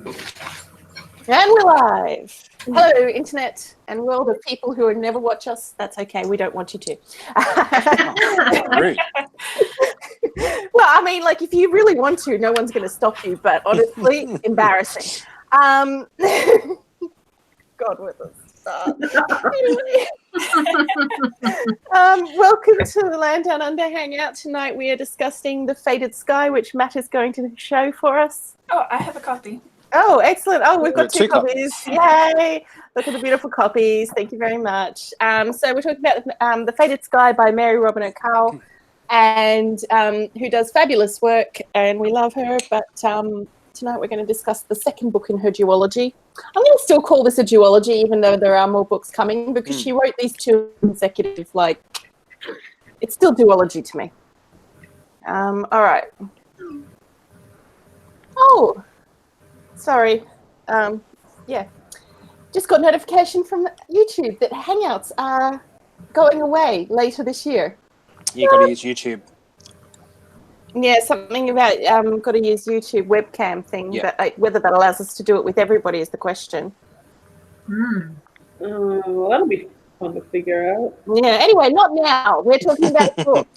And we're live. Hello, internet and world of people who would never watch us. That's okay. We don't want you to. Rude. Well, I mean, like, if you really want to, no one's going to stop you. But honestly, embarrassing. God, with us. Welcome to the Land Down Under Hangout. Tonight we are discussing The Fated Sky, which Matt is going to show for us. Oh, I have a copy. Oh, excellent. Oh, we've got two copies. Yay. Look at the beautiful copies. Thank you very much. So we're talking about The Fated Sky by Mary Robin O'Carroll, and who does fabulous work, and we love her. But tonight we're going to discuss the second book in her duology. I'm going to still call this a duology, even though there are more books coming, because she wrote these two consecutive, like, it's still duology to me. All right. Oh, sorry. Yeah. Just got notification from YouTube that Hangouts are going away later this year. You got to use YouTube. Yeah, something about got to use YouTube webcam thing, Yeah. but whether that allows us to do it with everybody is the question. Well, that'll be fun to figure out. Yeah, anyway, not now. We're talking about the book.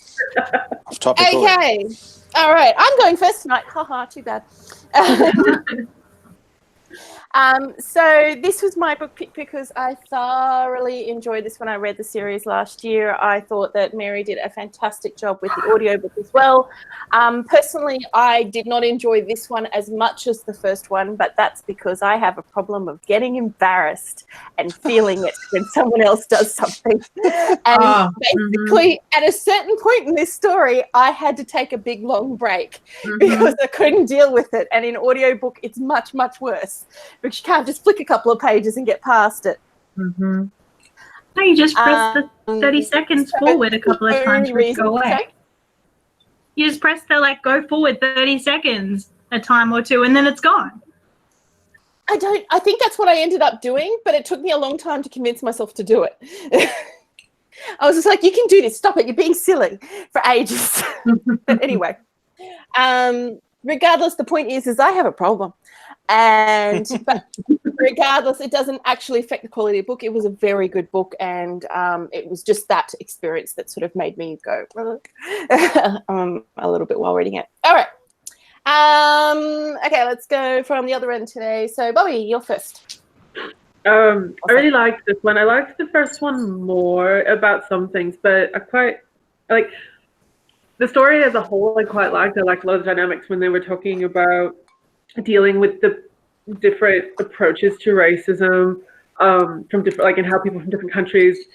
Off topic. Okay. All right. I'm going first tonight. Haha, too bad. So this was my book pick because I thoroughly enjoyed this when I read the series last year. I thought that Mary did a fantastic job with the audiobook as well. Personally, I did not enjoy this one as much as the first one, but that's because I have a problem of getting embarrassed and feeling it when someone else does something. And basically, at a certain point in this story, I had to take a big, long break because I couldn't deal with it. And in audiobook, it's much, much worse. Because you can't just flick a couple of pages and get past it. No, you just press the 30 seconds forward a couple of times for it to go away. You just press the go forward 30 seconds a time or two and then it's gone. I think that's what I ended up doing, but it took me a long time to convince myself to do it. I was just like, you can do this, stop it, you're being silly, for ages. But anyway, regardless, the point is I have a problem. But regardless, it doesn't actually affect the quality of the book. It was a very good book, and it was just that experience that sort of made me go a little bit while reading it. All right. Okay, let's go from the other end today. So, Bobby, you're first. I really liked this one. I liked the first one more about some things, but I like the story as a whole. I quite liked. I liked a lot of the dynamics when they were talking about dealing with the different approaches to racism from different, and how people from different countries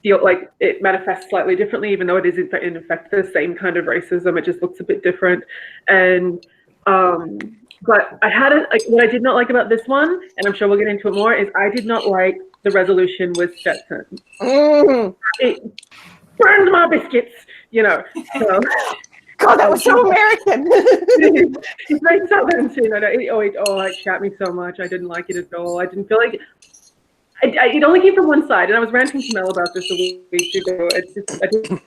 feel like it manifests slightly differently, even though it is in effect the same kind of racism. It just looks a bit different. And but I had what I did not like about this one, and I'm sure we'll get into it more, is I did not like the resolution with Stetson. It burned my biscuits, so. God, that was so American. It's very southern too. It shat me so much. I didn't like it at all. I didn't feel like it. It only came from one side, and I was ranting to Mel about this a week ago. I didn't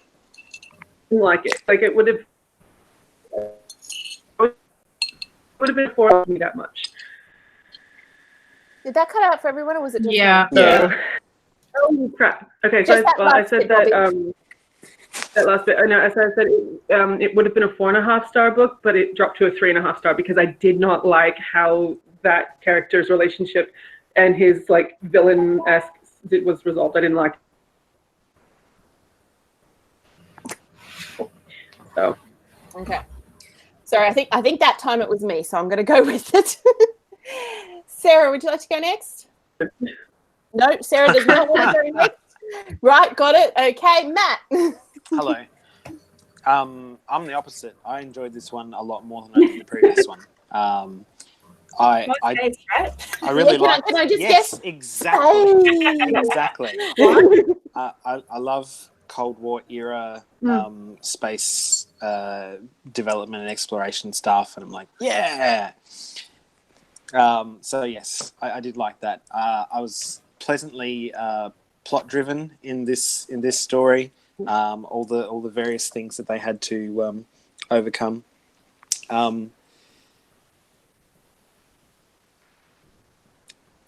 like it. Like, it would have been for me that much. Did that cut out for everyone, or was it just Yeah. me? Yeah. Oh crap. Okay, so I said that. That last bit, as I said, it would have been a 4.5-star book, but it dropped to a 3.5-star because I did not like how that character's relationship and his villain-esque was resolved. I didn't like it. So. Okay. Sorry, I think that time it was me, so I'm going to go with it. Sarah, would you like to go next? No, Sarah does not want to go next. Right, got it. Okay, Matt. Hello. I'm the opposite. I enjoyed this one a lot more than I did the previous one. I really like. Can I just yes, guess? exactly. Exactly. I love Cold War era space development and exploration stuff, and I'm like, yeah. So yes, I did like that. I was pleasantly plot driven in this story. All the various things that they had to overcome.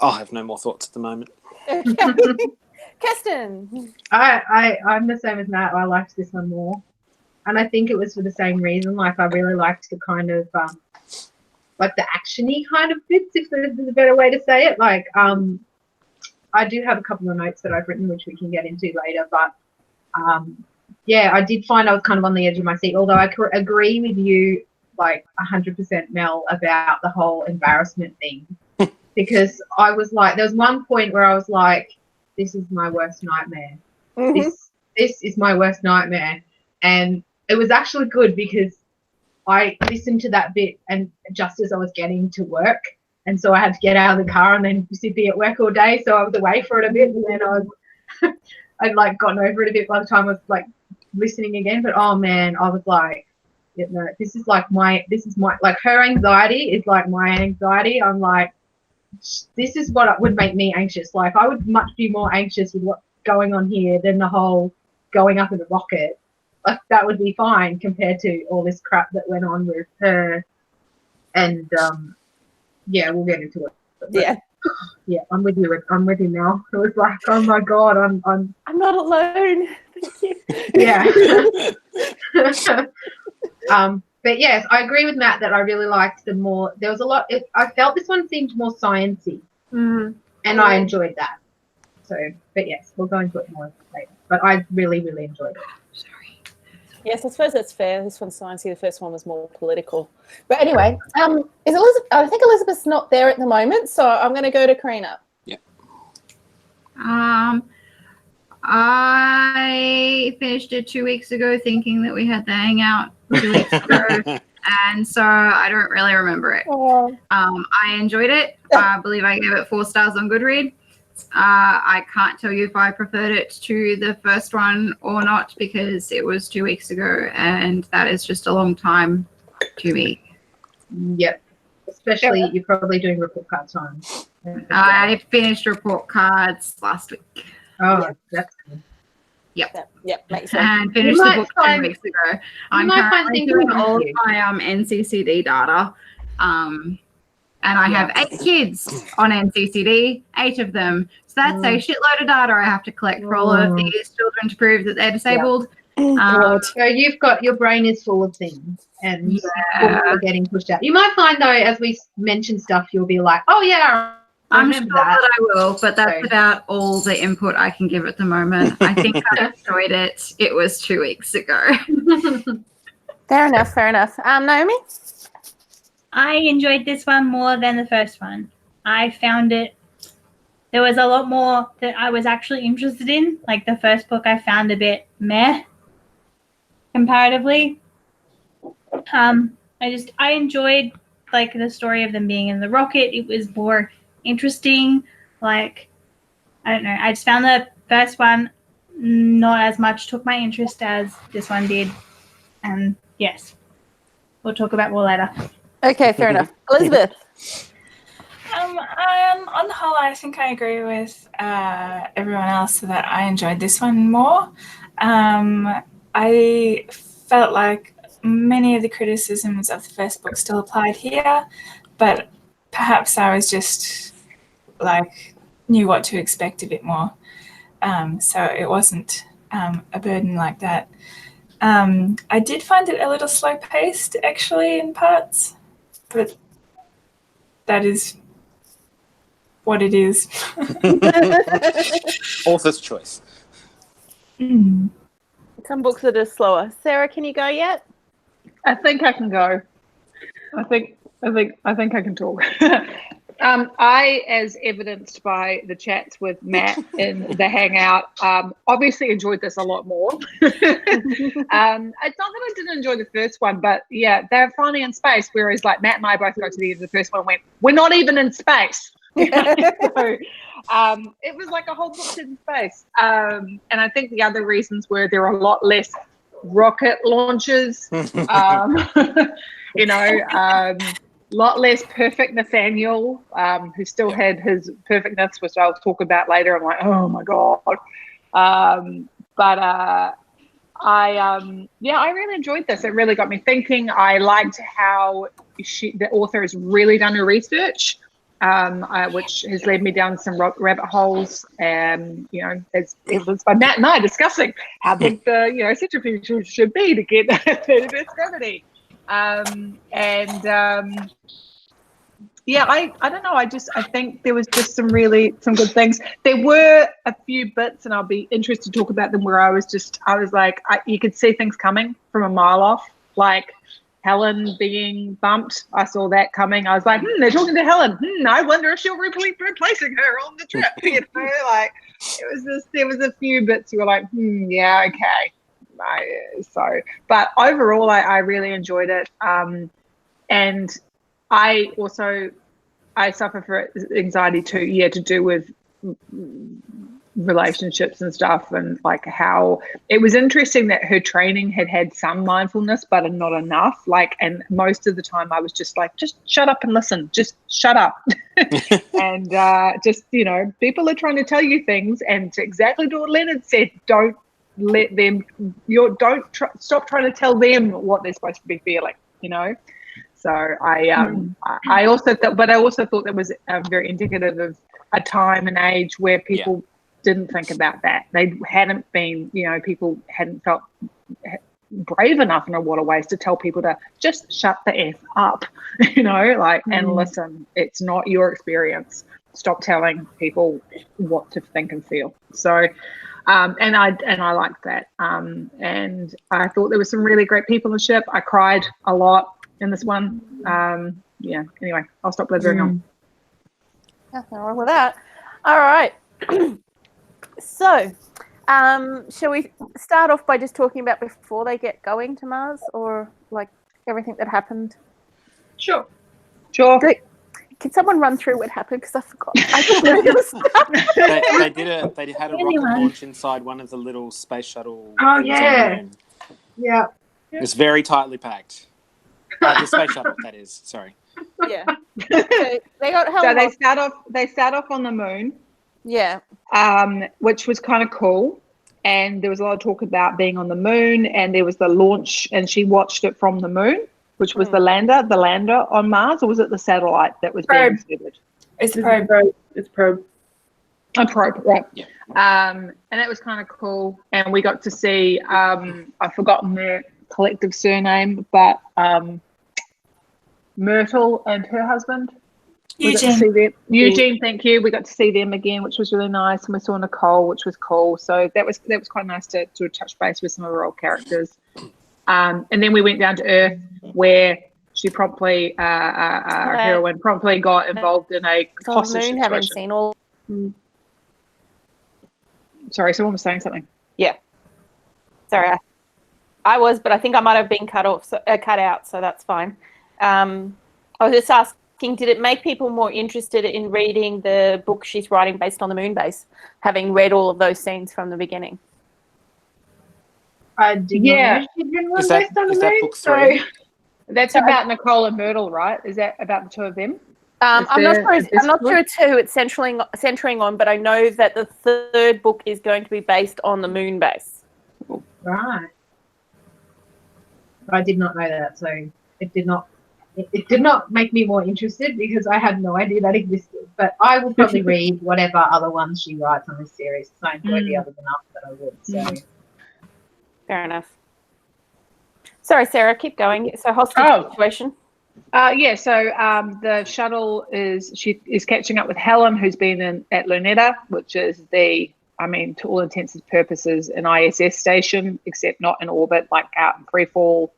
I have no more thoughts at the moment. Okay. Kirsten. I'm the same as Matt. I liked this one more, and I think it was for the same reason. Like, I really liked the kind of like the actiony kind of bits, if there's a better way to say it. Like, I do have a couple of notes that I've written, which we can get into later. But yeah, I did find I was kind of on the edge of my seat. Although I agree with you, like 100%, Mel, about the whole embarrassment thing, because I was like, there was one point where I was like, this is my worst nightmare. Mm-hmm. This is my worst nightmare. And it was actually good because I listened to that bit and just as I was getting to work, and so I had to get out of the car and then be at work all day, so I was away for it a bit, and then I'd like gotten over it a bit by the time I was like listening again. But oh man, I was like, yeah, no, this is my like, her anxiety is like my anxiety. I'm like, this is what would make me anxious. Like, I would much be more anxious with what's going on here than the whole going up in a rocket. Like, that would be fine compared to all this crap that went on with her. And yeah, we'll get into it. But, yeah, I'm with you. I'm with you now. It was like, oh my god, I'm not alone. Thank you. Yeah. But yes, I agree with Matt that I really liked the more. There was a lot. I felt this one seemed more sciencey, and I enjoyed that. So, but yes, we'll go into it more later. But I really, really enjoyed it. Sorry. Yes, I suppose that's fair. This one's sciencey. The first one was more political. But anyway, is Elizabeth? I think Elizabeth's not there at the moment, so I'm going to go to Karina. Yeah. I finished it 2 weeks ago, thinking that we had the hangout 2 weeks ago, and so I don't really remember it. I enjoyed it. I believe I gave it 4 stars on Goodreads. I can't tell you if I preferred it to the first one or not, because it was 2 weeks ago, and that is just a long time to me. Yep. Especially, you're probably doing report card time. I finished report cards last week. Oh, that's good. Yep, makes sense. And finished the book 2 weeks ago. I'm currently doing all of my NCCD data, and I have 8 kids on NCCD, 8 of them. So that's a shitload of data I have to collect for all of these children to prove that they're disabled. So you've got, your brain is full of things, and you're getting pushed out. You might find though, as we mention stuff, you'll be like, oh yeah, I'm sure that I will, but that's about all the input I can give at the moment. I think I enjoyed it. It was 2 weeks ago. Fair enough. Naomi? I enjoyed this one more than the first one. I found there was a lot more that I was actually interested in. Like, the first book I found a bit meh comparatively. I enjoyed, like, the story of them being in the rocket. It was more interesting. Like, I don't know, I just found the first one not as much took my interest as this one did. And yes, we'll talk about more later. Okay, fair enough. Elizabeth? On the whole, I think I agree with everyone else that I enjoyed this one more. I felt like many of the criticisms of the first book still applied here, but perhaps I was just like, knew what to expect a bit more. So it wasn't a burden like that. I did find it a little slow-paced, actually, in parts, but that is what it is. Author's choice. Some books that are slower. Sarah, can you go yet? I think I can go. I think I can talk. I, as evidenced by the chats with Matt in the Hangout, obviously enjoyed this a lot more. It's not that I didn't enjoy the first one, but yeah, they're finally in space. Whereas, like, Matt and I both got to the end of the first one and went, we're not even in space. So, it was like a whole book in space. And I think the other reasons were there are a lot less rocket launches. Lot less perfect Nathaniel, who still had his perfectness, which I'll talk about later. I'm like, oh my god. I really enjoyed this. It really got me thinking. I liked how the author has really done her research. which has led me down some rabbit holes. You know, as evidenced by Matt and I discussing how big the centrifuge should be to get the best gravity. Yeah, I don't know. I think there was just some good things. There were a few bits, and I'll be interested to talk about them, where I was like, you could see things coming from a mile off, like Helen being bumped. I saw that coming. I was like, they're talking to Helen. I wonder if she'll replacing her on the trip. Like there was a few bits you were like, yeah, okay. But overall, I really enjoyed it. And I suffer from anxiety too, to do with relationships and stuff, and like how it was interesting that her training had some mindfulness but not enough, like, and most of the time I was just like, just shut up and listen, just shut up. And just people are trying to tell you things, and to exactly what Leonard said, don't let them stop trying to tell them what they're supposed to be feeling, So I also thought that was very indicative of a time and age where people didn't think about that. They hadn't been, people hadn't felt brave enough in a lot of ways to tell people to just shut the F up, and listen. It's not your experience. Stop telling people what to think and feel. So, and I liked that. And I thought there was some really great people in the ship. I cried a lot in this one. Anyway, I'll stop blithering on. Nothing wrong with that. All right. So, shall we start off by just talking about before they get going to Mars, or like everything that happened? Sure. Great. Can someone run through what happened? Because I forgot. They had a rocket launch inside one of the little space shuttle. Oh yeah. Yeah. It's very tightly packed. The space shuttle, that is. Sorry. Yeah. So they got held. So they start off on the moon. Yeah. Which was kind of cool, and there was a lot of talk about being on the moon, and there was the launch, and she watched it from the moon, which was the lander on Mars, or was it the satellite that was being considered? It's probe. It's probe. A probe, right? Yeah. And it was kind of cool, and we got to see. I've forgotten their collective surname, but Myrtle and her husband. Eugene, thank you. We got to see them again, which was really nice, and we saw Nicole, which was cool. So that was quite nice to touch base with some of our old characters. And then we went down to Earth, where she promptly, our heroine promptly got involved in a hostage situation. Haven't seen all. Sorry, someone was saying something. Yeah. Sorry, I was, but I think I might have been cut out, so that's fine. I was just asking, did it make people more interested in reading the book she's writing based on the moon base, having read all of those scenes from the beginning? I did not. Is that book 3? So that's about Nicole and Myrtle, right? Is that about the two of them? I'm not sure it's who it's centering on, but I know that the third book is going to be based on the moon base. Right. I did not know that, so it did not make me more interested, because I had no idea that existed. But I will probably read whatever other ones she writes on this series, because I enjoyed the others enough that I would. So. Fair enough. Sorry, Sarah, keep going. So hostage situation. So the shuttle is catching up with Helen, who's been at Luneta, which is to all intents and purposes, an ISS station, except not in orbit, like out in free fall,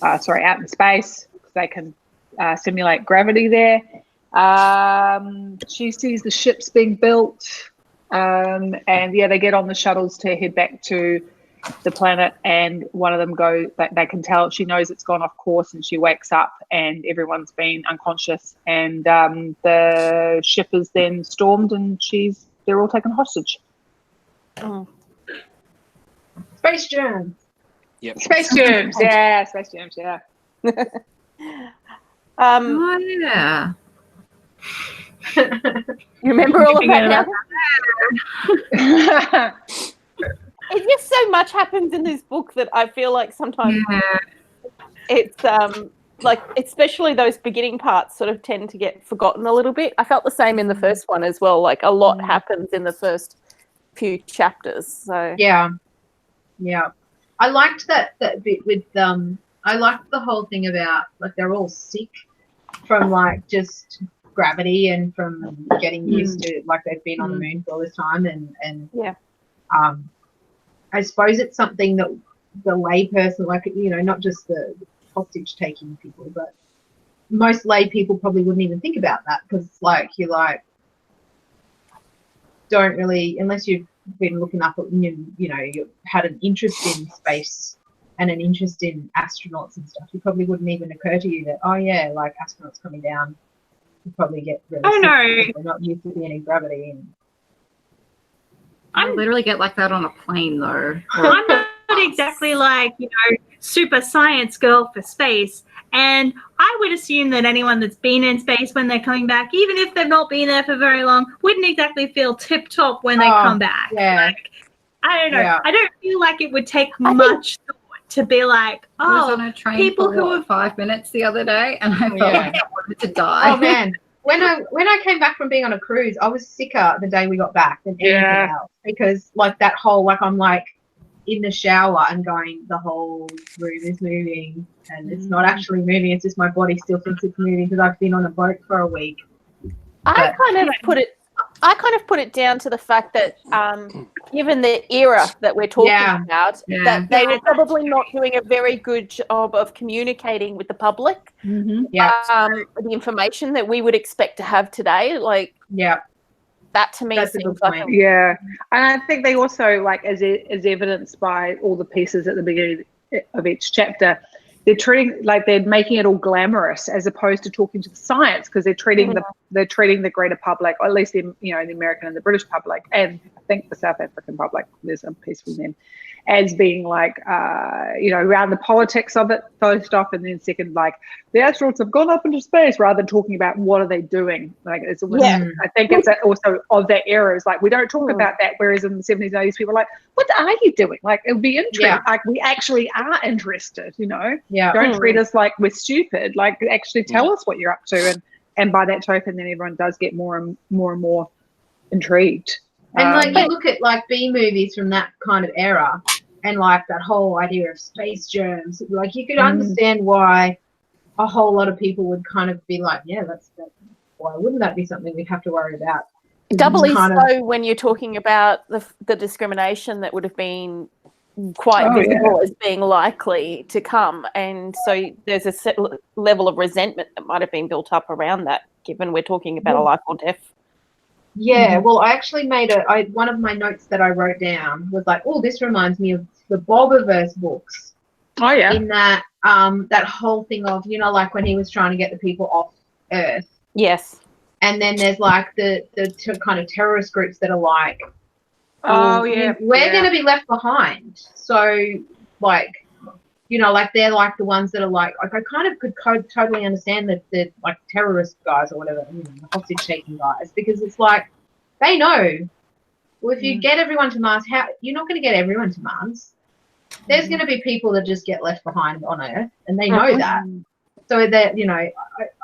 out in space. They can simulate gravity there. She sees the ships being built, and they get on the shuttles to head back to the planet, and one of them they can tell, she knows it's gone off course, and she wakes up and everyone's been unconscious, and the ship is then stormed, and they're all taken hostage. Space germs. Yep. Space germs, yeah. Space germs, yeah. Yeah. You remember all of that? It's just so much happens in this book that I feel like sometimes it's like especially those beginning parts sort of tend to get forgotten a little bit. I felt the same in the first one as well. Like a lot happens in the first few chapters. So yeah. I liked that bit with I liked the whole thing about like they're all sick from like just gravity and from getting used to like they've been on the moon for all this time and I suppose it's something that the layperson, like, you know, not just the hostage taking people, but most lay people probably wouldn't even think about that because it's like you like don't really, unless you've been looking up at, you know, you had an interest in space and an interest in astronauts and stuff, it probably wouldn't even occur to you that, oh yeah, like astronauts coming down you probably get really sick because they're not used to being in gravity. And I literally get like that on a plane though. I'm not exactly like, you know, super science girl for space. And I would assume that anyone that's been in space when they're coming back, even if they've not been there for very long, wouldn't exactly feel tip top when they come back. Yeah. Like, I don't know. Yeah. I don't feel like it would take much thought to be like, I was on a train people for who have 5 minutes the other day and I felt like I wanted to die. Oh man. When I came back from being on a cruise, I was sicker the day we got back than anything else because like that whole like I'm like in the shower and going the whole room is moving and it's not actually moving. It's just my body still thinks it's moving because I've been on a boat for a week. I kind of put it down to the fact that given the era that we're talking about, that they were probably not doing a very good job of communicating with the public the information that we would expect to have today. Like, that to me seems like and I think they also, like, as evidenced by all the pieces at the beginning of each chapter, they're making it all glamorous as opposed to talking to the science because they're treating the greater public, or at least the American and the British public, and I think the South African public, there's a piece from them, as being like around the politics of it first off, and then second, like the astronauts have gone up into space, rather than talking about what are they doing. Like it's I think it's also of that era. It's like we don't talk about that, whereas in the 70s and 80s people are like, what are you doing? Like it would be interesting. Like we actually are interested, you know. Don't treat us like we're stupid. Like actually tell us what you're up to, and by that token then everyone does get more and more intrigued. And like you look at like B movies from that kind of era and like that whole idea of space germs, like you could understand why a whole lot of people would kind of be like, yeah, that's why wouldn't that be something we'd have to worry about? Doubly so when you're talking about the discrimination that would have been quite visible as being likely to come, and so there's a set level of resentment that might have been built up around that, given we're talking about a life or death. Yeah, well, I actually made one of my notes that I wrote down was like, oh, this reminds me of the Bobiverse books. Oh yeah. In that that whole thing of, you know, like when he was trying to get the people off Earth. Yes. And then there's like the kind of terrorist groups that are like, we're going to be left behind. So like, you know, like they're like the ones that are like I kind of could totally understand that the like terrorist guys or whatever, you know, the hostage taking guys, because it's like they know, well, if you get everyone to Mars, you're not going to get everyone to Mars. There's going to be people that just get left behind on Earth, and they know that. So that, you know,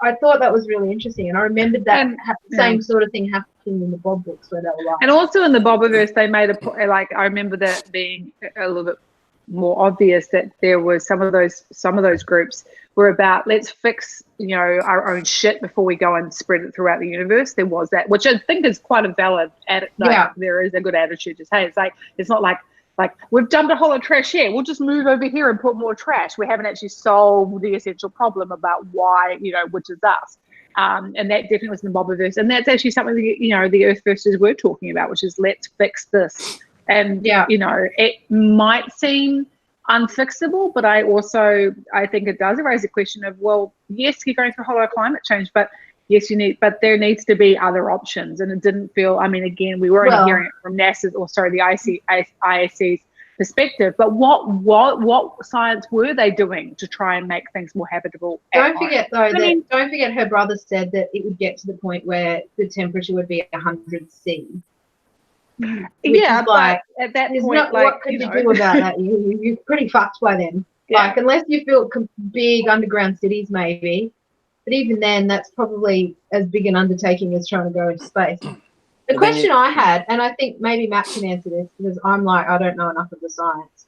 I thought that was really interesting, and I remembered that same sort of thing happening in the Bob books where they were like, and also in the Bobiverse they made I remember that being a little bit more obvious that there was some of those groups were about let's fix, you know, our own shit before we go and spread it throughout the universe. There was that, which I think is quite a valid there is a good attitude to say. It's like it's not like we've dumped a whole lot of trash here, we'll just move over here and put more trash. We haven't actually solved the essential problem about why, you know, which is us. And that definitely was in the Bobiverse, and that's actually something that, you know, the Earthverses were talking about, which is let's fix this. And, you know, it might seem unfixable, but I think it does raise a question of, well, yes, you're going through a whole lot of climate change, but yes, but there needs to be other options. And it didn't feel, I mean, again, we were only hearing it from NASA's, the ISC's perspective, but what science were they doing to try and make things more habitable? Don't forget her brother said that it would get to the point where the temperature would be 100 C. Yeah, like, but at that point, what could you do about that? You're pretty fucked by then. Like, unless you built big underground cities, maybe. But even then, that's probably as big an undertaking as trying to go into space. The question I had, and I think maybe Matt can answer this because I'm like, I don't know enough of the science.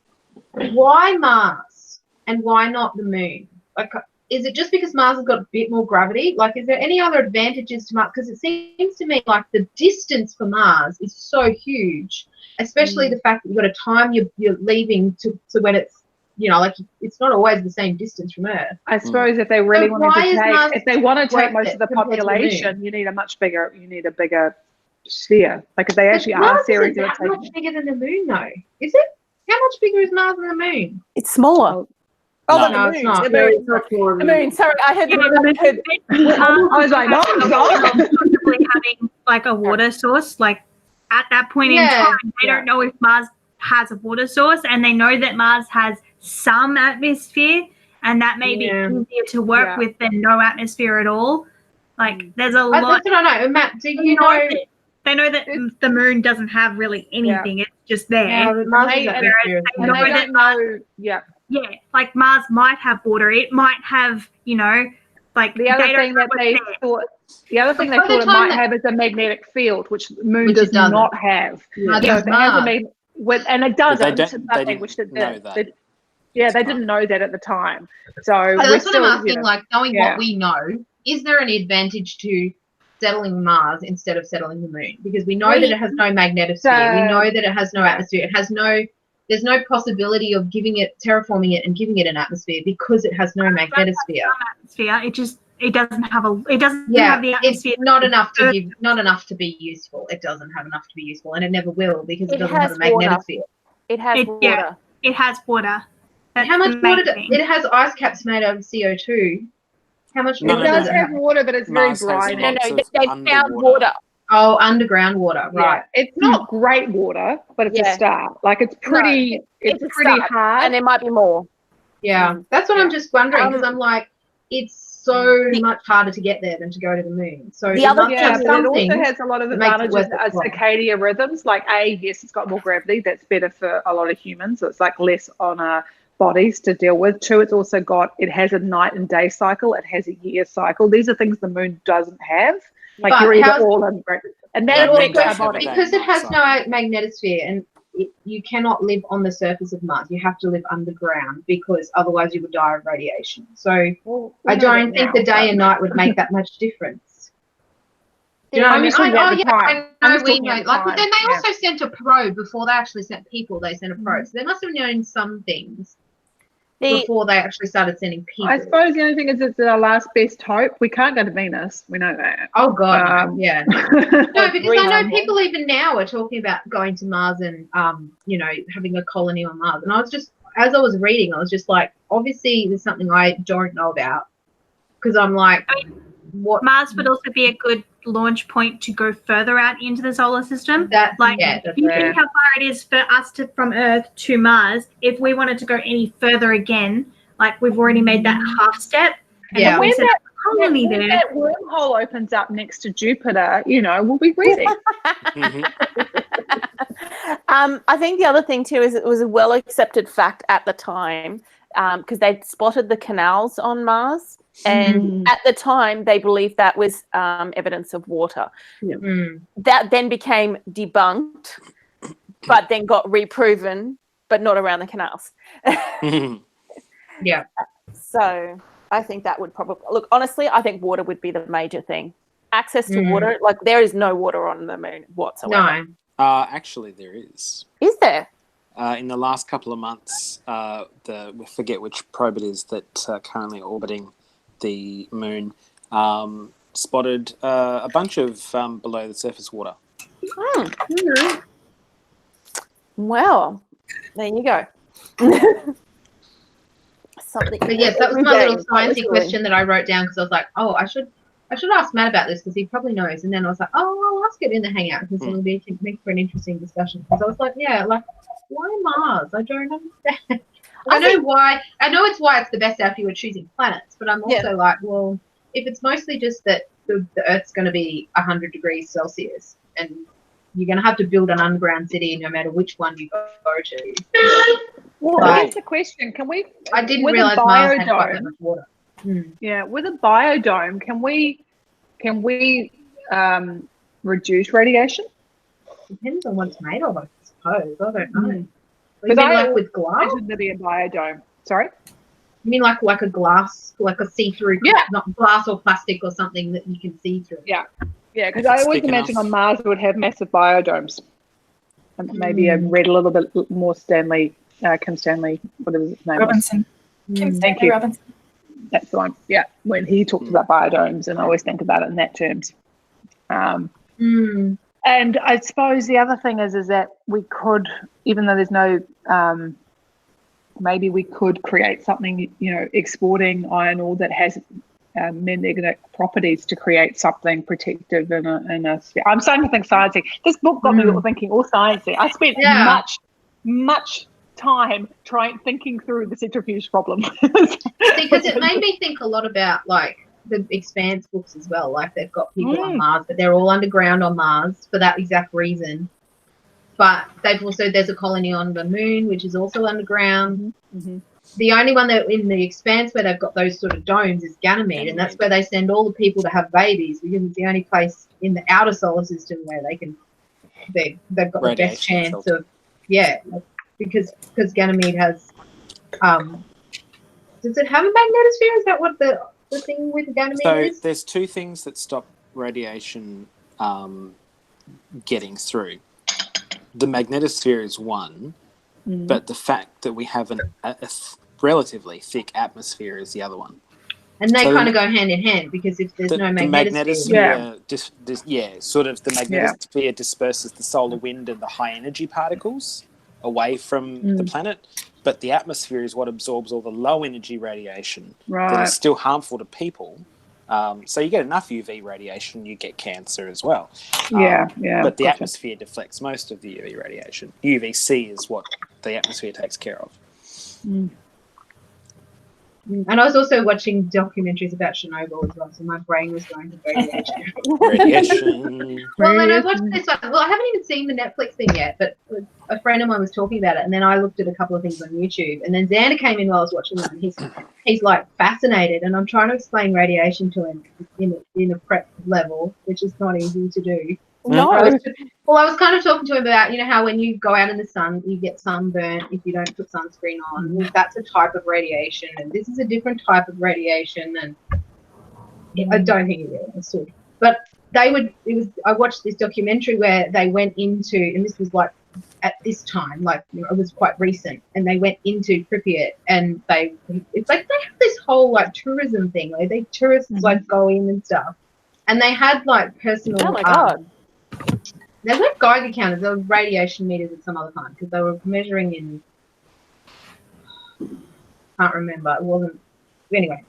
Why Mars and why not the moon? Like, is it just because Mars has got a bit more gravity? Like, is there any other advantages to Mars? Because it seems to me like the distance for Mars is so huge, especially the fact that you've got a time you're leaving to when it's, you know, like it's not always the same distance from Earth. I suppose if they really So wanted why is to Mars take, if they want to take worth most it of the compared to the moon? population, you need a bigger sphere. Like if they actually Mars are serious isn't about that taking much bigger than the moon, though, is it? How much bigger is Mars than the moon? It's smaller. No. the No, moon. it's not. The No, moon. it's not more The than moon. Sorry, I heard. I was like, oh God. Possibly having like a water source, like at that point in time, they don't know if Mars has a water source, and they know that Mars has some atmosphere, and that may be easier to work with than no atmosphere at all. Like, there's a lot. That's what I know. Matt, do you know? They know that the moon doesn't have really anything; it's just there. Yeah, Mars is atmosphere. And they don't know. Yeah. Yeah, like Mars might have water. It might have, you know, like The other thing that they thought. The other thing they thought it might have is a magnetic field, which the moon does not have. No, You know, if it has a and it doesn't. They didn't know that. They didn't know that at the time. So that's what I'm asking. Like, knowing what we know, is there an advantage to settling Mars instead of settling the moon? Because we know that it has no magnetosphere. We know that it has no atmosphere. It has no. There's no possibility of terraforming it and giving it an atmosphere because it has no magnetosphere. It doesn't have the atmosphere. It's not enough to be useful. It doesn't have enough to be useful, and it never will because it doesn't have a magnetosphere. It has water. Yeah, it has water. That's how much water? It has ice caps made out of CO2. How much water? It does have water, but it's very briny. No, they found water. Oh, underground water, right? Yeah. It's not great water, but it's a start. Like it's pretty. It's pretty hard, and there might be more. Yeah, that's what I'm just wondering because I'm like, it's so much harder to get there than to go to the moon. So the other but it also has a lot of advantages as circadian rhythms. Like yes, it's got more gravity. That's better for a lot of humans. So it's like less on our bodies to deal with. Two, it has a night and day cycle. It has a year cycle. These are things the moon doesn't have. Like you're either all in, and that affects our body because it has no magnetosphere, and you cannot live on the surface of Mars. You have to live underground because otherwise you would die of radiation. So I don't think the day and night would make that much difference. Do you know what I mean? I know we know. Like, but then they also sent a probe before they actually sent people. They sent a probe, so they must have known some things before they actually started sending people. I suppose the only thing is it's our last best hope. We can't go to Venus. We know that. Oh God, yeah. No, because I know people even now are talking about going to Mars and you know, having a colony on Mars. And I was just, as I was reading, I was just like, obviously there's something I don't know about because I'm like, what? Mars would also be a good launch point to go further out into the solar system. If you think how far it is for us from Earth to Mars, if we wanted to go any further again, like we've already made that half step. And when that wormhole opens up next to Jupiter, you know, we'll be ready. I think the other thing too is it was a well accepted fact at the time because they'd spotted the canals on Mars. And at the time, they believed that was evidence of water. That then became debunked, but then got reproven, but not around the canals. Yeah. So I think that would probably look. Honestly, I think water would be the major thing. Access to water, like there is no water on the moon whatsoever. No. Actually, there is. Is there? In the last couple of months, we forget which probe it is that currently orbiting the moon spotted a bunch of below the surface water. Well, there you go. Something. But yes, that was my little sciencey question that I wrote down because I was like, oh, I should ask Matt about this because he probably knows. And then I was like, oh, I'll ask it in the hangout because it'll make for an interesting discussion. Because I was like, yeah, like why Mars? I don't understand. I know why. I know it's why it's the best out for you are choosing planets, but I'm also like, well, if it's mostly just that the Earth's going to be 100 degrees Celsius and you're going to have to build an underground city no matter which one you go to. Well, Right. here's the question: Can we? I didn't with realize a Mars had quite that biodome? much water. Yeah, with a biodome, can we reduce radiation? Depends on what it's made of, I suppose. I don't know. You Because mean like with glass? Imagine there be a biodome. Sorry. You mean like a glass, like a see-through, not glass or plastic or something that you can see through? Yeah, because I always imagine on Mars it would have massive biodomes. And maybe I read a little bit more Stanley, Kim Stanley, whatever his name Robinson. was. Kim Thank Stanley you. Robinson. That's the one. Yeah, when he talked about biodomes, and I always think about it in that terms. And I suppose the other thing is that we could, even though there's no, maybe we could create something, exporting iron ore that has magnetic properties to create something protective in a sphere. I'm starting to think sciencey. This book got me thinking all sciencey. I spent much time thinking through the centrifuge problem. Because it made me think a lot about like the Expanse books as well. Like they've got people on Mars, but they're all underground on Mars for that exact reason. But there's a colony on the moon, which is also underground. The only one that in the Expanse where they've got those sort of domes is Ganymede, and that's where they send all the people to have babies, because it's the only place in the outer solar system where they've got the best chance of, because Ganymede has, does it have a magnetosphere? Is that what the thing with Ganymede is? So there's two things that stop radiation getting through. The magnetosphere is one, but the fact that we have a relatively thick atmosphere is the other one. And they kind of go hand in hand, because if there's no magnetosphere, the magnetosphere disperses the solar wind and the high energy particles away from the planet, but the atmosphere is what absorbs all the low energy radiation that is still harmful to people. So you get enough UV radiation, you get cancer as well. But the atmosphere deflects most of the UV radiation. UVC is what the atmosphere takes care of. And I was also watching documentaries about Chernobyl as well, so my brain was going to radiation. Well, then I watched this one. Well, I haven't even seen the Netflix thing yet, but a friend of mine was talking about it, and then I looked at a couple of things on YouTube, and then Xander came in while I was watching it, and he's like fascinated, and I'm trying to explain radiation to him in a prep level, which is not easy to do. No. Well, I was kind of talking to him about, how when you go out in the sun, you get sunburnt if you don't put sunscreen on. Well, that's a type of radiation, and this is a different type of radiation, and I don't think he really understood. But I watched this documentary where they went into, and this was like at this time, like it was quite recent, and they went into Pripyat, and it's like they have this whole like tourism thing where tourists like go in and stuff, and they had like personal. Oh my god. They weren't Geiger counters, they were radiation meters at some other time, because they were measuring in, can't remember, it wasn't, anyway.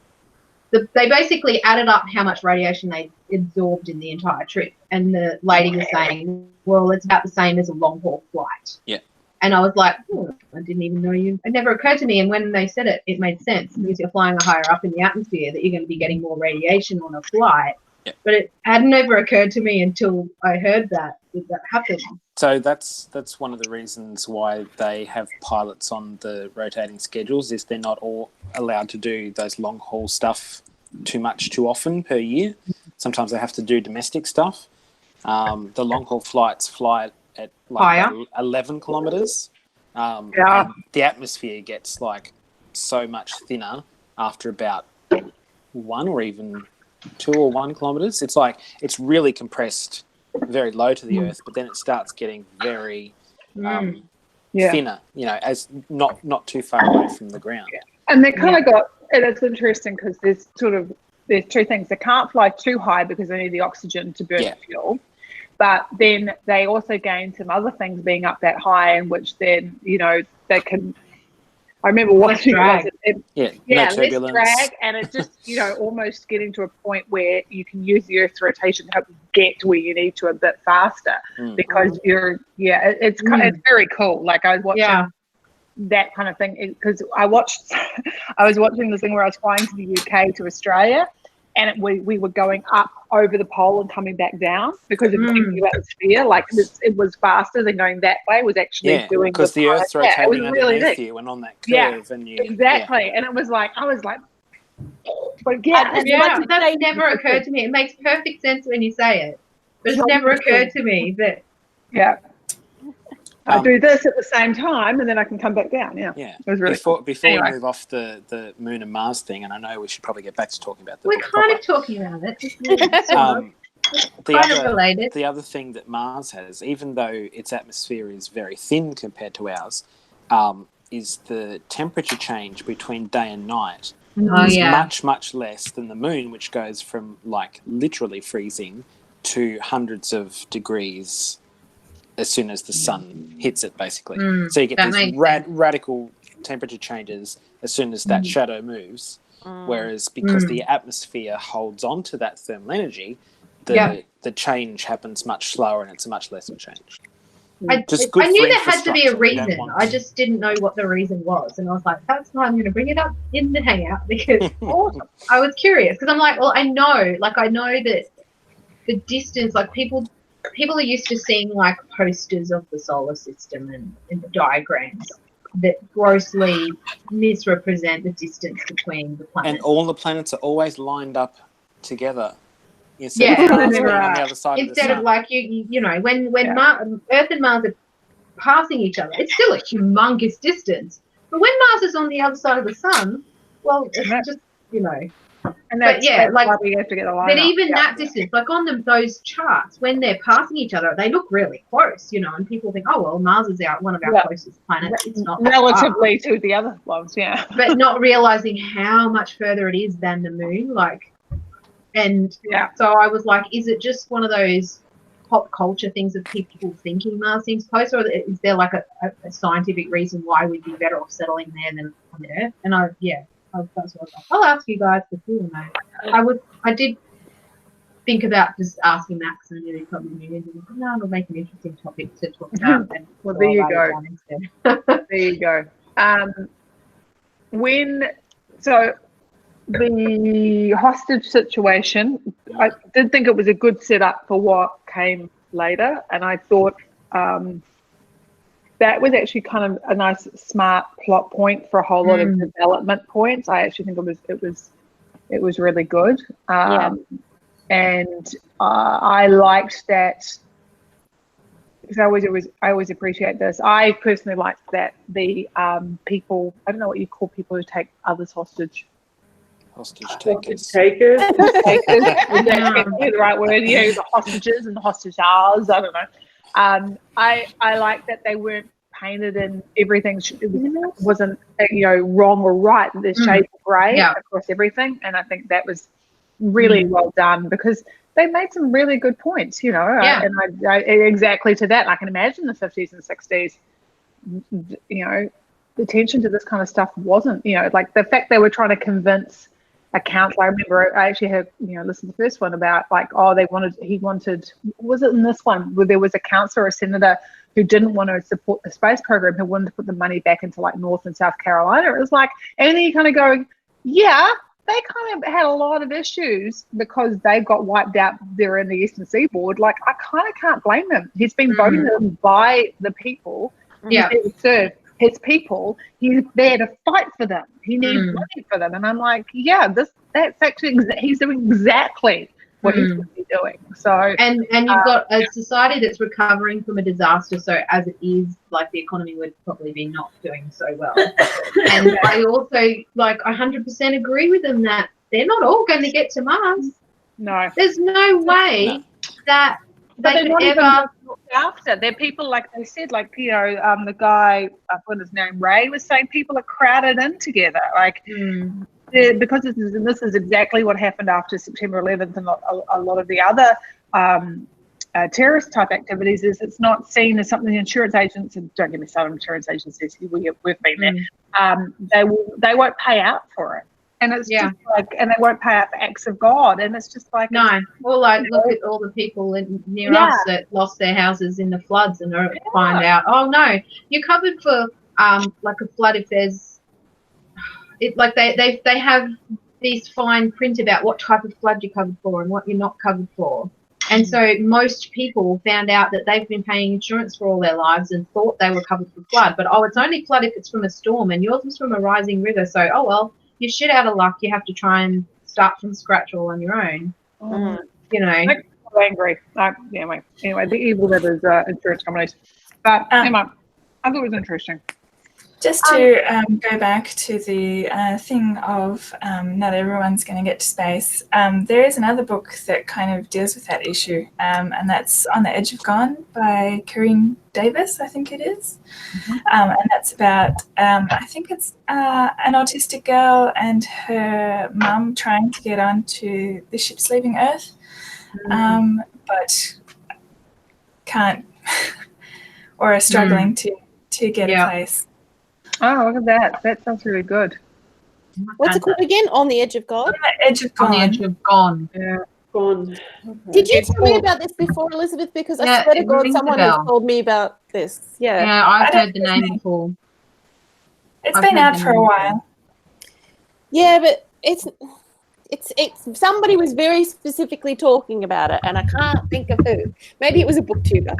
They basically added up how much radiation they absorbed in the entire trip, and the lady was saying, well, it's about the same as a long-haul flight. Yeah. And I was like, I didn't even know it never occurred to me, and when they said it, it made sense, because you're flying higher up in the atmosphere, that you're going to be getting more radiation on a flight. Yeah. But it hadn't ever occurred to me until I heard that happened. So that's one of the reasons why they have pilots on the rotating schedules, is they're not all allowed to do those long haul stuff too often per year. Sometimes they have to do domestic stuff. The long haul flights fly at like 11 kilometers. And the atmosphere gets like so much thinner after about 1 or even 2 or 1 kilometers. It's like it's really compressed very low to the earth, but then it starts getting very thinner, as not too far away from the ground. And they kind of and it's interesting because there's two things. They can't fly too high because they need the oxygen to burn the fuel, but then they also gain some other things being up that high, in which then they can. I remember watching less drag, and it's just almost getting to a point where you can use the Earth's rotation to help you get to where you need to a bit faster, because it's very cool. Like I was watching that kind of thing, because I was watching this thing where I was flying to the UK to Australia, and we were going up over the pole and coming back down because of the empty atmosphere. Like it was faster than going that way. Was actually doing because the Earth's rotating underneath you and on that curve, and you exactly. And it was like I was like, but that's never occurred to me. It makes perfect sense when you say it, but it's never occurred to me that. Yeah. I do this at the same time, and then I can come back down. Yeah. Yeah. It was really before we move off the Moon and Mars thing, and I know we should probably get back to talking about the We're book kind proper. of talking about it. The other thing that Mars has, even though its atmosphere is very thin compared to ours, is the temperature change between day and night is much less than the Moon, which goes from like literally freezing to hundreds of degrees as soon as the sun hits it, basically. So you get these radical temperature changes as soon as that shadow moves. Whereas because the atmosphere holds on to that thermal energy, the change happens much slower and it's a much lesser change. I knew there had to be a reason. I just didn't know what the reason was. And I was like, that's why I'm going to bring it up in the hangout because I was curious. Because I'm like, well, I know that the distance, like people are used to seeing like posters of the solar system and the diagrams that grossly misrepresent the distance between the planets. And all the planets are always lined up together. Instead of on the other side of the sun. Instead of like you know when Earth and Mars are passing each other, it's still a humongous distance. But when Mars is on the other side of the sun, well, it's just And that's why we have to get a line. But even that distance, like on those charts, when they're passing each other, they look really close, and people think, oh well, Mars is one of our closest planets. It's not relatively to the other ones, but not realizing how much further it is than the Moon, so I was like, is it just one of those pop culture things of people thinking Mars seems closer, or is there like a scientific reason why we'd be better off settling there than on the Earth? And that's what I was like, I'll ask you guys because you know. I did think about just asking Max and he probably knew, and no, it'll make an interesting topic to talk about. Well, there you go. There you go. The hostage situation, I did think it was a good setup for what came later, and I thought that was actually kind of a nice, smart plot point for a whole lot of development points. I actually think it was really good, and I liked that because I always appreciate this. I personally liked that the people, I don't know what you call people who take others hostage. Hostage takers. Takers. Is that the right word? The hostages and the hostages. I don't know. I like that they weren't painted in everything. It wasn't wrong or right. There's shades of grey across everything, and I think that was really well done because they made some really good points. And I exactly to that. I can imagine the 50s and 60s. The attention to this kind of stuff wasn't. Like the fact they were trying to convince a council. I remember I actually had listened to the first one about like, he wanted was it in this one where there was a councillor or a senator who didn't want to support the space program, who wanted to put the money back into like North and South Carolina. It was like, and then you kind of go, yeah, they kind of had a lot of issues because they got wiped out there in the Eastern Seaboard. Like I kind of can't blame him. He's been voted in by the people. He's there to serve his people. He's there to fight for them. He needs money for them. And I'm like, yeah, that's actually he's doing exactly what he's going to be doing. So and you've got a society that's recovering from a disaster. So as it is, like the economy would probably be not doing so well. And I also 100% agree with them that they're not all going to get to Mars. No, there's no way that they could ever. After they're people like they said, the guy, I forgot his name, Ray, was saying people are crowded in together, because this is exactly what happened after September 11th and a lot of the other terrorist type activities. Is it's not seen as something insurance agents, and don't get me started on insurance agencies, we've been there. They won't pay out for it. And it's just and they won't pay out for acts of God. And it's just like, no. Well, look at all the people near us that lost their houses in the floods and find out, oh no, you're covered for a flood if there's, they have this fine print about what type of flood you're covered for and what you're not covered for. And so most people found out that they've been paying insurance for all their lives and thought they were covered for flood. But, it's only flood if it's from a storm, and yours was from a rising river. So, you're shit out of luck. You have to try and start from scratch all on your own. You know. I'm angry. Anyway, the evil that is insurance companies. But, anyway, I thought it was interesting. Just to go back to the thing of not everyone's going to get to space, there is another book that kind of deals with that issue, and that's On the Edge of Gone by Karine Davis, I think it is. And that's about, I think it's an autistic girl and her mum trying to get onto the ships leaving Earth, but can't or are struggling to get a place. Oh, look at that. That sounds really good. What's it called again? On the Edge of God? On the Edge of Gone. On the Edge of Gone. Yeah. Gone. Did you tell me about this before, Elizabeth? Because I swear to God, someone has told me about this. Yeah, I've heard the name before. It's been out for a while. Yeah, but it's somebody was very specifically talking about it, and I can't think of who. Maybe it was a booktuber.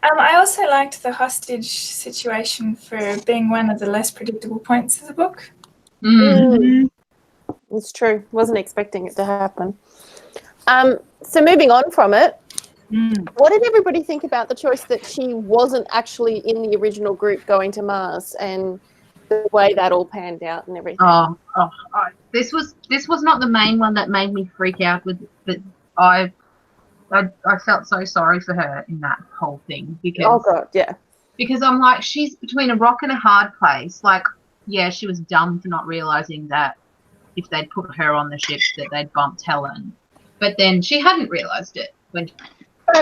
I also liked the hostage situation for being one of the less predictable points of the book. It's true. Wasn't expecting it to happen. So moving on from it, what did everybody think about the choice that she wasn't actually in the original group going to Mars and the way that all panned out and everything? This was not the main one that made me freak out with, but I felt so sorry for her in that whole thing because I'm like, she's between a rock and a hard place. Like, yeah, she was dumb for not realizing that if they'd put her on the ship that they'd bumped Helen, but then she hadn't realized it when she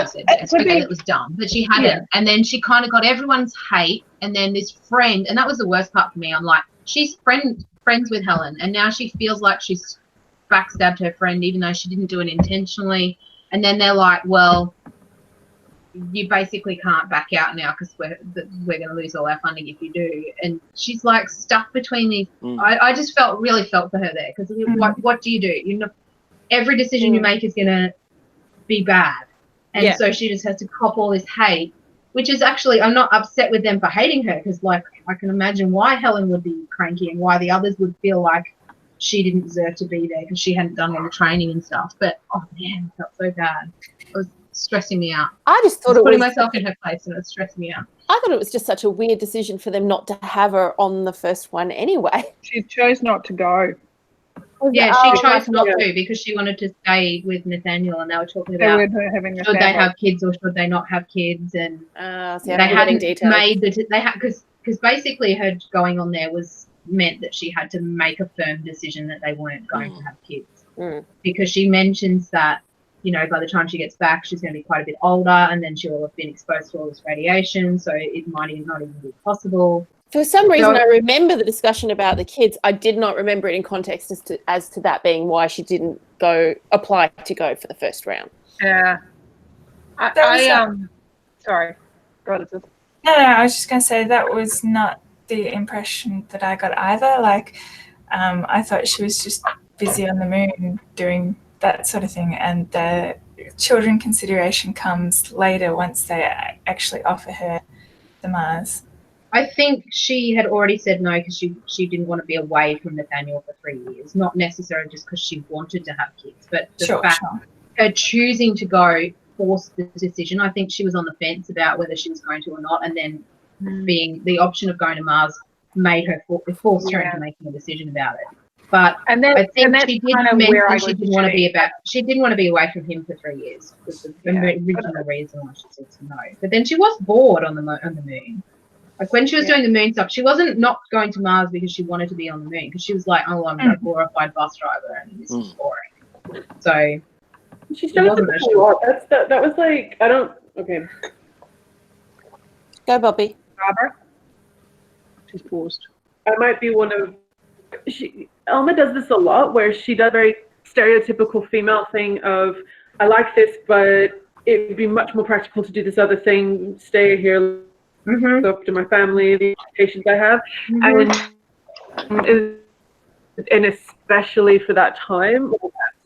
said yes. Okay, it was dumb, but she hadn't, and then she kind of got everyone's hate, and then this friend, and that was the worst part for me. I'm like, she's friends with Helen, and now she feels like she's backstabbed her friend even though she didn't do it intentionally. And then they're like, well, you basically can't back out now because we're going to lose all our funding if you do. And she's like stuck between these. I just really felt for her there because what do? You know, every decision you make is going to be bad. And so she just has to cop all this hate, which is actually, I'm not upset with them for hating her because, like, I can imagine why Helen would be cranky and why the others would feel like she didn't deserve to be there because she hadn't done all the training and stuff. But, oh, man, it felt so bad. It was stressing me out. I just thought it was... putting myself in her place and it was stressing me out. I thought it was just such a weird decision for them not to have her on the first one anyway. She chose not to go. Yeah, she chose not to because she wanted to stay with Nathaniel, and they were talking about should they have kids or should they not have kids, and they hadn't made because basically her going on there meant that she had to make a firm decision that they weren't going to have kids because she mentions that, you know, by the time she gets back she's going to be quite a bit older and then she'll have been exposed to all this radiation, so it might not even be possible. For some reason, I remember the discussion about the kids. I did not remember it in context as to that being why she didn't apply to go for the first round. Yeah. Sorry. Go ahead. No, I was just going to say that was not the impression that I got either. Like, I thought she was just busy on the moon doing that sort of thing, and the children consideration comes later once they actually offer her the Mars. I think she had already said no because she didn't want to be away from Nathaniel for 3 years, not necessarily just because she wanted to have kids, but the fact her choosing to go forced the decision. I think she was on the fence about whether she was going to or not, and then being the option of going to Mars made her forced her into making a decision about it. But I think she did mention she didn't want to be away from him for 3 years. Was the original reason why she said no. But then she was bored on the moon. Like when she was doing the moon stuff, she wasn't not going to Mars because she wanted to be on the moon, because she was like, oh, I'm a glorified bus driver and this is boring. So she's done it a lot. That was like, I don't, okay. Go, Bobby. Barbara? She's paused. I might be one of, Elma does this a lot where she does a very stereotypical female thing of, I like this, but it would be much more practical to do this other thing, stay here, look after my family, the expectations I have. And and especially for that time.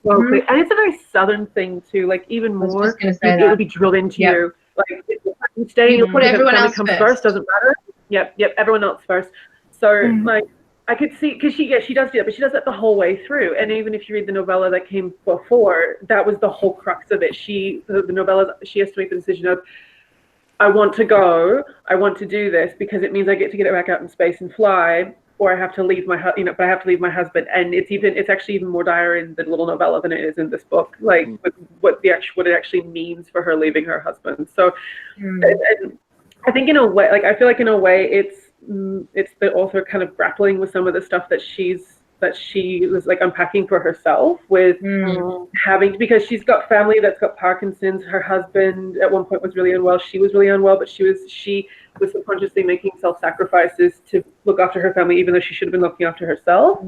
And it's a very Southern thing too. Like even more, it would be drilled into you. Like you stay, you put everyone else comes first. Doesn't matter. Yep, everyone else first. So like I could see, because she does do that, but she does that the whole way through. And even if you read the novella that came before, that was the whole crux of it. The novella, she has to make the decision of, I want to go, I want to do this because it means I get to get it back out in space and fly, or I have to leave but I have to leave my husband. And it's actually even more dire in the little novella than it is in this book, like what it actually means for her leaving her husband. So and I think in a way, like I feel like in a way it's the author kind of grappling with some of the stuff that she was like unpacking for herself with having to, because she's got family that's got Parkinson's. Her husband at one point was really unwell. She was really unwell, but she was subconsciously making self-sacrifices to look after her family, even though she should have been looking after herself.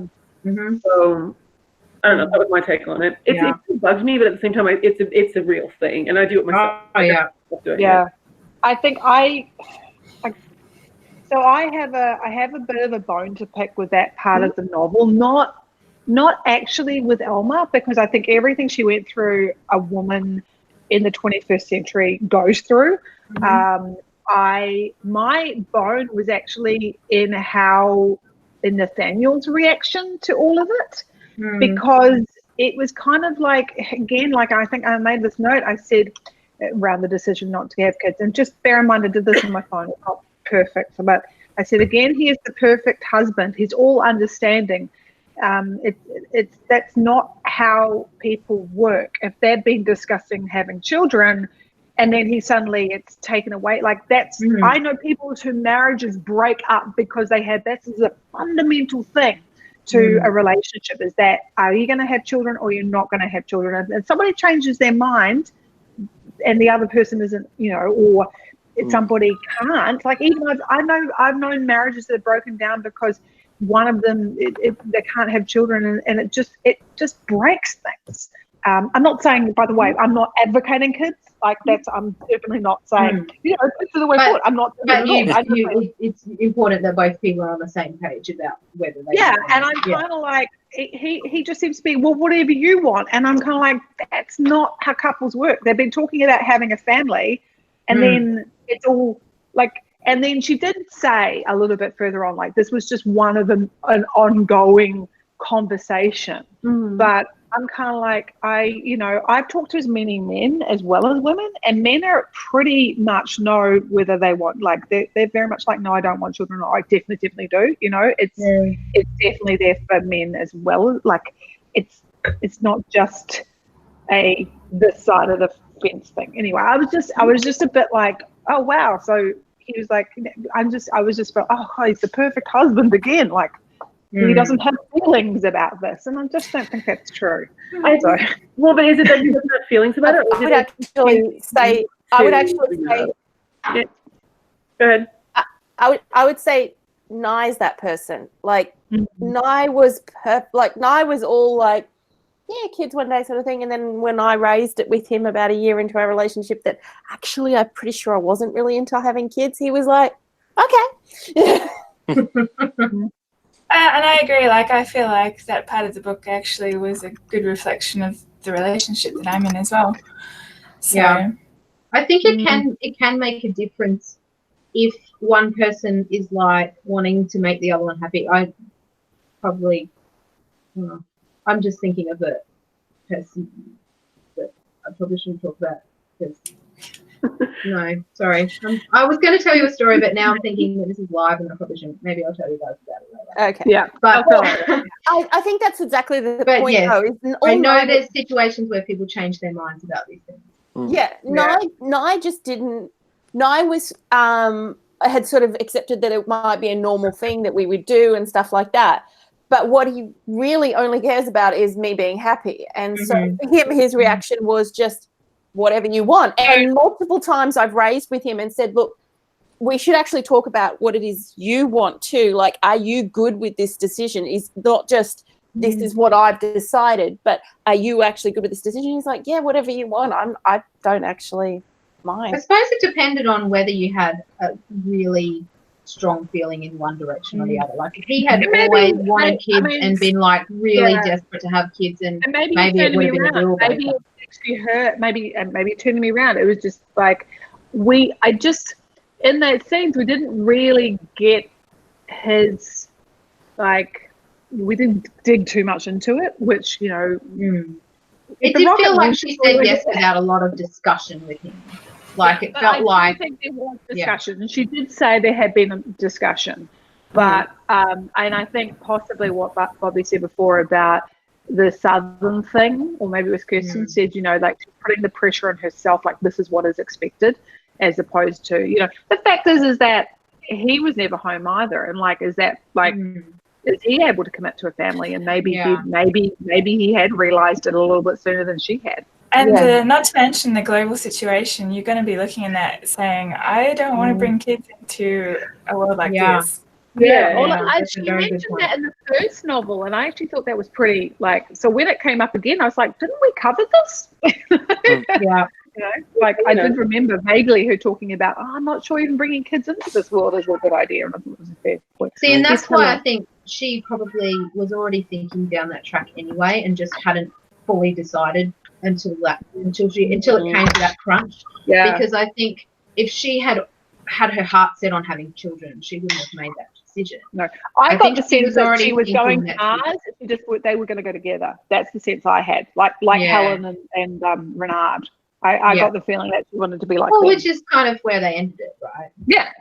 So I don't know. That was my take on it. It bugs me, but at the same time, it's a real thing, and I do it myself. I think so I have a bit of a bone to pick with that part of the novel, not actually with Elma, because I think everything she went through, a woman in the 21st century goes through. My bone was actually in Nathaniel's reaction to all of it, because it was kind of like, again, like I think I made this note, I said around the decision not to have kids, and just bear in mind I did this on my phone, it's not perfect, but I said again, he is the perfect husband, he's all understanding. That's not how people work. If they've been discussing having children and then it's taken away, like that's I know people whose marriages break up because this is a fundamental thing to a relationship, is that are you going to have children or you're not going to have children, and somebody changes their mind and the other person isn't, or if somebody can't, like even I've known marriages that have broken down because one of them they can't have children, and it just breaks things. I'm not saying, by the way, I'm not advocating kids. Like I'm definitely not saying kids are the way forward. I'm not. But it's important that both people are on the same page about whether they. Yeah, and I'm kind of like he just seems to be, well, whatever you want, and I'm kind of like, that's not how couples work. They've been talking about having a family, and then it's all like. And then she did say a little bit further on, like this was just one of an ongoing conversation. But I'm kind of like, I've talked to as many men as well as women, and men are pretty much know whether they want, like they're very much like, no, I don't want children, or I definitely do. It's definitely there for men as well. Like it's not just this side of the fence thing. Anyway, I was just a bit like, oh wow. So he was like, I was just felt, oh, he's the perfect husband again. Like he doesn't have feelings about this, and I just don't think that's true. But is it that he doesn't have feelings about it? I would actually say. Yeah. Go ahead. I would say Nye's that person. Like Nye was Nye was all like, yeah, kids one day sort of thing. And then when I raised it with him about a year into our relationship, that actually I'm pretty sure I wasn't really into having kids, he was like, okay. And I agree. Like, I feel like that part of the book actually was a good reflection of the relationship that I'm in as well. So, yeah, I think it can make a difference if one person is like wanting to make the other one happy. I'm just thinking of a person that I probably shouldn't talk about because. No, sorry. I was going to tell you a story, but now I'm thinking that this is live and I probably shouldn't. Maybe I'll tell you guys about it later. Okay. Yeah. But I think that's exactly the point, yes, though. I know there's situations where people change their minds about these things. Yeah. Nye just didn't. Nye was had sort of accepted that it might be a normal thing that we would do and stuff like that. But what he really only cares about is me being happy. And so for him, his reaction was just, whatever you want. And multiple times I've raised with him and said, look, we should actually talk about what it is you want too. Like, are you good with this decision? Is not just this is what I've decided, but are you actually good with this decision? He's like, yeah, whatever you want. I don't actually mind. I suppose it depended on whether you had a really strong feeling in one direction or the other. Like if he had always wanted kids and been like really desperate to have kids, and maybe it would have been a deal breaker. Maybe it actually hurt. Maybe turning me around. It was just like in those scenes we didn't really get his we didn't dig too much into it, which it did feel like she said yes without a lot of discussion with him. Like it felt like I think there was discussion, and she did say there had been a discussion, but and I think possibly what Bobby said before about the Southern thing, or maybe it was Kirsten said, she's putting the pressure on herself, like this is what is expected, as opposed to the fact is that he was never home either, and is that is he able to commit to a family, and maybe he had realized it a little bit sooner than she had. And not to mention the global situation, you're going to be looking at that saying, I don't want to bring kids into a world like this. She mentioned that in the first novel, and I actually thought that was pretty, so when it came up again, I was like, didn't we cover this? I did remember vaguely her talking about, I'm not sure even bringing kids into this world is a good idea. And I thought it was a fair point. See, and that's why I think she probably was already thinking down that track anyway, and just hadn't fully decided until it came to that crunch. Yeah. Because I think if she had her heart set on having children, she wouldn't have made that decision. No, I got the sense that she was going hard. They were going to go together. That's the sense I had. Like Helen and Renard. I got the feeling that she wanted to be like them. Which is kind of where they ended it, right? Yeah.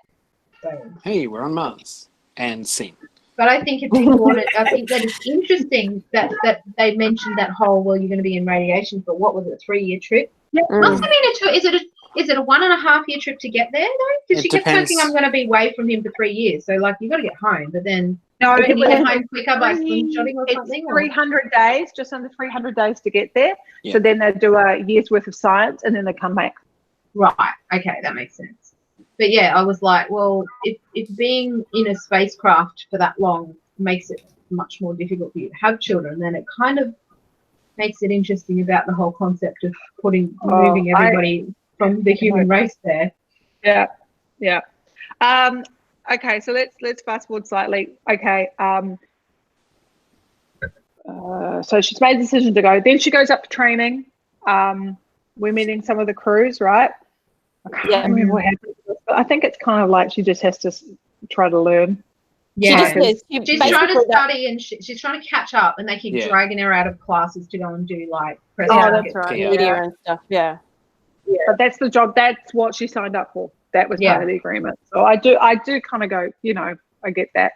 So. Hey, we're on Mars and scene. But I think if people want it, I think that it's interesting that they mentioned that whole, well, you're going to be in radiation for what was it, a 3-year trip? Yeah. Must have been is it a 1.5 year trip to get there though? Because she kept thinking I'm going to be away from him for 3 years, so you got to get home. But then can you get home quicker by slingshotting or something? It's 300 days, just under 300 days to get there. Yeah. So then they do a year's worth of science, and then they come back. Right. Okay, that makes sense. But yeah, I was like, well, if being in a spacecraft for that long makes it much more difficult for you to have children, then it kind of makes it interesting about the whole concept of moving everybody from the human race there. Yeah. Okay, so let's fast forward slightly. Okay. So she's made the decision to go. Then she goes up for training. We're meeting some of the crews, right? I can't remember what happened. But I think it's kind of like she just has to try to learn. Yeah, she's trying to study and she's trying to catch up, and they keep dragging her out of classes to go and do that's right, media and stuff. Yeah, but that's the job. That's what she signed up for. That was part of the agreement. So I do kind of go, I get that.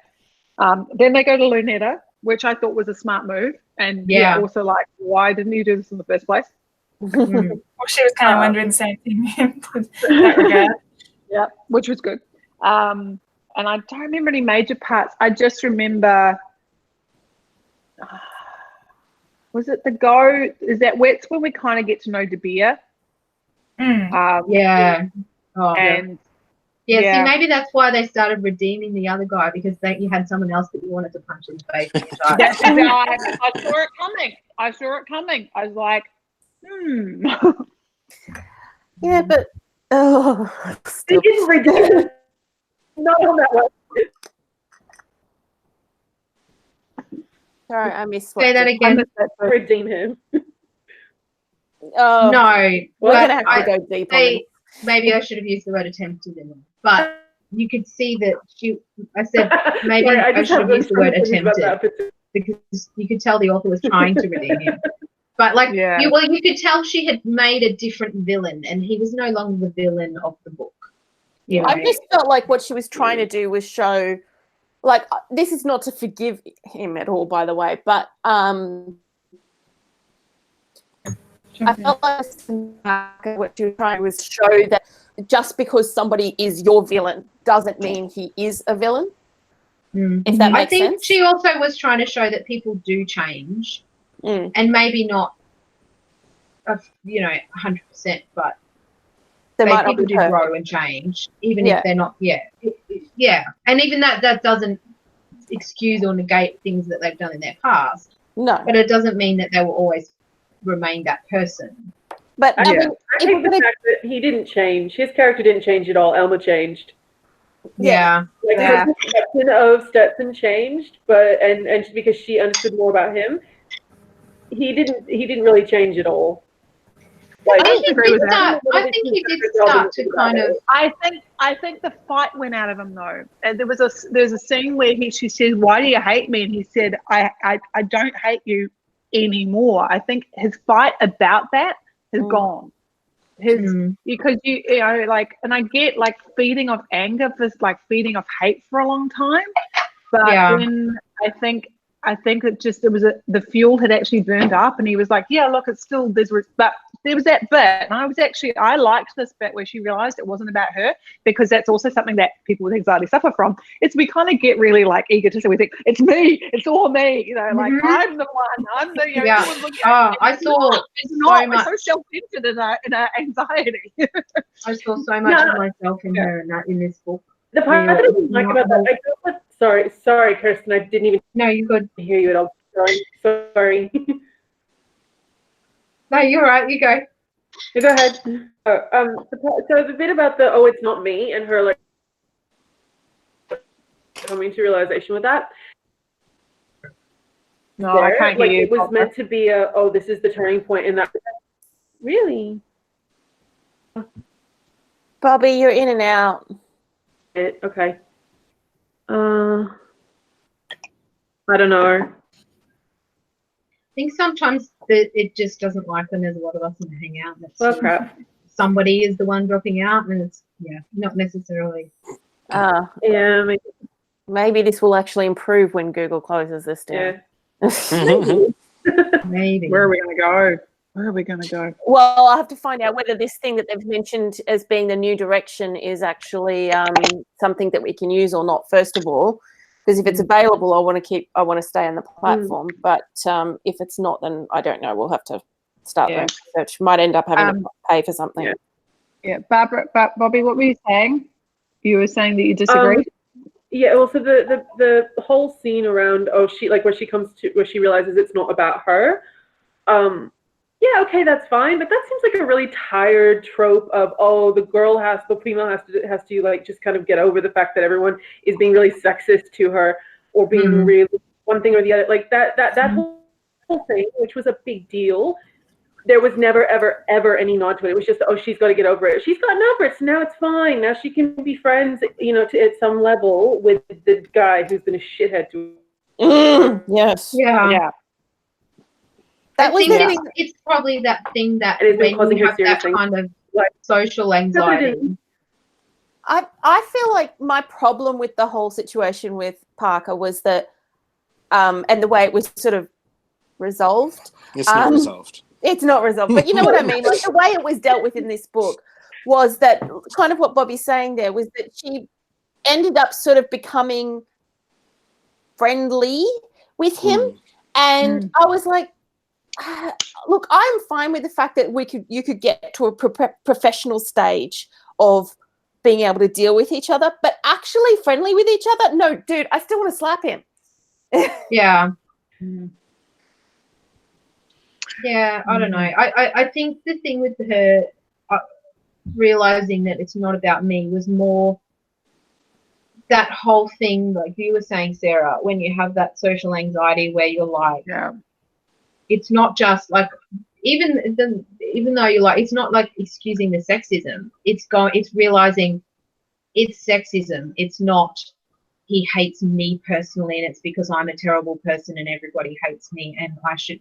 Then they go to Luneta, which I thought was a smart move, and also why didn't you do this in the first place? Well, she was kind of wondering the same thing in that regard. Yeah, which was good. And I don't remember any major parts. I just remember, was it the go? Is that it's when we kind of get to know De Beer? Yeah. Oh, and see, maybe that's why they started redeeming the other guy, because you had someone else that you wanted to punch in the face. That's I saw it coming. I was like, Yeah, but they didn't redeem him. Not on that one. Sorry, I missed. Say that again. Redeem him. Oh no, we're gonna have to go deep on it. Maybe I should have used the word attempted in them, but you could see that I said maybe I should have used the word attempted, because you could tell the author was trying to redeem him. But you could tell she had made a different villain, and he was no longer the villain of the book. I just felt like what she was trying to do was show, this is not to forgive him at all, by the way, but I felt like what she was trying to was show that just because somebody is your villain doesn't mean he is a villain. If that makes sense. I think she also was trying to show that people do change, and maybe not, 100%, but people do grow and change, even if they're not. And even that doesn't excuse or negate things that they've done in their past. No, but it doesn't mean that they will always remain that person. But I think the fact that he didn't change, his character didn't change at all. Elma changed. Yeah. Like Yeah. her perception of Stetson changed, but and because she understood more about him, he didn't really change at all. Like, I think he did start to kind of. I think the fight went out of him though. And there's a scene where she said, "Why do you hate me?" And he said, "I don't hate you anymore." I think his fight about that has gone. Because you know, like, and I get like feeding off anger for like feeding off hate for a long time, but then I think it was the fuel had actually burned up, and he was like, yeah, look, it's still but there was that bit, and I liked this bit where she realized it wasn't about her, because that's also something that people with anxiety suffer from. It's we kind of get really like egotistic. We think it's me, it's all me, you know, like I'm the one, I'm the I saw it's so self-centered in our anxiety. I saw so much of myself in her in this book. The part that I didn't like about that, I feel like, sorry, Kirsten, I didn't even hear you at all. Sorry. No, you're right. You go. You go ahead. So the bit about it's not me, and her like coming to realization with that. No, I can't hear you. It was meant to be this is the turning point in that. Really? Bobby, you're in and out. Okay. I don't know. I think sometimes it just doesn't like when there's a lot of us and hang out. Well, crap. Somebody is the one dropping out, and it's not necessarily. Maybe this will actually improve when Google closes this down. Yeah. Maybe. Where are we going to go? Where are we going to go? Well, I'll have to find out whether this thing that they've mentioned as being the new direction is actually something that we can use or not, first of all. Because if it's available, I want to stay on the platform. But if it's not, then I don't know. We'll have to start the research. Might end up having to pay for something. Yeah. Bobby, what were you saying? You were saying that you disagreed? Yeah, well, so the whole scene around she like where she comes to where she realizes it's not about her. Yeah, okay, that's fine, but that seems like a really tired trope of the female has to like just kind of get over the fact that everyone is being really sexist to her or being really one thing or the other. Like that whole thing, which was a big deal. There was never ever any nod to it. It was just she's got to get over it. She's gotten over it, so now it's fine. Now she can be friends, at some level with the guy who's been a shithead to her. Yes. Yeah. That was it's probably that thing that it has been when causing you her have that seriously. kind of like social anxiety. I feel like my problem with the whole situation with Parker was that, and the way it was sort of resolved. It's not resolved. It's not resolved, but you know what I mean? Like the way it was dealt with in this book was that kind of what Bobby's saying there was that she ended up sort of becoming friendly with him. And I was like, look, I'm fine with the fact that you could get to a professional stage of being able to deal with each other, but actually friendly with each other? No, dude, I still want to slap him. Yeah. Yeah, I don't know. I think the thing with her realizing that it's not about me was more that whole thing, like you were saying, Sarah, when you have that social anxiety where you're like, it's not just like, even though you're like, it's not like excusing the sexism. It's realizing it's sexism. It's not he hates me personally and it's because I'm a terrible person and everybody hates me and I should,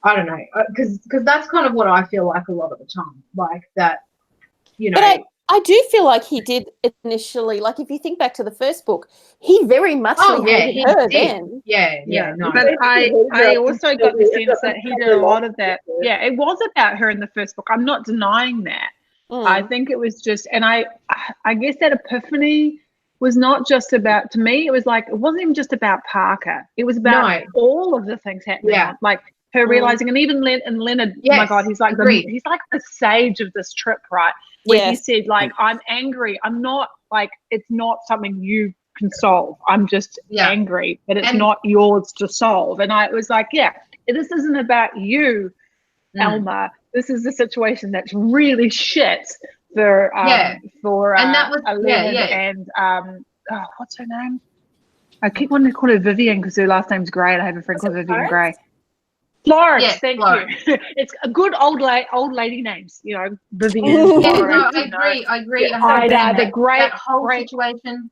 I don't know, because that's kind of what I feel like a lot of the time, like that, But I do feel like he did initially, like if you think back to the first book, he very much hated her then. Yeah. No. But I also got the sense that he did a lot of that. Yeah, it was about her in the first book. I'm not denying that. I think it was just, and I guess that epiphany was not just about, to me, it was like, it wasn't even just about Parker. It was about all of the things happening. Yeah. Like her realizing, and even Leonard, oh my God, he's like the sage of this trip, right? Where he said, like, I'm angry. I'm not, like, it's not something you can solve. I'm just angry, but it's not yours to solve. And I was like, this isn't about you, Elma. This is a situation that's really shit for and that was Leonard and what's her name? I keep wanting to call her Vivian because her last name's Gray. I have a friend called Vivian Gray. Florence, Yes, thank Florence. you. It's a good old lady names, you know, Vivian. Yeah, Florence, no, I agree. the great that whole great, situation.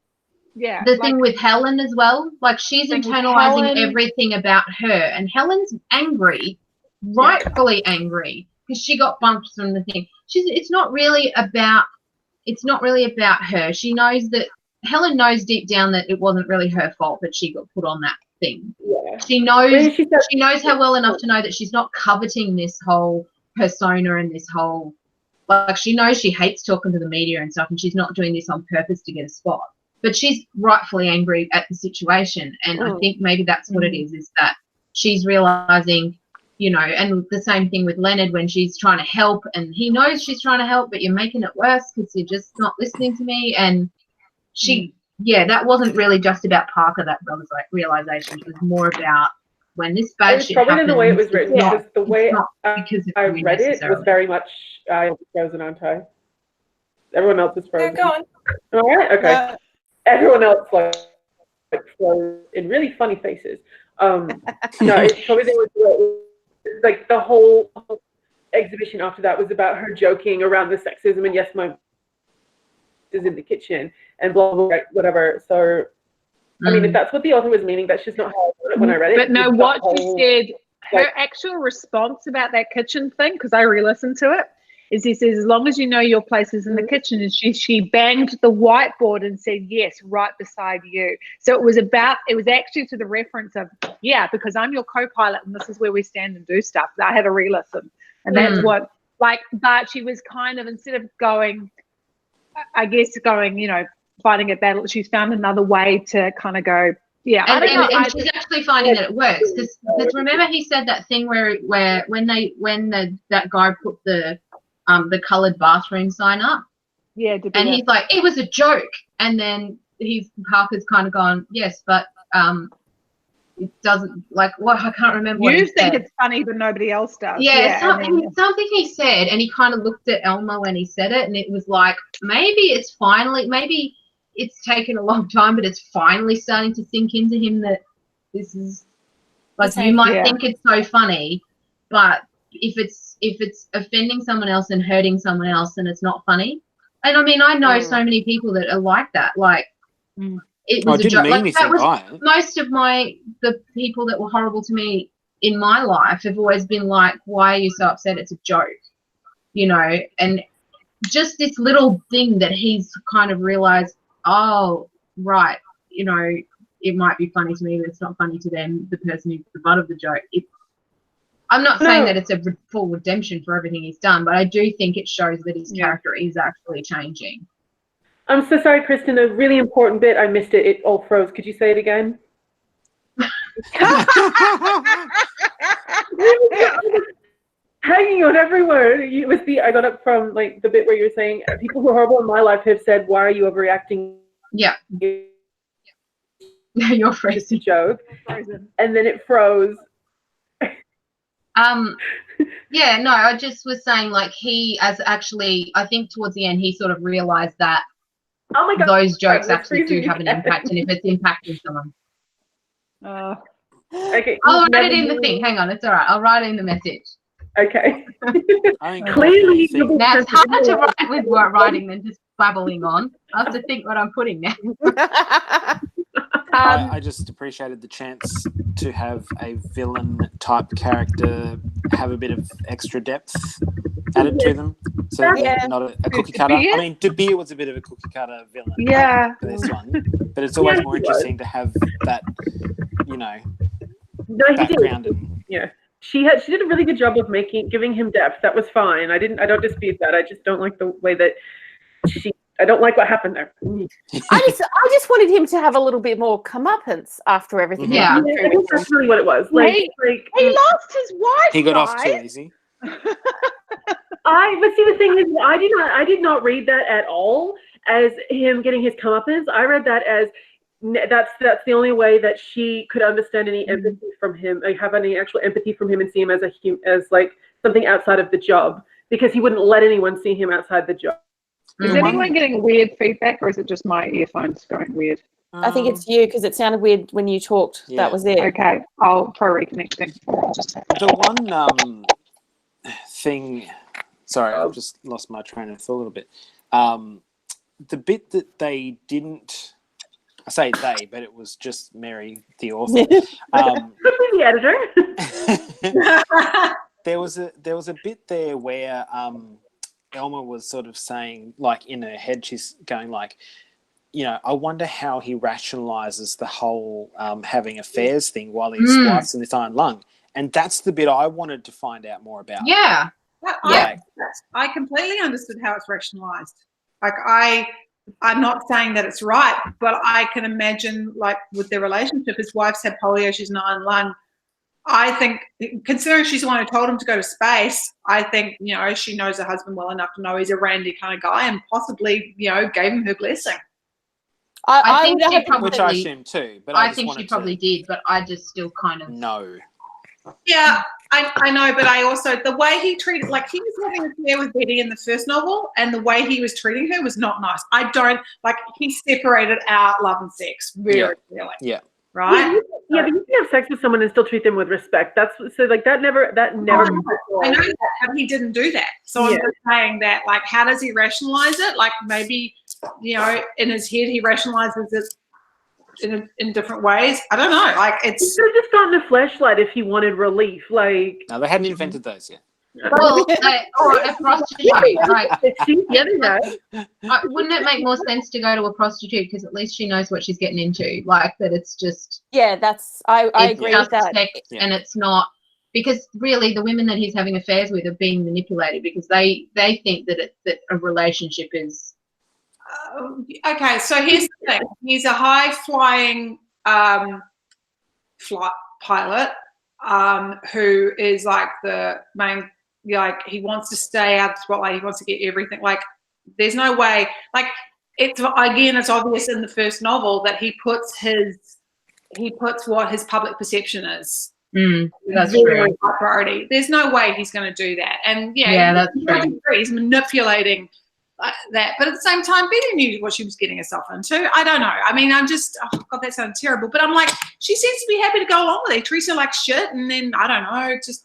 Yeah. The thing with Helen as well, like she's internalizing everything about her, and Helen's angry, rightfully angry, because she got bumped from the thing. It's not really about her. She knows that Helen knows deep down that it wasn't really her fault that she got put on that thing. Yeah. She knows her well enough to know that she's not coveting this whole persona and this whole, like, she knows she hates talking to the media and stuff, and she's not doing this on purpose to get a spot. But she's rightfully angry at the situation, and I think maybe that's what it is that she's realizing, you know, and the same thing with Leonard when she's trying to help, and he knows she's trying to help, but you're making it worse because you're just not listening to me. And that wasn't really just about Parker, that realization. It was more about when this bad shit happens. Probably in the way it was written, because the way I read it was very much frozen, aren't I? Everyone else is frozen. Go on. All right, okay. Everyone else like froze in really funny faces. No, it's probably like the whole exhibition after that was about her joking around the sexism and yes, my is in the kitchen and blah blah, whatever. So I mean, if that's what the author was meaning, that's just not how I wrote it when I read it. But no, what she said, her actual response about that kitchen thing, because I re-listened to it, is he says, as long as you know your place is in the kitchen, and she banged the whiteboard and said, yes, right beside you. So it was actually to the reference of, because I'm your co-pilot and this is where we stand and do stuff. I had a re-listen. And that's what, but she was kind of, instead of going, you know, fighting a battle, she's found another way to kind of go, and she's actually finding that it works. Because remember he said that thing where when that guy put the coloured bathroom sign up, and he's like, it was a joke, and then Parker's kind of gone, yes, but it doesn't, like, what, I can't remember what he said. You think it's funny but nobody else does. Something he said, and he kind of looked at Elma when he said it, and it was like, maybe it's taken a long time, but it's finally starting to sink into him that this is, like, you might think it's so funny, but if it's offending someone else and hurting someone else, then it's not funny. And I mean, I know so many people that are like that. Like, it was a joke. Like, that was most of the people that were horrible to me in my life have always been like, why are you so upset? It's a joke, you know? And just this little thing that he's kind of realized, oh, right, you know, it might be funny to me, but it's not funny to them, the person who's the butt of the joke. I'm not saying that it's a full redemption for everything he's done, but I do think it shows that his character is actually changing. I'm so sorry, Kristen. A really important bit, I missed it. It all froze. Could you say it again? Hanging on every word. I got up from, like, the bit where you're saying people who are horrible in my life have said, "Why are you overreacting?" Yeah. You're frozen. Joke. And then it froze. No, I just was saying, like, I think towards the end he sort of realized that those jokes actually do have an impact, and if it's impacting someone. Okay. I'll write it in the thing. Hang on, it's all right. I'll write it in the message. Okay. Clearly, now it's harder to write with writing than just babbling on. I have to think what I'm putting now. I just appreciated the chance to have a villain type character have a bit of extra depth added to them. So not a cookie cutter. I mean, De Beer was a bit of a cookie cutter villain for this one. But it's always more interesting to have that, you know, background. She did a really good job of giving him depth. That was fine. I don't dispute that. I just don't like the way that I don't like what happened there. I just wanted him to have a little bit more comeuppance after everything. Yeah, I think that's really what it was. He lost his wife. He got off too easy. But see, the thing is, I did not read that at all as him getting his comeuppance. I read that as that's the only way that she could understand any empathy from him, like have any actual empathy from him, and see him as like something outside of the job, because he wouldn't let anyone see him outside the job. Is anyone getting weird feedback, or is it just my earphones going weird? I think it's you because it sounded weird when you talked. Yeah. That was it. Okay, I'll try reconnecting. The one thing. Sorry, I've just lost my train of thought a little bit. The bit that they didn't. I say they, but it was just Mary, the author. The editor. There was a bit there where Elma was sort of saying, like in her head, she's going like, you know, I wonder how he rationalizes the whole having affairs thing while his wife's in this iron lung, and that's the bit I wanted to find out more about. Yeah. I completely understood how it's rationalized. Like I'm not saying that it's right, but I can imagine, like, with their relationship, his wife's had polio, she's an iron lung. I think, considering she's the one who told him to go to space, I think, you know, she knows her husband well enough to know he's a randy kind of guy and possibly, you know, gave him her blessing. I think she probably, which I assume too, but I think she probably did, but I just still kind of no. Yeah, I know, but I also, the way he treated, like, he was having an affair with Betty in the first novel, and the way he was treating her was not nice. I don't, like, he separated out love and sex very clearly. Yeah. Right? Yeah, but you can have sex with someone and still treat them with respect. That's so, like, that never. I know that, but he didn't do that. So I'm just saying that, like, how does he rationalize it? Like, maybe, you know, in his head he rationalizes it in different ways. I don't know. Like, it's. He could have just gotten a fleshlight if he wanted relief. Like, no, they hadn't invented those yet. Well, or a prostitute, right? Wouldn't it make more sense to go to a prostitute because at least she knows what she's getting into? Like that, it's just I agree with that, and it's not because really the women that he's having affairs with are being manipulated because they think that a relationship is. Okay, so here's the thing: he's a high flying flight pilot who is like the main. Like he wants to stay out of the spotlight. He wants to get everything. Like there's no way. Like it's obvious in the first novel that he puts what his public perception is. That's true. Priority. There's no way he's going to do that. And that's true. He's manipulating that. But at the same time, Betty knew what she was getting herself into. I don't know. I mean, I'm just God, that sounds terrible. But I'm like, she seems to be happy to go along with it. Treats her like shit, and then I don't know, just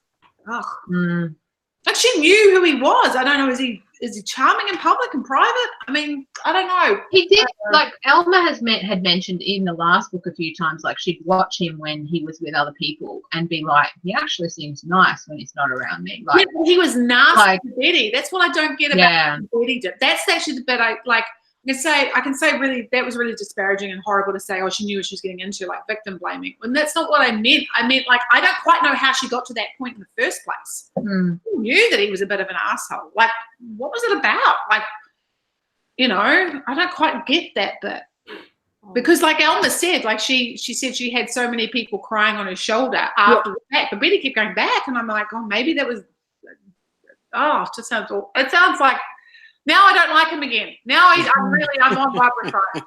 Like she knew who he was. I don't know. Is he charming in public and private? I mean, I don't know. He did. Like Elma had mentioned in the last book a few times. Like she'd watch him when he was with other people and be like, he actually seems nice when he's not around me. Like he was nasty to Betty. That's what I don't get about what Betty did. That's actually the bit I like. I can say really that was really disparaging and horrible to say, oh, she knew what she was getting into, like victim blaming. And that's not what I meant. I meant like I don't quite know how she got to that point in the first place. She knew that he was a bit of an asshole. Like, what was it about? Like, you know, I don't quite get that bit. Because like Elma said, like she said she had so many people crying on her shoulder after the fact, but Betty kept going back and I'm like, oh, maybe that was it just sounds awful. It sounds like now I don't like him again. Now I'm on Barbara side.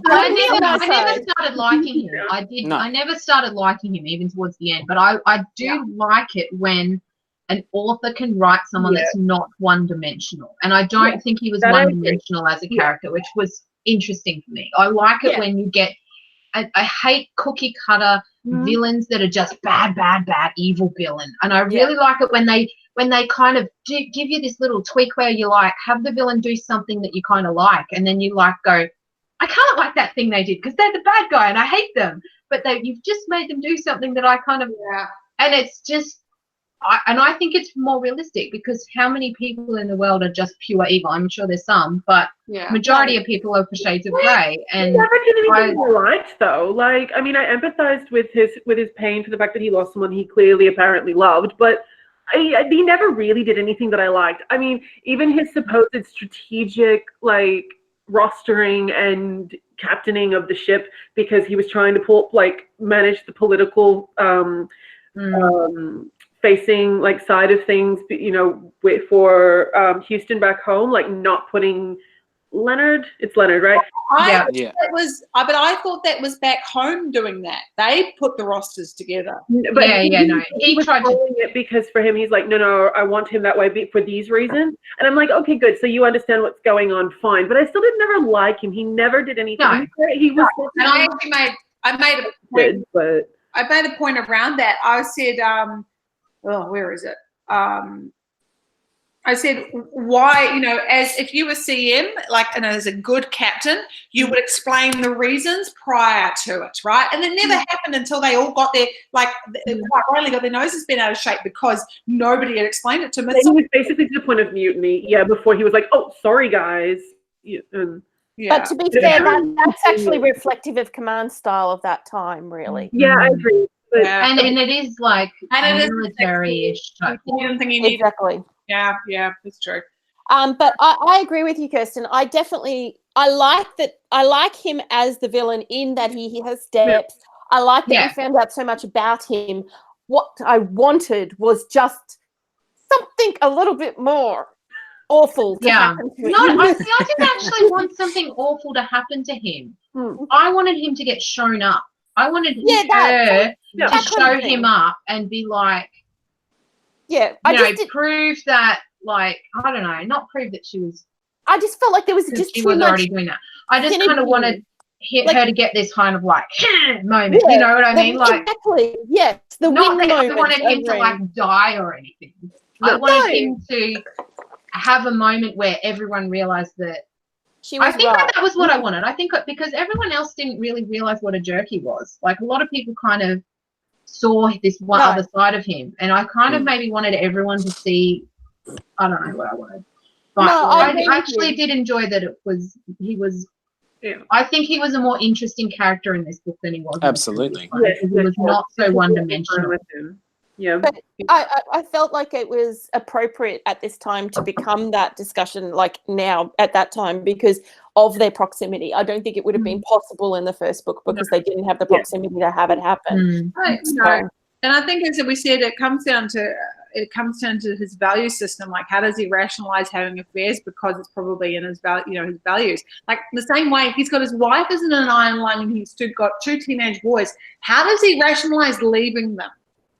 I never started liking him. I never started liking him even towards the end. But I do like it when an author can write someone that's not one-dimensional. And I don't think he was one-dimensional as a character, which was interesting for me. I like it when you get I hate cookie cutter villains that are just bad, evil villain. And I really like it when they kind of give you this little tweak where you like have the villain do something that you kind of like, and then you like go, I kind of like that thing they did because they're the bad guy and I hate them, but you've just made them do something that I kind of and it's just I think it's more realistic because how many people in the world are just pure evil? I'm sure there's some, but majority of people are for shades of grey. And never did anything I liked though. Like, I mean, I empathized with his pain for the fact that he lost someone he clearly apparently loved, but he never really did anything that I liked. I mean, even his supposed strategic like rostering and captaining of the ship because he was trying to manage the political facing like side of things, you know, for Houston back home, like not putting Leonard? It's Leonard, right? I thought that was back home doing that. They put the rosters together. But he was tried calling it because for him, he's like, no, I want him that way for these reasons. And I'm like, okay, good. So you understand what's going on, fine. But I still didn't ever like him. He never did anything. No. He was. And I actually made a point around that. I said, where is it? I said, why, as if you were CM, and as a good captain, you would explain the reasons prior to it, right? And it never happened until they all got their, quite rightly got their noses bent out of shape because nobody had explained it to them. It was basically to the point of mutiny, before he was like, oh, sorry, guys. But to be fair, that's actually reflective of command style of that time, really. Yeah, I agree. But, and it is like military-ish type. Exactly. Yeah, that's true. But I agree with you, Kirsten. I like him as the villain in that he has depth. I like that we found out so much about him. What I wanted was just something a little bit more awful to happen to him. I didn't actually want something awful to happen to him. I wanted him to get shown up. I wanted her to show him up and be like, prove that, I don't know, not prove that she was. I just felt like there was just too much. Already doing that. I just kind of wanted her to get this kind of moment. You know what I mean? Exactly. Yes. The not win that moment. I wanted him to die or anything. I wanted him to have a moment where everyone realized that. I think that was what I wanted. I think because everyone else didn't really realize what a jerk he was. A lot of people kind of saw this one other side of him, and I kind of maybe wanted everyone to see. I don't know what I wanted, but I actually did enjoy that he was. Yeah. I think he was a more interesting character in this book than he was. Absolutely. Yes, he was not so one-dimensional. Yeah, but I felt like it was appropriate at this time to become that discussion, now at that time, because of their proximity. I don't think it would have been possible in the first book because they didn't have the proximity to have it happen. And I think, as we said, it comes down to his value system. How does he rationalize having affairs? Because it's probably in his his values. The same way he's got his wife as an iron lung and he's got 2 teenage boys. How does he rationalize leaving them?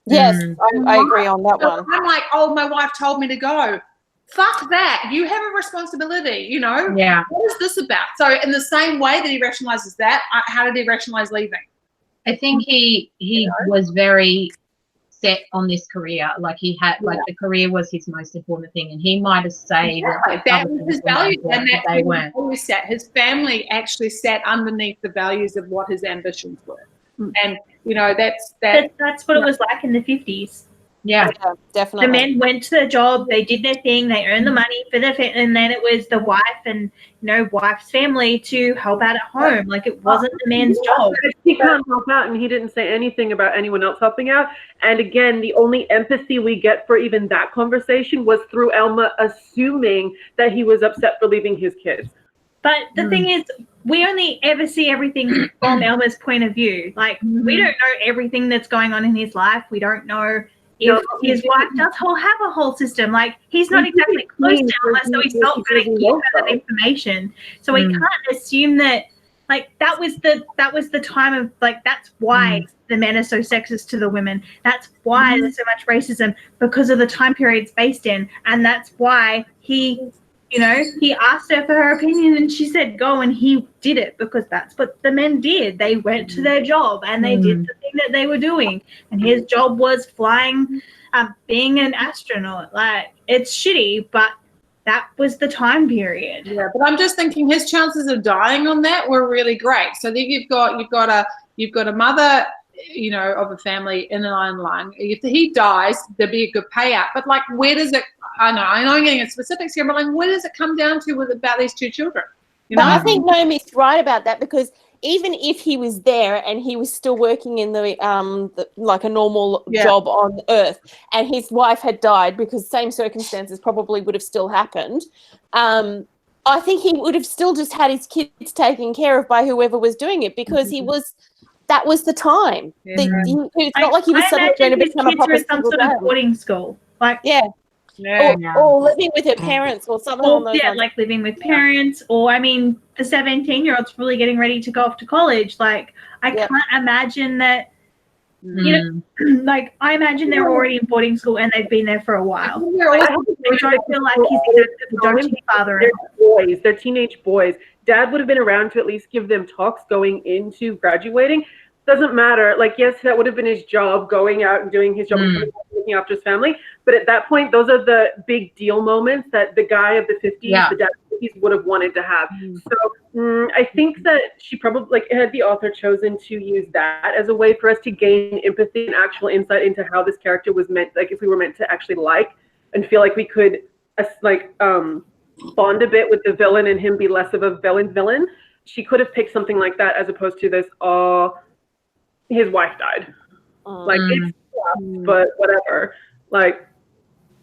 Yes, I agree on that one. I'm like, oh, my wife told me to go. Fuck that. You have a responsibility, Yeah. What is this about? So in the same way that he rationalizes that, how did he rationalize leaving? I think he was very set on this career. He had, the career was his most important thing, and he might have stayed. That was his values, and they weren't. Always sat. His family actually sat underneath the values of what his ambitions were. And that's what it was like in the 50s. Yeah, definitely. The men went to their job, they did their thing, they earned the money for their and then it was the wife and wife's family to help out at home. It wasn't the man's job. He can't help out, and he didn't say anything about anyone else helping out. And again, the only empathy we get for even that conversation was through Elma assuming that he was upset for leaving his kids. But the thing is, we only ever see everything from Elma's point of view. We don't know everything that's going on in his life. We don't know if his wife does have a whole system. He's not exactly close to Elma, so he's not going to give her that information. So we can't assume that, that was the time of, that's why the men are so sexist to the women. That's why there's so much racism, because of the time period it's based in. And that's why he asked her for her opinion and she said go, and he did it because that's what the men did. They went to their job and they did the thing that they were doing, and his job was flying, being an astronaut. It's shitty, but that was the time period. Yeah, but I'm just thinking his chances of dying on that were really great. So then you've got a mother, of a family in an iron lung. If he dies, there'd be a good payout. But where does it? I know I'm getting into specifics here, but where does it come down to about these 2 children? I think Naomi's right about that, because even if he was there and he was still working in the a normal job on Earth, and his wife had died, because same circumstances probably would have still happened, I think he would have still just had his kids taken care of by whoever was doing it, because that was the time. Yeah. It's not like he was suddenly going to become a proper some sort of boarding school. Or living with her parents or something Or, on those lines. like living with parents, or I mean, the 17-year-old's probably getting ready to go off to college. Like, I can't imagine that. You know, like I imagine they're already in boarding school and they've been there for a while. I don't feel like he's the doting father. They're teenage boys. Dad would have been around to at least give them talks going into graduating. Doesn't matter. Like, yes, that would have been his job, going out and doing his job and coming back and looking after his family. But at that point, those are the big deal moments that the guy of the 50s, the dad of the 50s would have wanted to have. So I think that she probably, like, had the author chosen to use that as a way for us to gain empathy and actual insight into how this character was meant, like if we were meant to actually like and feel like we could, bond a bit with the villain and him be less of a villain. She could have picked something like that as opposed to this, his wife died. Like, it's tough, but whatever. Like,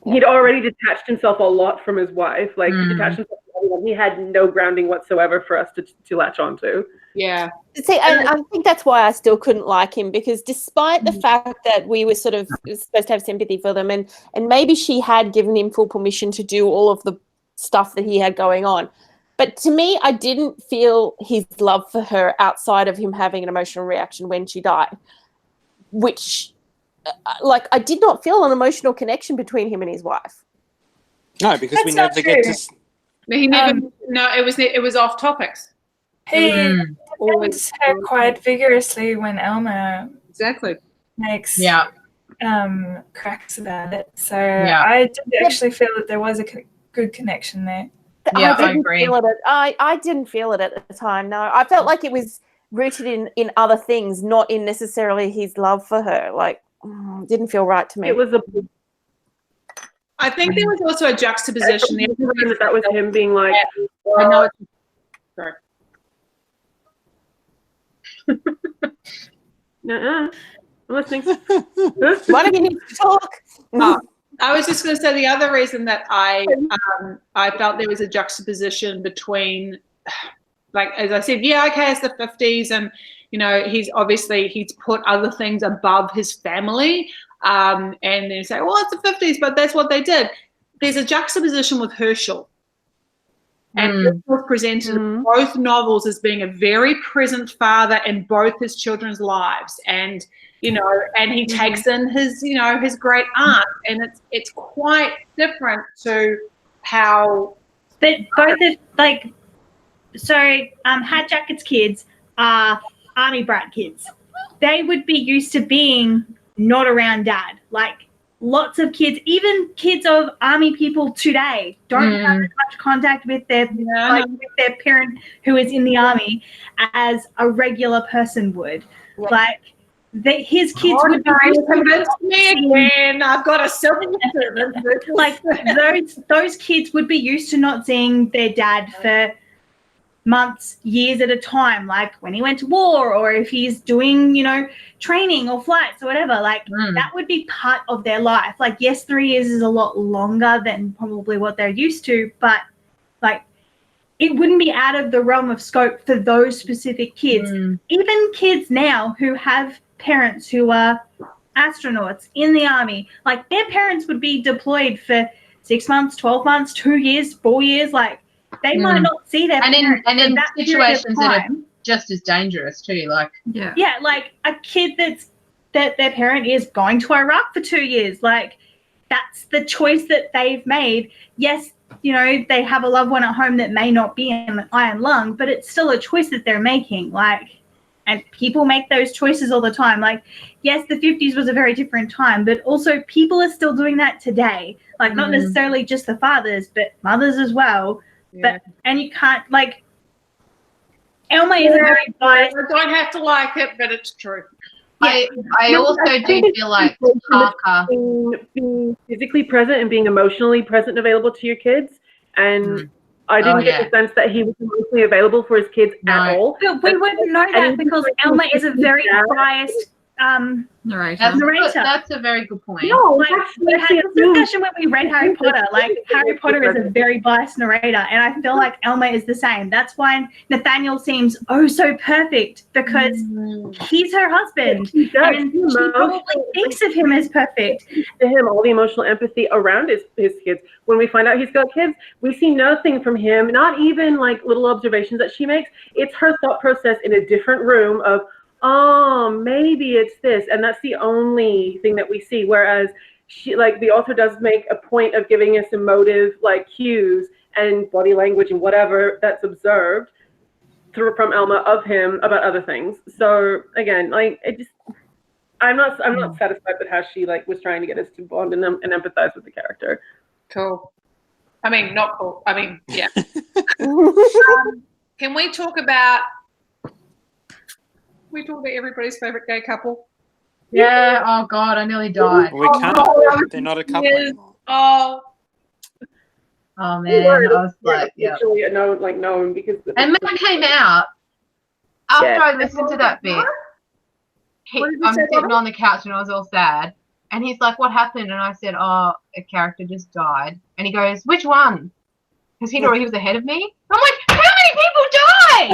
he'd already detached himself a lot from his wife. Like, he detached himself from everyone. He had no grounding whatsoever for us to latch onto. Yeah. See, and I think that's why I still couldn't like him, because despite the fact that we were sort of supposed to have sympathy for them, and maybe she had given him full permission to do all of the stuff that he had going on, but to me, I didn't feel his love for her outside of him having an emotional reaction when she died, which, like, I did not feel an emotional connection between him and his wife. No, because we never get to. He never. No, it was off topics. He defends her quite vigorously when Elma makes cracks about it. So I did actually feel that there was a good connection there. I agree. I didn't feel it at the time. No, I felt like it was rooted in other things, not in necessarily his love for her. Like, didn't feel right to me. It was I think there was also a juxtaposition there. That was him being like, I know. Sorry. I'm listening. One of you needs to talk. I was just going to say the other reason that I felt there was a juxtaposition between, like, as I said, it's the 50s, and you know he's put other things above his family, and then you say, well, it's the 50s, but that's what they did. There's a juxtaposition with Herschel, and this was presented in both novels as being a very present father in both his children's lives, and and he takes in his great aunt, and it's quite different to how. But both Hat Jacket's kids are army brat kids. They would be used to being not around dad. Like, lots of kids, even kids of army people today, don't have as much contact with their with their parent who is in the army as a regular person would. Yeah. Like, his kids would be convinced me again. I've got a civil servant. Like, those kids would be used to not seeing their dad for months, years at a time, like when he went to war, or if he's doing, training or flights or whatever. Like, that would be part of their life. Like, yes, 3 years is a lot longer than probably what they're used to, but like, it wouldn't be out of the realm of scope for those specific kids. Even kids now who have parents who are astronauts in the army, like, their parents would be deployed for 6 months, 12 months, 2 years, 4 years. Like, they might not see their parents. And in situations that are just as dangerous too. Like, like a kid that their parent is going to Iraq for 2 years. Like, that's the choice that they've made. Yes, they have a loved one at home that may not be an iron lung, but it's still a choice that they're making. Like, and people make those choices all the time. Like, yes, the 50s was a very different time, but also people are still doing that today. Like, not necessarily just the fathers, but mothers as well. Yeah. And you can't, like, Elma is a very biased. I don't have to like it, but it's true. Yeah. I also do feel like Parker being physically present and being emotionally present and available to your kids, and I didn't get the sense that he was emotionally available for his kids at all. But we wouldn't know that because Elma is a very biased narrator. That's a very good point. No, Like, we had this discussion when we read Harry Potter. Like, Harry Potter is a very biased narrator, and I feel like Elma is the same. That's why Nathaniel seems so perfect, because he's her husband, and she probably thinks of him as perfect. To him, all the emotional empathy around his kids. When we find out he's got kids, we see nothing from him, not even like little observations that she makes. It's her thought process in a different room of, oh, maybe it's this, and that's the only thing that we see. Whereas she, like, the author does make a point of giving us emotive like cues and body language and whatever that's observed from Elma of him about other things. So again, like, I'm not satisfied with how she like was trying to get us to bond and empathize with the character. Cool. I mean, not cool. I mean, yeah. Can we talk about everybody's favorite gay couple? Yeah. Oh God, I nearly died. We can't. They're not a couple anymore. Oh man, I was like, yeah. Actually, known because. And Matt came out after I listened to that bit. I'm sitting on the couch and I was all sad, and he's like, "What happened?" And I said, "Oh, a character just died." And he goes, "Which one?" Because he was ahead of me. I'm like, how many people died?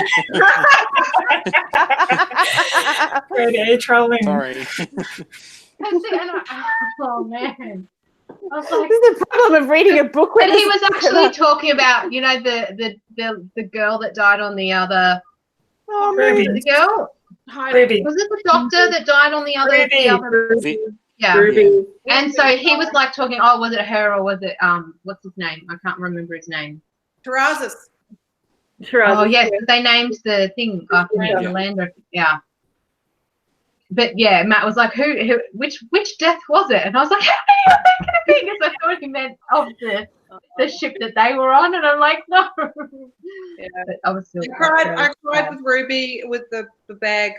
Okay, trolling. Sorry. Oh man. I was like, this is the problem of reading a book. And he was actually talking about, you know, the girl that died on the other. Oh, Ruby. The girl. Ruby. Was it the doctor that died on the other? Ruby. Yeah. Ruby. And so he was like talking. Oh, was it her or was it what's his name? I can't remember his name. Tarazis. Oh yes, they named the thing after the lander. Yeah. But yeah, Matt was like, which death was it? And I was like, how many are there going to be? Because I thought he meant of the ship that they were on, and I'm like, no. Yeah. But I was still. I cried with Ruby with the bag.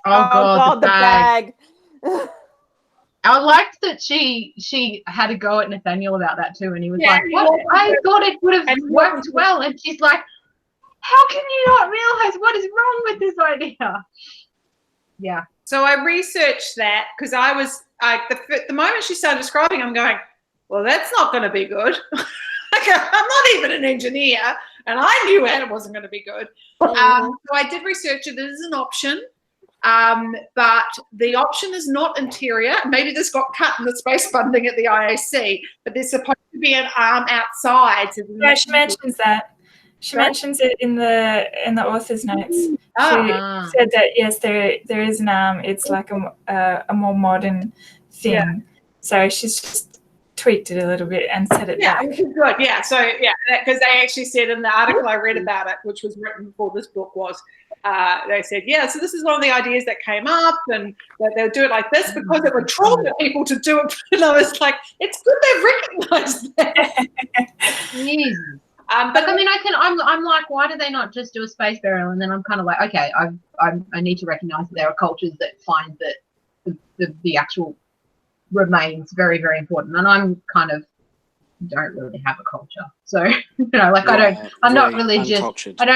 Oh God, the bag. I liked that she had a go at Nathaniel about that too, and he was like, "What? I thought it would have worked well," and she's like, "How can you not realize what is wrong with this idea?" Yeah. So I researched that because I was the moment she started describing, I'm going, well, that's not going to be good. I'm not even an engineer, and I knew it wasn't going to be good. So I did research it. It is an option, but the option is not interior. Maybe this got cut in the space funding at the IAC, but there's supposed to be an arm outside. So yeah, she mentions that. She mentions it in the author's notes. She said that yes, there is an arm. It's like a more modern thing. Yeah. So she's just tweaked it a little bit and said it back. Which is good. Yeah. So yeah, because they actually said in the article I read about it, which was written before this book was, they said, so this is one of the ideas that came up, and that they'll do it like this because it would trauma people to do it. And I was like, it's good they've recognised that. Jesus. But I mean, I'm like, why do they not just do a space burial? And then I'm kind of like, okay, I need to recognise that there are cultures that find that the actual remains very, very important, and I'm kind of don't really have a culture, so you know, like I'm not really uncultured. I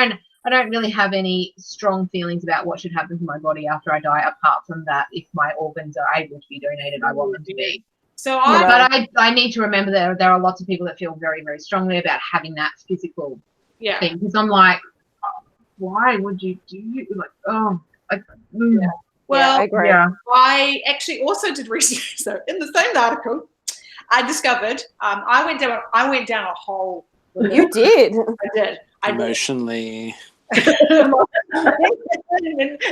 don't really have any strong feelings about what should happen to my body after I die, apart from that if my organs are able to be donated, I want them to be. So I need to remember that there are lots of people that feel very, very strongly about having that physical thing. Because I'm like, why would you do like, Well, I agree. I actually also did research. So in the same article, I discovered I went down a hole. You did. I did. Emotionally.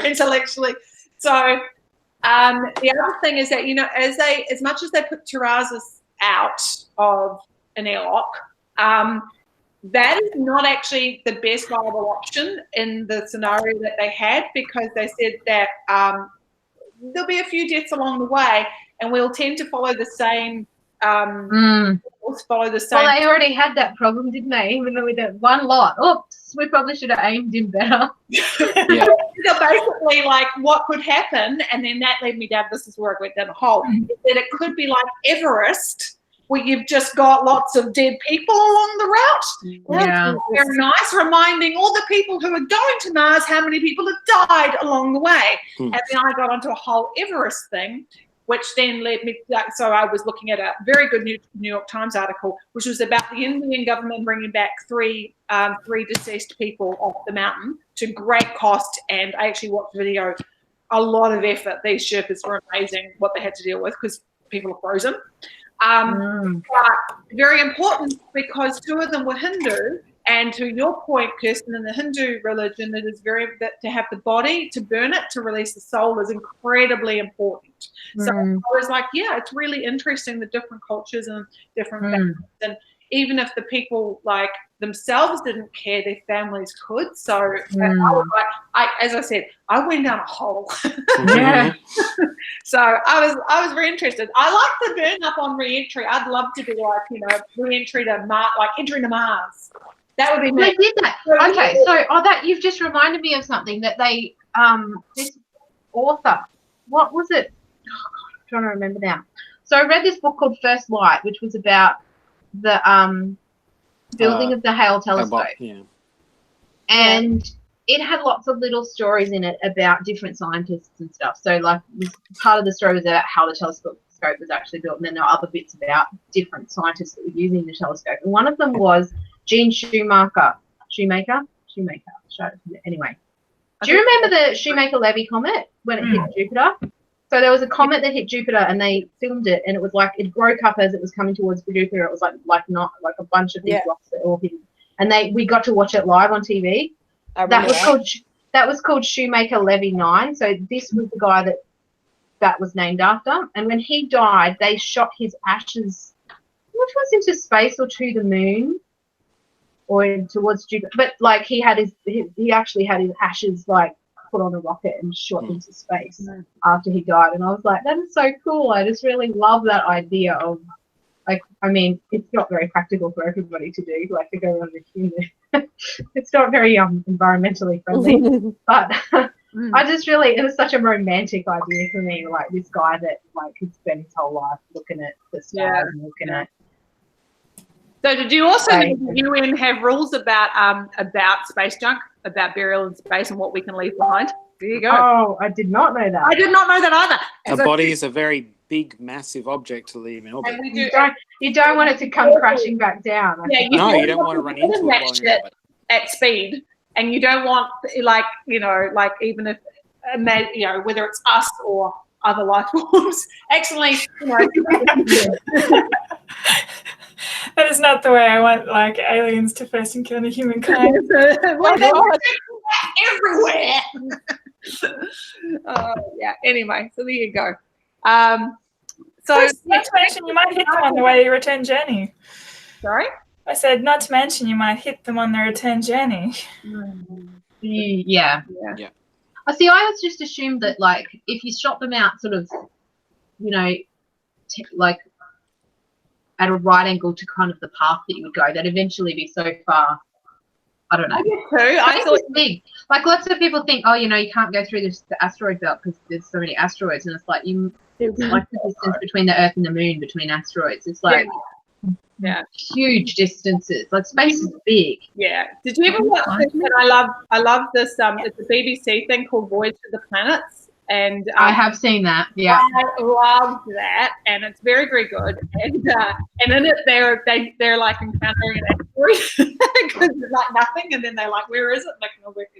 Intellectually. So the other thing is that, you know, as much as they put Tarazis out of an airlock, that is not actually the best viable option in the scenario that they had, because they said that there'll be a few deaths along the way, and we'll tend to follow the same. Well, they already had that problem, didn't they? Even though we did one lot. Oops, we probably should have aimed him better. Yeah. So basically, like, what could happen, and then that led me down. This is where I went down a hole. Is that it could be like Everest, where you've just got lots of dead people along the route. Yeah. Very nice, reminding all the people who are going to Mars how many people have died along the way. And then I got onto a whole Everest thing, which then led me, so I was looking at a very good New York Times article, which was about the Indian government bringing back three deceased people off the mountain to great cost. And I actually watched a video, a lot of effort. These Sherpas were amazing what they had to deal with because people are frozen. But very important because 2 of them were Hindu. And to your point, Kirsten, in the Hindu religion, it is that to have the body, to burn it, to release the soul is incredibly important. So I was like, yeah, it's really interesting, the different cultures and different families. And even if the people like themselves didn't care, their families could. So I was like, as I said, I went down a hole. So I was very interested. I like the burn up on re-entry. I'd love to be like, re-entry to Mars, like entering to Mars. That would be me. They did that. Okay, so that you've just reminded me of something that they this author, what was it? Oh God, I'm trying to remember now. So I read this book called First Light, which was about the building of the Hale telescope. And it had lots of little stories in it about different scientists and stuff. So like part of the story was about how the telescope was actually built, and then there are other bits about different scientists that were using the telescope. And one of them was Gene Shoemaker. Anyway, do you remember the Shoemaker-Levy comet when it hit Jupiter? So there was a comet that hit Jupiter, and they filmed it, and it was like it broke up as it was coming towards Jupiter. It was like not like a bunch of big rocks that all hidden, and we got to watch it live on TV. That was called Shoemaker-Levy 9. So this was the guy that was named after, and when he died, they shot his ashes. Which was into space or to the moon? Or towards Jupiter, but like he actually had his ashes like put on a rocket and shot into space after he died, and I was like, that is so cool. I just really love that idea of like, I mean, it's not very practical for everybody to do, like to go around the human. It's not very environmentally friendly, but I just really, it was such a romantic idea for me, like this guy that like could spend his whole life looking at the stars and looking at. So did you also know the UN have rules about space junk, about burial in space and what we can leave behind? There you go. Oh, I did not know that. I did not know that either. A body is a very big, massive object to leave in orbit. And you don't want it to come crashing back down. Yeah, you don't want to run into it at speed, and you don't want like even if whether it's us or other life forms, actually, That is not the way I want like aliens to first encounter humankind. Everywhere. Anyway, so there you go. So not to mention you might hit them on the way to your return journey. Sorry? I said not to mention you might hit them on their return journey. Yeah. See, I was just assumed that like if you shot them out sort of, like at a right angle to kind of the path that you would go, that'd eventually be so far. I don't know. I thought big. Like lots of people think, you can't go through the asteroid belt because there's so many asteroids, and it's like it's like the distance between the Earth and the Moon between asteroids. It's like huge distances. Like space is big. Yeah. Did you ever watch this? And I love this. It's a BBC thing called Voyage to the Planets. And I have seen that. Yeah, I love that, and it's very, very good. And in it, they're like encountering an asteroid because it's like nothing, and then they're like, "Where is it?" And it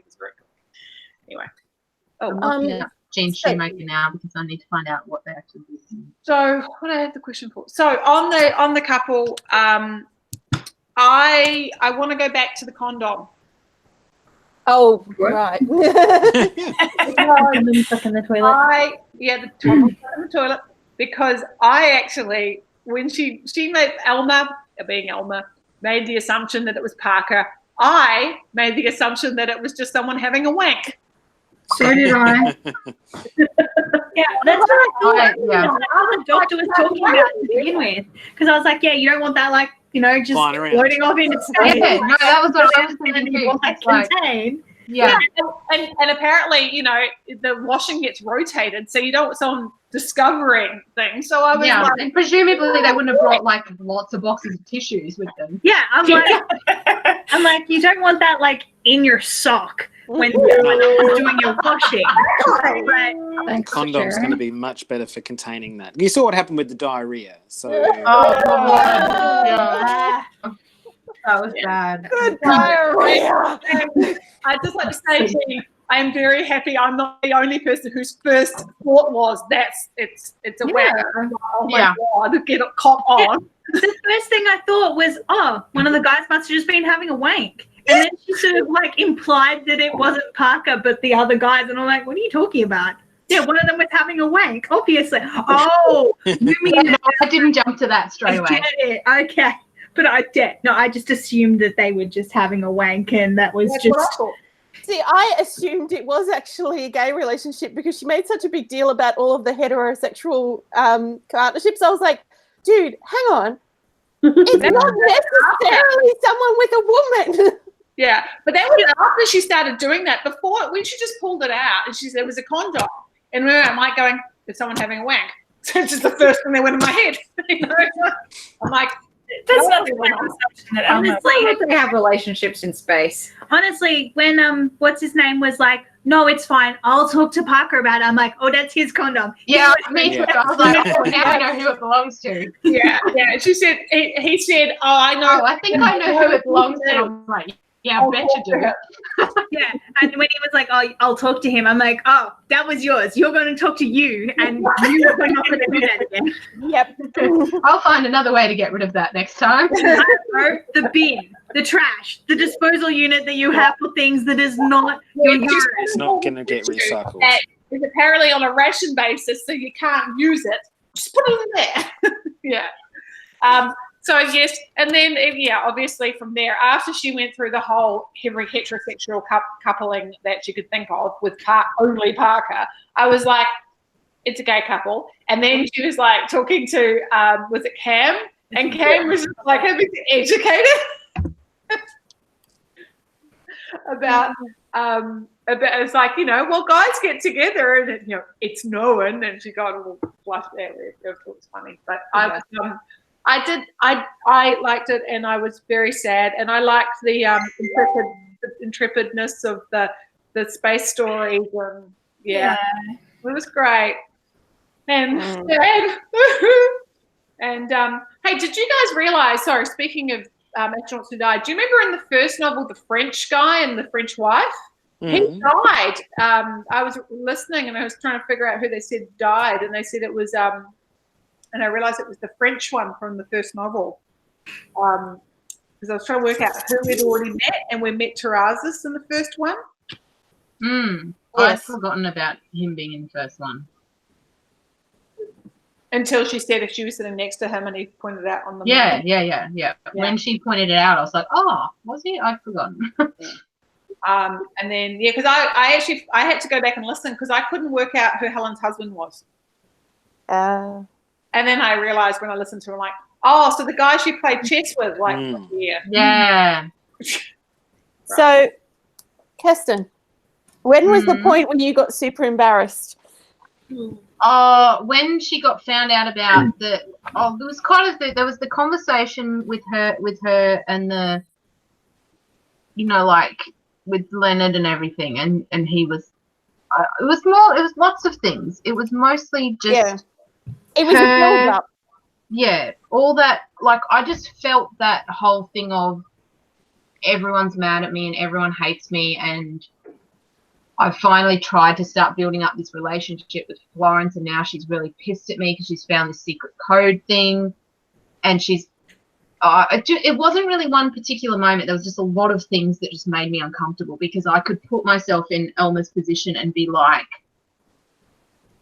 was very cool. Anyway, I'm looking at Gene Shoemaker now because I need to find out what they actually do. So, what I had the question for? So on the couple, I want to go back to the condom. Oh, right. Stuck in the toilet. The toilet, because I actually, when she made Elma, made the assumption that it was Parker, I made the assumption that it was just someone having a wank. So did I. Yeah, that's what I thought. The doctor was talking about to begin with, because I was like, you don't want that, just floating off into space. Yeah, no, that was what I was thinking too. Contained. Yeah. And apparently, you know, the washing gets rotated, so you don't want someone discovering things. So I was like, and presumably they wouldn't have brought like lots of boxes of tissues with them. Yeah, I'm like, you don't want that like in your sock when you're doing your washing. Right. Condom's going to be much better for containing that. You saw what happened with the diarrhea, so. That was bad. Good diarrhea. I'd just like to say to you, I am very happy I'm not the only person whose first thought was it's a wank. Oh my God, get it caught on. The first thing I thought was, oh, one of the guys must have just been having a wank. And then she sort of like implied that it wasn't Parker, but the other guys. And I'm like, what are you talking about? Yeah, one of them was having a wank, obviously. Oh, you mean no, I didn't jump to that straight away. Get it. Okay. But I just assumed that they were just having a wank, and that was That's just. what I thought. See, I assumed it was actually a gay relationship because she made such a big deal about all of the heterosexual partnerships. I was like, dude, hang on. It's not necessarily someone with a woman. Yeah, but that was after she started doing that. Before, when she just pulled it out, and she said it was a condom, and I'm like going, "Is someone having a wank?" So it's just the first thing that went in my head. You know? I'm like, That's not the assumption that Honestly, they have relationships in space. Honestly, when what's his name was like, no, it's fine. I'll talk to Parker about it. I'm like, oh, that's his condom. Yeah, me too. I was like, oh, now I know who it belongs to. Yeah. She said, he said, oh, I know. Oh, I think I know who it belongs to. I'm like, yeah, I bet you do. Yeah, and when he was like, oh, I'll talk to him, I'm like, oh, that was yours. You're going to talk to you, and you are not going to do that again. Yep. I'll find another way to get rid of that next time. The bin, the trash, the disposal unit that you have for things that is not your urine. It's not going to get recycled. It's apparently on a ration basis, so you can't use it. Just put it in there. Yeah. So yes, and then obviously from there, after she went through the whole every heterosexual coupling that she could think of with only Parker, I was like, it's a gay couple. And then she was like talking to was it Cam? And Cam was just like having to educate her about it's like, you know, well, guys get together and you know it's known, and she got a little flushed there. It was funny, but I liked it, and I was very sad, and I liked the intrepidness of the space stories, and it was great. And and hey, did you guys realize? Sorry, speaking of astronauts who died, do you remember in the first novel, the French guy and the French wife? He died. I was listening, and I was trying to figure out who they said died, and they said it was and I realized it was the French one from the first novel. Because I was trying to work out who we'd already met, and we met Tarazis in the first one. I'd forgotten about him being in the first one. Until she said if she was sitting next to him and he pointed out on the Yeah. When she pointed it out, I was like, oh, was he? I'd forgotten. And then, because I had to go back and listen because I couldn't work out who Helen's husband was. And then I realized when I listened to him, like, oh, so the guy she played chess with, like, Yeah. So, Kirsten, when was the point when you got super embarrassed? When she got found out about there was kind of there was the conversation with her and the, you know, like with Leonard and everything, and he was, it was lots of things. It was mostly just. It was a build up. Yeah, all that, like, I just felt that whole thing of everyone's mad at me and everyone hates me, and I finally tried to start building up this relationship with Florence, and now she's really pissed at me because she's found this secret code thing, and she's it wasn't really one particular moment. There was just a lot of things that just made me uncomfortable because I could put myself in Elma's position and be like,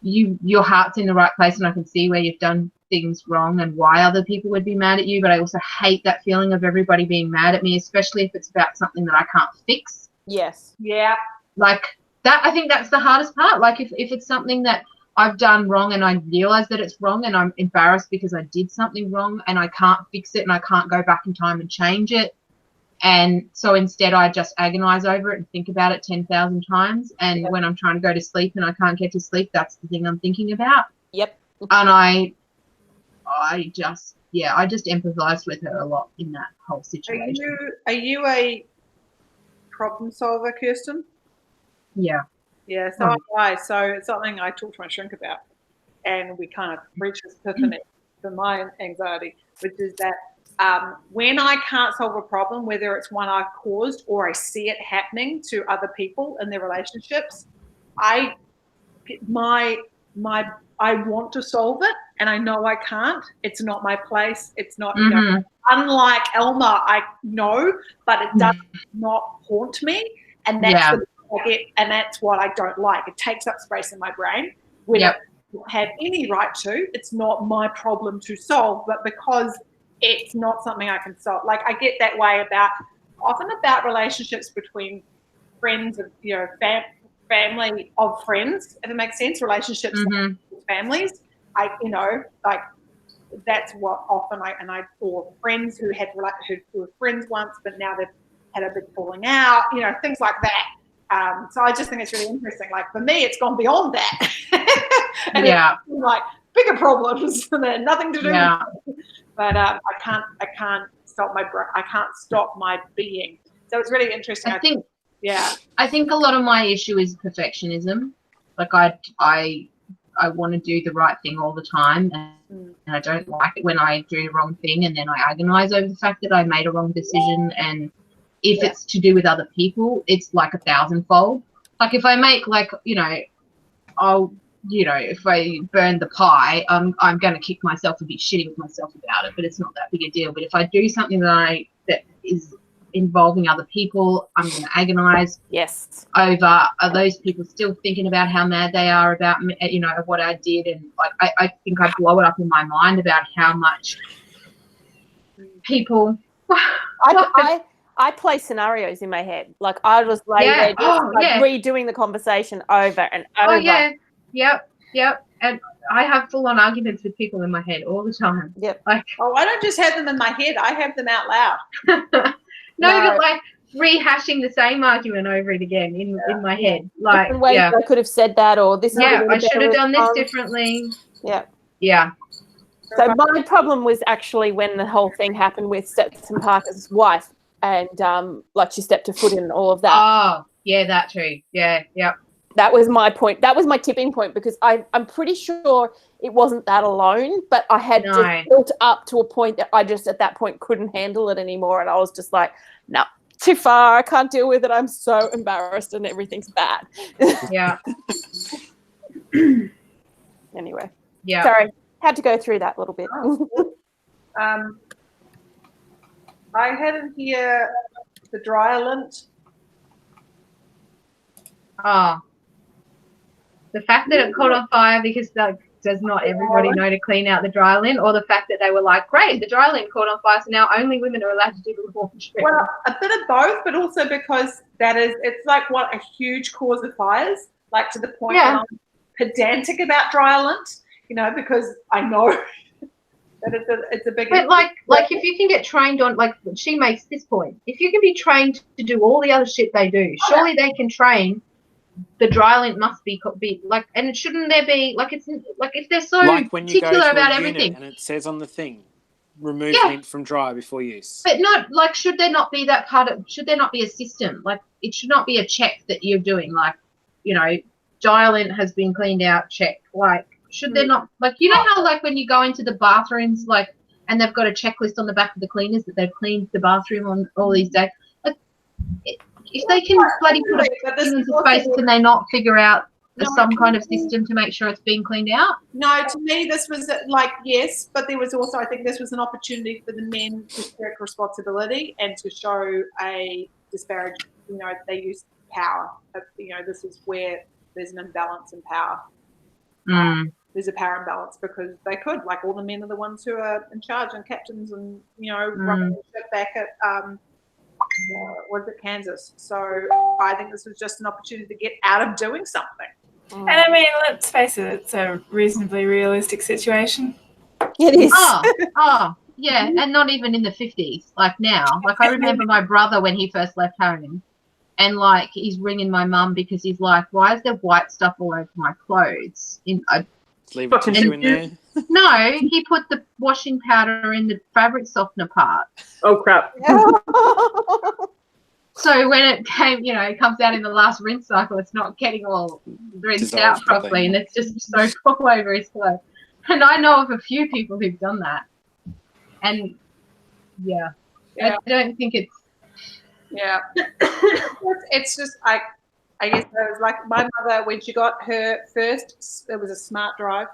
your heart's in the right place, and I can see where you've done things wrong and why other people would be mad at you, but I also hate that feeling of everybody being mad at me, especially if it's about something that I can't fix. Yes. Yeah. Like that, I think that's the hardest part. Like if it's something that I've done wrong and I realize that it's wrong and I'm embarrassed because I did something wrong and I can't fix it and I can't go back in time and change it, And so instead I just agonize over it and think about it 10,000 times. And when I'm trying to go to sleep and I can't get to sleep, that's the thing I'm thinking about. Yep. And I just empathized with her a lot in that whole situation. Are you a problem solver, Kirsten? Yeah. Yeah, so am I. So it's something I talk to my shrink about, and we kind of reach this epiphany for my anxiety, which is that when I can't solve a problem, whether it's one I've caused or I see it happening to other people in their relationships, I want to solve it, and I know I can't. It's not my place. It's not, you know, unlike Elma, I know, but it does not haunt me, and that's and that's what I don't like. It takes up space in my brain when I don't have any right to. It's not my problem to solve, but because it's not something I can solve. Like I get that way often about relationships between friends and, you know, family of friends, if it makes sense, relationships with families. That's what often or friends who were friends once, but now they've had a big falling out, you know, things like that. So I just think it's really interesting. Like for me, it's gone beyond that. And it's like bigger problems and they're nothing to do with it. But I can't stop I can't stop my being. So it's really interesting. I think a lot of my issue is perfectionism. Like I want to do the right thing all the time, and I don't like it when I do the wrong thing, and then I agonize over the fact that I made a wrong decision. And if it's to do with other people, it's like 1,000-fold. Like if I make, like, you know, if I burn the pie, I'm going to kick myself and be shitty with myself about it, but it's not that big a deal. But if I do something that is involving other people, I'm going to agonize over, are those people still thinking about how mad they are about me, you know, what I did? And like I think I blow it up in my mind about how much people I play scenarios in my head. Like I was there redoing the conversation over and over. Yep. And I have full-on arguments with people in my head all the time. Yep. Like, I don't just have them in my head. I have them out loud. but like rehashing the same argument over and again in my head. Like, different ways I could have said that, or this. I should have done this differently. Yeah. So my problem was actually when the whole thing happened with Stetson Parker's wife, and like she stepped her foot in and all of that. Oh, yeah, that too. Yeah. That was my point. That was my tipping point, because I'm pretty sure it wasn't that alone, but I had just built up to a point that I just at that point couldn't handle it anymore, and I was just like, no, too far. I can't deal with it. I'm so embarrassed and everything's bad. Yeah. Anyway. Yeah. Sorry. Had to go through that a little bit. I had in here the dryer lint. Oh. The fact that it caught on fire because does not everybody know to clean out the dry lint, or the fact that they were like, great, the dry lint caught on fire, so now only women are allowed to do the laundry. Well, a bit of both, but also because it's like a huge cause of fires, like to the point where I'm pedantic about dry lint, you know, because I know that it's a big. But like if you can get trained on, like she makes this point, if you can be trained to do all the other shit they do, surely they can train. The dry lint must be like, and shouldn't there be like, it's like if they're so like when you particular go to about a everything, and it says on the thing, remove lint from dryer before use. But not like, should there not be that part of? Should there not be a system? Like it should not be a check that you're doing. Like, you know, dry lint has been cleaned out. Check. Like, should there not? Like, you know how like when you go into the bathrooms, like, and they've got a checklist on the back of the cleaners that they've cleaned the bathroom on all these days. Like, if they can bloody put a in space, can they not figure out some kind of system to make sure it's being cleaned out? No, to me this was like, yes, but there was also, I think this was an opportunity for the men to take responsibility and to show a disparage, you know, they use power. You know, this is where there's an imbalance in power. There's a power imbalance because they could, like, all the men are the ones who are in charge and captains and, you know, running the ship back at was it Kansas? So I think this was just an opportunity to get out of doing something. And I mean, let's face it, it's a reasonably realistic situation. It is. Yeah, and not even in the 50s, like now. Like, I remember my brother when he first left home, and, like, he's ringing my mum because he's like, why is there white stuff all over my clothes? Leave a tissue in there. No, he put the washing powder in the fabric softener part. Oh, crap. So when it came, it comes out in the last rinse cycle, it's not getting all rinsed out properly, and it's just soaked all over his clothes. And I know of a few people who've done that. And, I don't think it's... Yeah. It's just, I guess it was like my mother, when she got her first, it was a smart drive.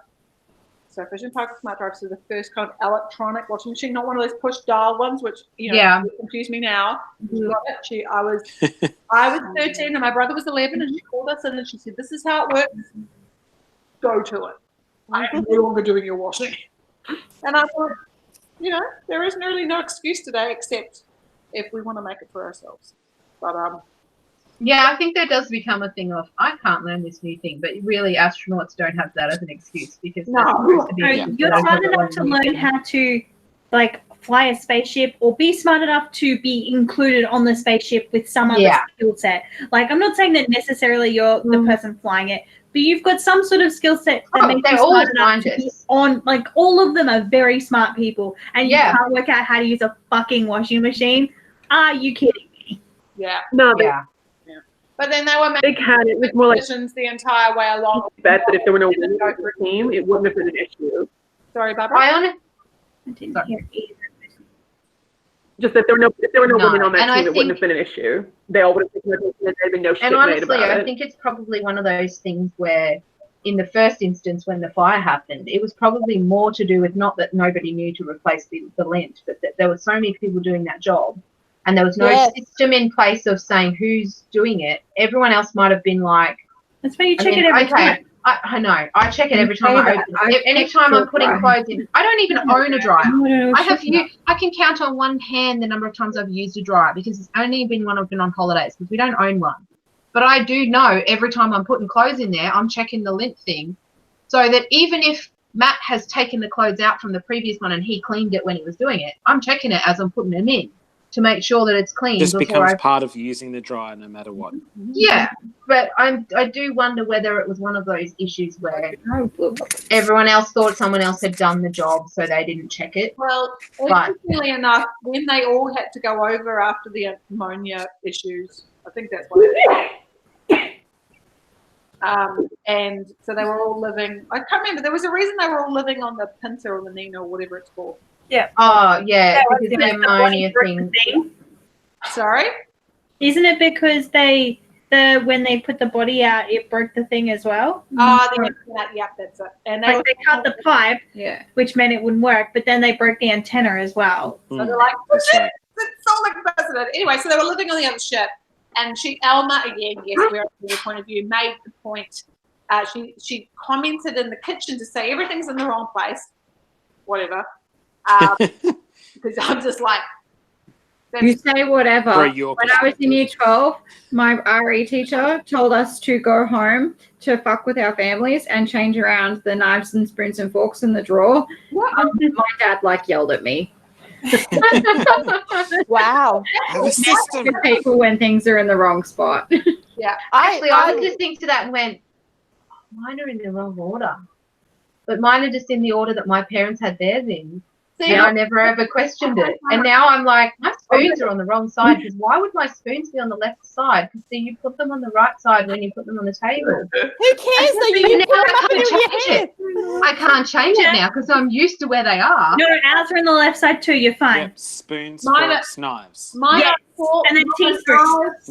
So Fisher & Paykel smart drive, so the first kind of electronic washing machine, not one of those push dial ones, which confuse me now. I was 13 and my brother was 11, and she called us and she said, "This is how it works. Go to it. I am no longer doing your washing." And I thought, there is really no excuse today except if we want to make it for ourselves. But I think that does become a thing of, I can't learn this new thing, but really astronauts don't have that as an excuse because you're smart enough to learn how to fly a spaceship or be smart enough to be included on the spaceship with some other skill set. Like, I'm not saying that necessarily you're the person flying it, but you've got some sort of skill set that makes you smart enough to be on, all of them are very smart people, and you can't work out how to use a fucking washing machine. Are you kidding me? Yeah. No, but then they were making it was more like decisions the entire way along. Bet that if there were no women on the team, it wouldn't have been an issue. Sorry, Barbara. I didn't hear either. Just that if there were no women on that team, it wouldn't have been an issue. They all would have taken their and there'd been no shit made about it. And honestly, I think it's probably one of those things where, in the first instance, when the fire happened, it was probably more to do with not that nobody knew to replace the lint, but that there were so many people doing that job, and there was no system in place of saying who's doing it. Everyone else might have been like, "That's why you check it every time." I know. I check it every time I open it. Anytime I'm putting clothes in. I don't even own a dryer. I can count on one hand the number of times I've used a dryer because it's only been when I've been on holidays because we don't own one. But I do know every time I'm putting clothes in there, I'm checking the lint thing so that even if Matt has taken the clothes out from the previous one and he cleaned it when he was doing it, I'm checking it as I'm putting them in to make sure that it's clean. This becomes part of using the dryer no matter what. Yeah, but I do wonder whether it was one of those issues where everyone else thought someone else had done the job, so they didn't check it. Well, interestingly enough, when they all had to go over after the ammonia issues, I think that's what it is. And so they were all living, I can't remember, there was a reason they were all living on the Pinta or the Nina or whatever it's called. Yeah. Oh, yeah, because the ammonia thing. Sorry? Isn't it because when they put the body out, it broke the thing as well? Oh, yep, that's it. And they cut the pipe, which meant it wouldn't work, but then they broke the antenna as well. So they're like, oh, shit, it's all like president. Anyway, so they were living on the other ship, and Elma, again, yes, we're from your point of view, made the point. She commented in the kitchen to say everything's in the wrong place, whatever. Because I'm just like, you say whatever. When I was in year 12, my RE teacher told us to go home to fuck with our families and change around the knives and spoons and forks in the drawer. My dad yelled at me. Wow. Have a system. With people when things are in the wrong spot. Yeah. Actually, I was listening to that and went, mine are in the wrong order. But mine are just in the order that my parents had theirs in. And I never ever questioned it. And now I'm like, my spoons are on the wrong side because why would my spoons be on the left side? Because you put them on the right side when you put them on the table. Who cares though? You put them up in your head. I can't change it now because I'm used to where they are. No, ours are on the left side too. You're fine. Yep, spoons, forks, knives. Mine are forks, and then teaspoons.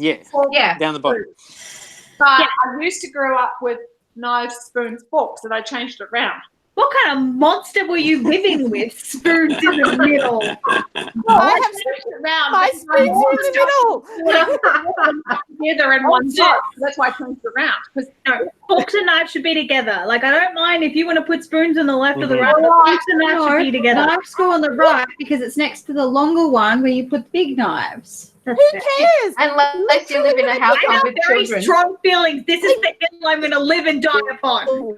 Yeah, down the bottom. But I used to grow up with knives, spoons, forks, and I changed it round. What kind of monster were you living with? Spoons in the middle. I have my spoons in the middle. together in one dish. That's why I changed it around. Because no, forks and knives should be together. Like, I don't mind if you want to put spoons on the left or the right, but forks and knives should be together. Knives go on the right because it's next to the longer one where you put the big knives. Who cares? Unless you live in a household with very children. strong feelings. This is the hill I'm going to live and die upon.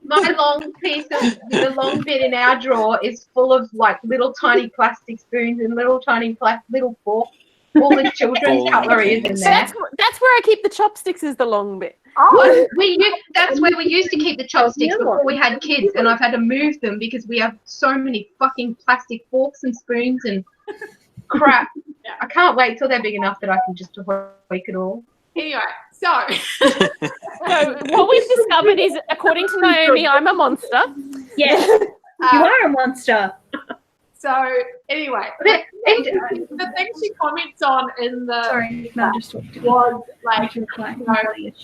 My long piece of the long bit in our drawer is full of like little tiny plastic spoons and little tiny little forks. All the children's cutlery is in there. That's where I keep the chopsticks. Is the long bit. Oh, that's where we used to keep the chopsticks before we had kids, and I've had to move them because we have so many fucking plastic forks and spoons and crap. I can't wait till they're big enough that I can just tweak it all. Anyway, so what we've discovered is, according to Naomi, I'm a monster. Yes, you are a monster. So anyway, the thing she comments on in the was like, you know,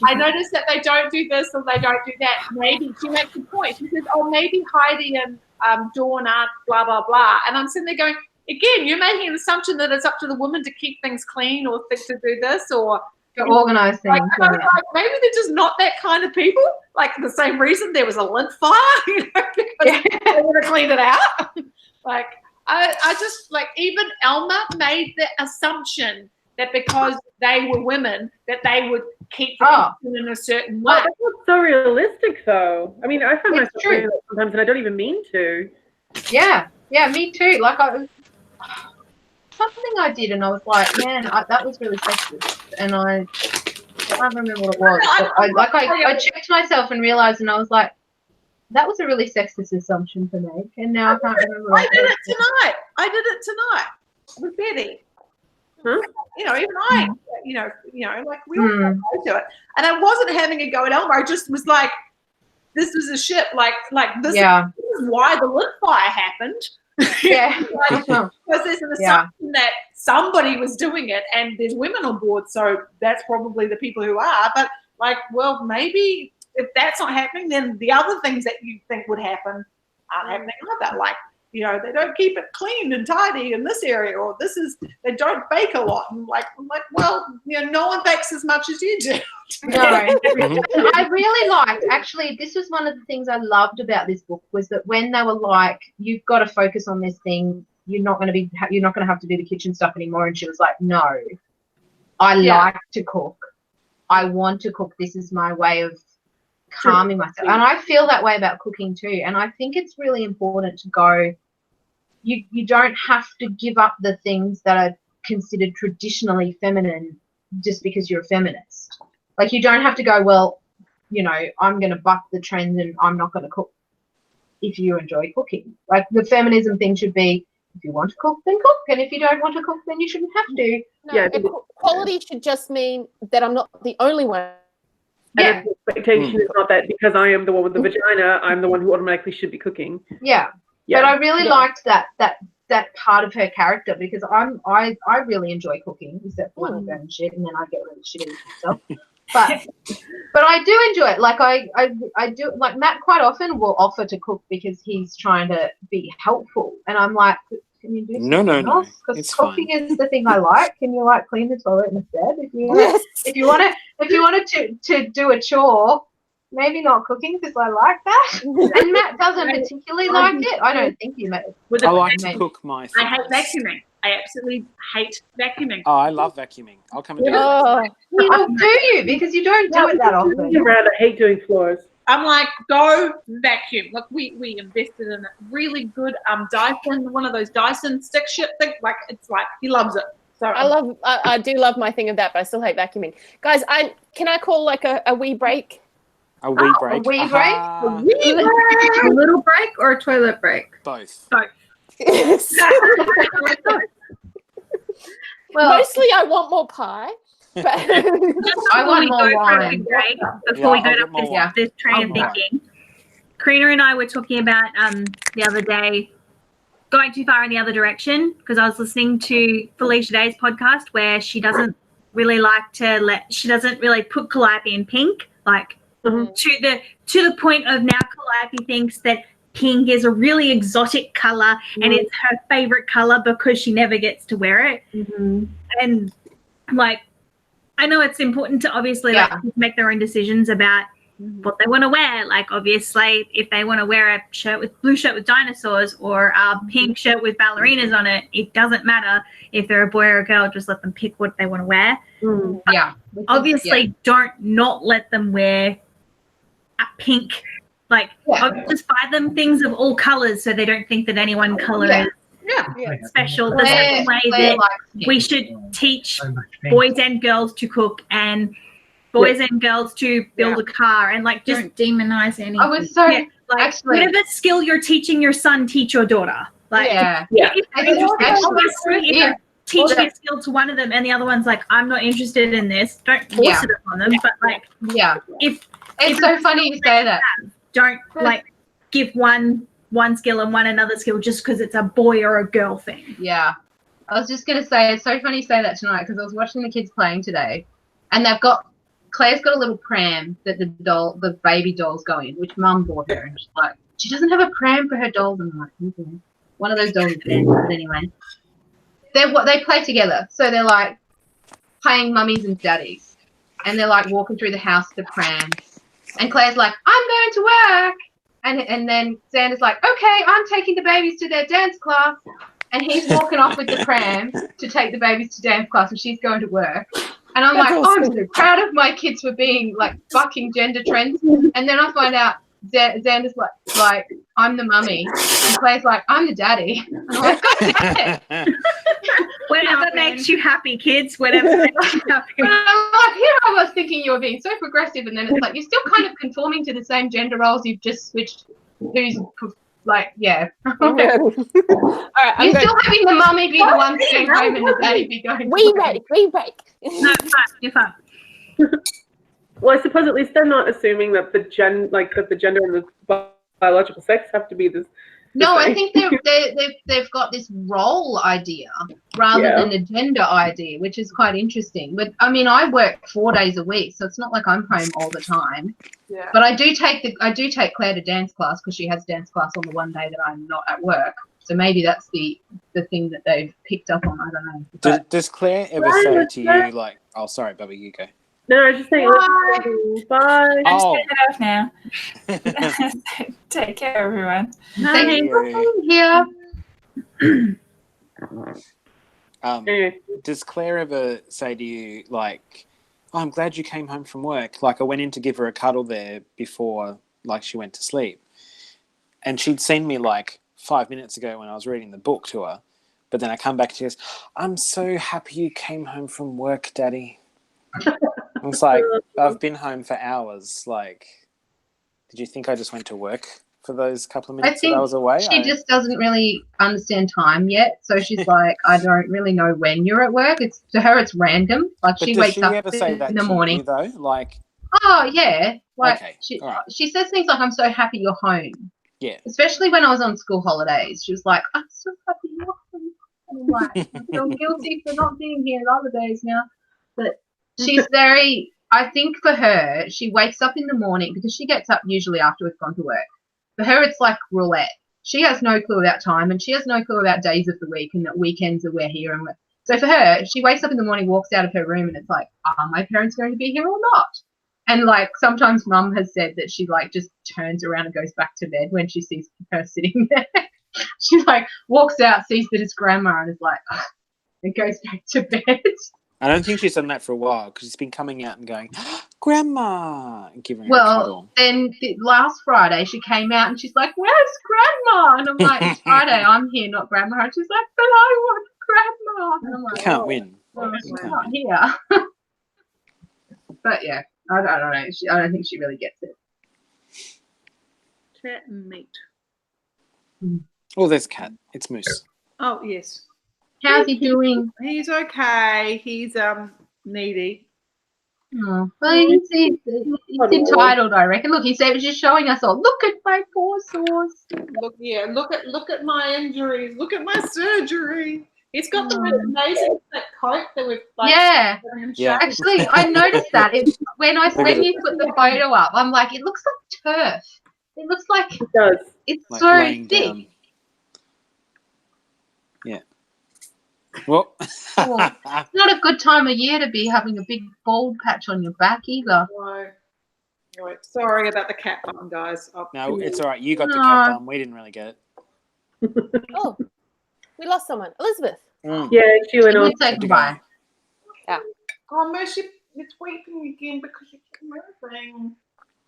I noticed that they don't do this or they don't do that. Maybe she makes a point. She says, "Oh, maybe Heidi and Dawn aren't blah blah blah," and I'm sitting there going, again, you're making an assumption that it's up to the woman to keep things clean or to do this or to organise things. Like, maybe they're just not that kind of people. Like the same reason there was a lint fire, you know, because they would have cleaned it out. Like I just like even Elma made the assumption that because they were women that they would keep the in a certain way. That's not so realistic, though. I mean, I find myself doing that sometimes, and I don't even mean to. Yeah, me too. Like something I did, and I was like, man, that was really sexist, and I can't remember what it was. But I checked myself and realised, and I was like, that was a really sexist assumption to make, and now I can't remember. I did it tonight with Betty. Huh? You know, even I, you know, like we all go to it, and I wasn't having a go at Elma. I just was like, this was a shit. Like this is why the lint fire happened. Yeah, because there's an assumption that somebody was doing it, and there's women on board, so that's probably the people who are. But like, well, maybe if that's not happening, then the other things that you think would happen aren't happening either. Like, you know, they don't keep it clean and tidy in this area, or they don't bake a lot. And like, well, you know, no one bakes as much as you do. No, I really liked. Actually, this was one of the things I loved about this book was that when they were like, "You've got to focus on this thing. You're not going to have to do the kitchen stuff anymore." And she was like, "No, I like to cook. I want to cook. This is my way of calming myself." And I feel that way about cooking too. And I think it's really important to go. You don't have to give up the things that are considered traditionally feminine just because you're a feminist. Like, you don't have to go, well, you know, I'm going to buck the trend and I'm not going to cook if you enjoy cooking. Like, the feminism thing should be, if you want to cook, then cook. And if you don't want to cook, then you shouldn't have to. No, quality should just mean that I'm not the only one. And the expectation is not that because I am the one with the vagina, I'm the one who automatically should be cooking. Yeah. But I really liked that part of her character because I really enjoy cooking, except for when I burn shit and then I get really shitty with myself. But I do enjoy it. Like I do, like Matt quite often will offer to cook because he's trying to be helpful, and I'm like, can you do something else? Because cooking is the thing I like. Can you like clean the toilet instead? If you wanted to do a chore. Maybe not cooking because I like that. And Matt doesn't particularly like it. I don't think you Matt. I like to cook my things. I hate vacuuming. I absolutely hate vacuuming. Oh, I love vacuuming. I'll come and do it. Oh, do you? Because you don't do it that often. I hate doing floors. I'm like, go vacuum. Look, we invested in a really good Dyson, one of those Dyson stick shit thing. Like, it's like, he loves it. So I do love my thing of that, but I still hate vacuuming. Guys, can I call like a wee break? A wee break. A wee break? A little break or a toilet break? Both. Well, mostly I want more pie. But I want more wine. Before we go to this train of thinking, Karina and I were talking about the other day going too far in the other direction because I was listening to Felicia Day's podcast where she doesn't really like she doesn't really put Calliope in pink, like to the point of now Calliope thinks that pink is a really exotic color and it's her favorite color because she never gets to wear it. And like I know it's important to obviously like make their own decisions about what they want to wear. Like obviously, if they want to wear a blue shirt with dinosaurs or a pink shirt with ballerinas on it, it doesn't matter if they're a boy or a girl. Just let them pick what they want to wear. Obviously, don't not let them wear a pink. Like just buy them things of all colors so they don't think that any one color is special. The same way that we should teach boys and girls to cook and boys and girls to build a car and like just don't demonize anything. I was so like whatever skill you're teaching your son, teach your daughter. Like if you're teaching a skill to one of them and the other one's like, I'm not interested in this, don't force it upon them. But like if it's so funny you say that. Don't like give one skill and one another skill just because it's a boy or a girl thing. Yeah. I was just going to say, it's so funny you say that tonight because I was watching the kids playing today and Claire's got a little pram that the baby dolls go in, which Mum bought her. And she's like, she doesn't have a pram for her dolls. And I'm like, okay. One of those dolls is there. But anyway. They play together. So they're like playing mummies and daddies. And they're like walking through the house with the prams. And Claire's like, I'm going to work. And then Xander's like, okay, I'm taking the babies to their dance class. And he's walking off with the pram to take the babies to dance class and she's going to work. And I'm like, awesome. I'm so proud of my kids for being like bucking gender trends. And then I find out Xander's like I'm the mummy. And Claire's like, I'm the daddy. And I'm like, whatever makes you happy, kids. Whatever makes you happy. But I'm like, here I was thinking you were being so progressive, and then it's like you're still kind of conforming to the same gender roles. You've just switched. Who's like, All right, you're still having the mummy be the one staying home and the daddy be going. We break. No, you're fine. Well, I suppose at least they're not assuming that the gender and the biological sex have to be this. No, I think they've got this role idea rather than a gender idea, which is quite interesting. But I mean, I work 4 days a week, so it's not like I'm home all the time. Yeah. But I do take Claire to dance class because she has dance class on the one day that I'm not at work. So maybe that's the thing that they've picked up on. I don't know. Does Claire ever say to you like, "Oh, sorry, Bubby, you go"? No, I was just saying, bye. I'm just getting it off now. Take care, everyone. Thank you for being here. Does Claire ever say to you, like, oh, I'm glad you came home from work? Like, I went in to give her a cuddle there before, like, she went to sleep. And she'd seen me, like, 5 minutes ago when I was reading the book to her. But then I come back and she goes, I'm so happy you came home from work, Daddy. It's like, I've been home for hours. Like, did you think I just went to work for those couple of minutes that I was away? She just doesn't really understand time yet. So she's like, I don't really know when you're at work. To her, it's random. Like, she wakes up in the morning. You, though? Like, oh, yeah. Like, okay. She says things like, I'm so happy you're home. Yeah. Especially when I was on school holidays. She was like, I'm so happy you're home. And I'm like, I feel guilty for not being here the other days now. But she's very, I think for her, she wakes up in the morning because she gets up usually after we've gone to work. For her, it's like roulette. She has no clue about time and she has no clue about days of the week and that weekends are we're here. So for her, she wakes up in the morning, walks out of her room and it's like, are my parents going to be here or not? And like sometimes Mum has said that she like just turns around and goes back to bed when she sees her sitting there. She like walks out, sees that it's Grandma and is like, ugh, and goes back to bed. I don't think she's done that for a while because she's been coming out and going, Grandma, and giving her a cuddle. Then last Friday she came out and she's like, where's Grandma? And I'm like, it's Friday, I'm here, not Grandma. And she's like, but I want Grandma. And I'm like, you can't win. She's not here. But yeah, I don't know. I don't think she really gets it. Cat and meat. Oh, there's Cat. It's Moose. Oh, yes. How's he doing? He's okay. He's needy. Oh, well, he's entitled, I reckon. Look, he's just showing us all. Look at my poor sores. Look at my injuries. Look at my surgery. He's got the most amazing coat that we've Actually, I noticed that when you put the photo up. I'm like, it looks like turf. It looks like it does. It's like so thick. Yeah. Well, It's not a good time of year to be having a big bald patch on your back either. No. Anyway, sorry about the cat bum, guys. No, it's all right. You got the cat bum. We didn't really get it. Oh, we lost someone. Elizabeth. Yeah, she went on. Say goodbye. Yeah. Oh, Mercy, it's weeping again because you keep moving.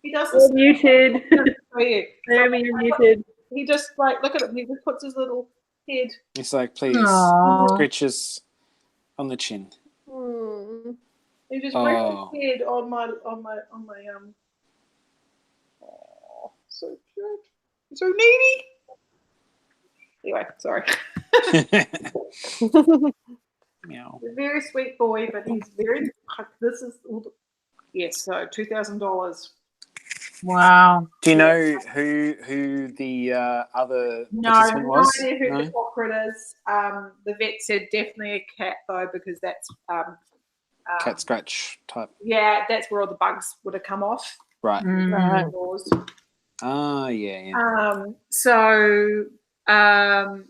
He does You're this. muted. Naomi, you're muted. He just, like, look at him. He just puts his little head. It's like, please, scratches on the chin. He just rests his head on my Oh, so cute. So needy. Anyway, sorry. Meow. He's a very sweet boy, but he's very. This is yes. So $2,000. Wow. Do you know who the other participant was? No idea who the culprit is. The vet said definitely a cat though, because that's cat scratch type. Yeah, that's where all the bugs would have come off. Right. Right. Yeah.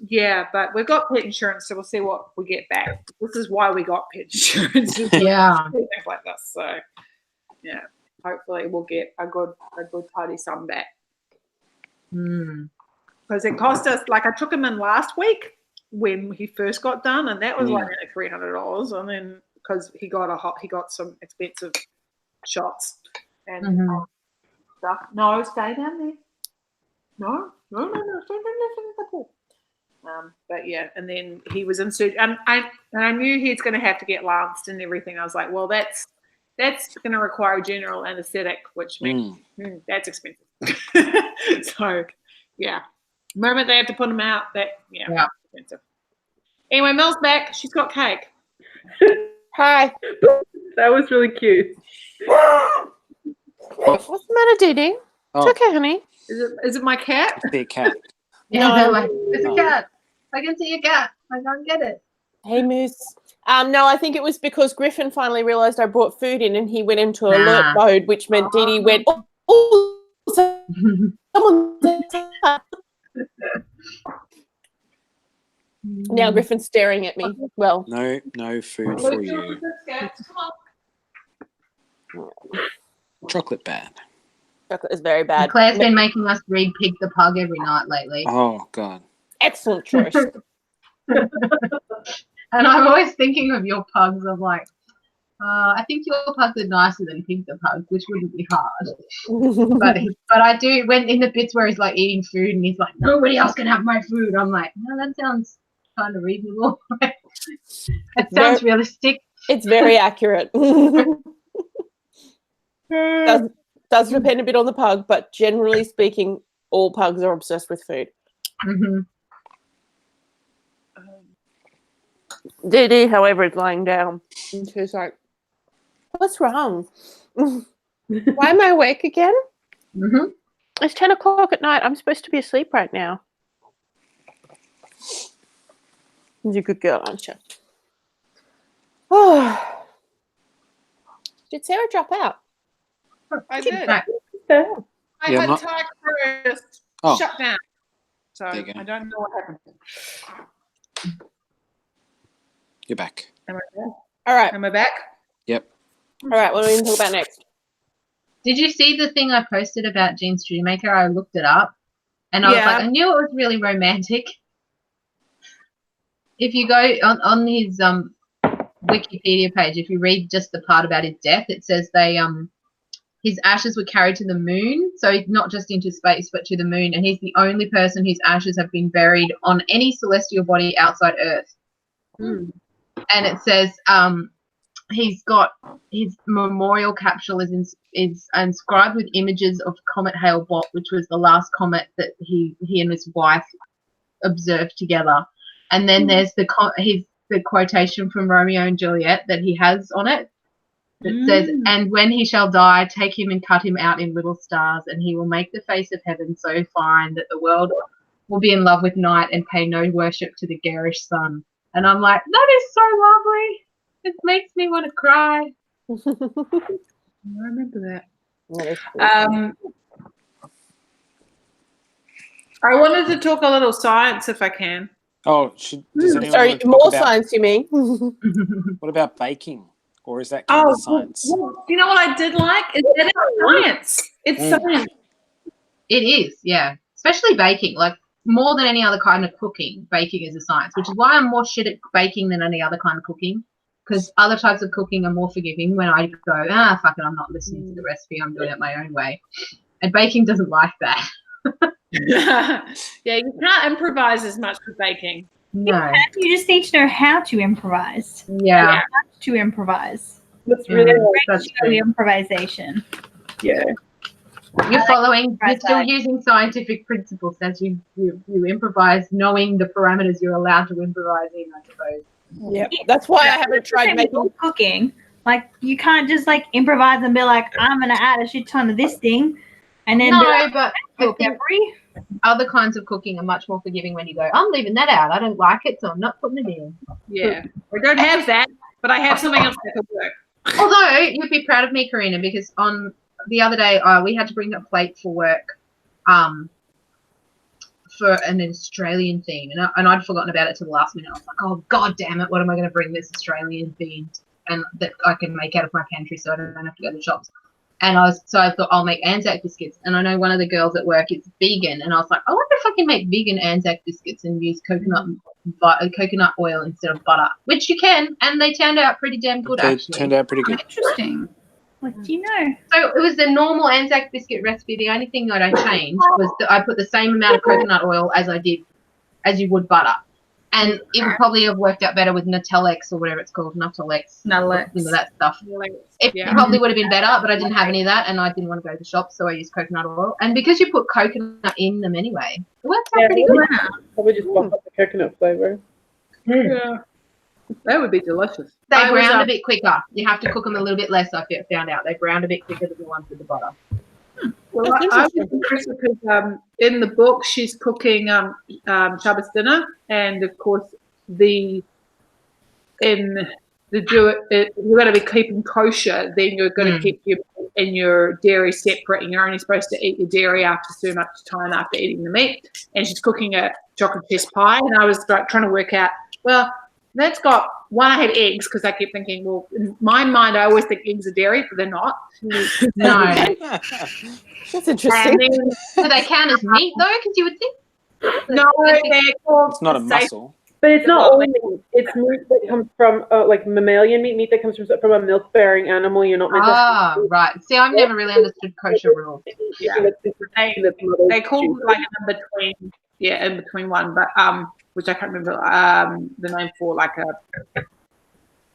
Yeah, but we've got pet insurance, so we'll see what we get back. This is why we got pet insurance. Yeah. Things like this. So yeah, hopefully we'll get a good tidy sum back. Because it cost us, like, I took him in last week when he first got done, and that was like $300, and then because he got some expensive shots and stuff. No, stay down there. No, stay down there. But yeah, and then he was in surgery, and I knew he's going to have to get lanced and everything. I was like, well, that's going to require general anesthetic, which means that's expensive. So yeah, the moment they have to put him out, expensive. Anyway, Mel's back. She's got cake. Hi. That was really cute. What's the matter, Dee Dee? It's okay, honey. Is it my cat? It's a cat. Yeah, it's a cat. I can see a cat. I don't get it. Hey, Moose. No, I think it was because Griffin finally realised I brought food in, and he went into alert mode, which meant Dee Dee went, someone's Now Griffin's staring at me. Well, no food for you. Chocolate bad. Chocolate is very bad. Claire's been making us read Pig the Pug every night lately. Oh God. Excellent choice. And I'm always thinking of your pugs. I'm like, I think your pugs are nicer than Pig the Pug, which wouldn't be hard. but I do, when in the bits where he's like eating food and he's like, nobody else can have my food. I'm like, no, that sounds kind of reasonable. It sounds realistic. It's very accurate. Does depend a bit on the pug, but generally speaking, all pugs are obsessed with food. Dee Dee, however, is lying down. And she's like, what's wrong? Why am I awake again? It's 10 o'clock at night. I'm supposed to be asleep right now. You're a good girl, aren't you? Oh. Did Sarah drop out? I did. Back. I had time first shut down. So I don't know what happened. You're back. Am I back? All right. Am I back? Yep. All right. What are we going to talk about next? Did you see the thing I posted about Gene Shoemaker? I looked it up, and I was like, I knew it was really romantic. If you go on his Wikipedia page, if you read just the part about his death, it says his ashes were carried to the moon, so not just into space but to the moon, and he's the only person whose ashes have been buried on any celestial body outside Earth. And it says he's got his memorial capsule is inscribed with images of Comet Hale-Bopp, which was the last comet that he and his wife observed together. And then there's the quotation from Romeo and Juliet that he has on it. It says, and when he shall die, take him and cut him out in little stars, and he will make the face of heaven so fine that the world will be in love with night and pay no worship to the garish sun. And I'm like, that is so lovely. It makes me want to cry. I remember that. I wanted to talk a little science if I can. Oh, does anyone Sorry, want to talk more about, science, you mean? what about baking? Or is that kind of science? Well, you know what I did like? Is that it's science. It's science. It is, yeah. Especially baking. Like, more than any other kind of cooking, baking is a science, which is why I'm more shit at baking than any other kind of cooking. Because other types of cooking are more forgiving when I go, fuck it, I'm not listening to the recipe, I'm doing it my own way. And baking doesn't like that. Yeah, you can't improvise as much with baking. No. You just need to know how to improvise. Yeah. How to improvise. That's really The improvisation. Yeah. You're still using scientific principles as you improvise, knowing the parameters you're allowed to improvise in, I suppose. Yeah, that's why I haven't tried making cooking. Like, you can't just like improvise and be like, I'm gonna add a shit ton of this thing, and then but I think other kinds of cooking are much more forgiving when you go, I'm leaving that out. I don't like it, so I'm not putting it in. Yeah, I don't have that, but I have something else that could work. Although you'd be proud of me, Karina, because on the other day we had to bring a plate for work, for an Australian theme, and I'd forgotten about it till the last minute. I was like, oh god damn it, what am I going to bring this Australian theme and that I can make out of my pantry so I don't have to go to the shops. And I thought I'll make Anzac biscuits, and I know one of the girls at work is vegan, and I was like, I wonder if I can make vegan Anzac biscuits and use coconut oil instead of butter, which you can, and they turned out pretty damn good. Turned out pretty good. Interesting. What do you know? So it was the normal Anzac biscuit recipe. The only thing that I changed was that I put the same amount of coconut oil as you would butter. And it would probably have worked out better with Nutellex or whatever it's called, Nutellex, that stuff. It probably would have been better, but I didn't have any of that, and I didn't want to go to the shop, so I used coconut oil. And because you put coconut in them anyway, it works out pretty good. Probably just bump up the coconut flavour. Yeah, that would be delicious. They brown a bit quicker. You have to cook them a little bit less. I found out they browned a bit quicker than the ones with the butter. Well, I was impressed because in the book she's cooking Shabbos dinner, and of course you're going to be keeping kosher. Then you're going to keep your dairy separate, and you're only supposed to eat your dairy after so much time after eating the meat. And she's cooking a chocolate chess pie, and I was like trying to work out, well, that's got one. I had eggs because I kept thinking, well, in my mind, I always think eggs are dairy, but they're not. No. That's interesting. Do they count as meat though? Because you would think. No, they're called. It's not a muscle. But it's not only meat. It's meat that comes from like mammalian meat that comes from a milk-bearing animal. You're not meant to. Right. See, I've never really understood kosher rules. Yeah. They call it like an in-between. Yeah, in between one, but which I can't remember the name for, like a.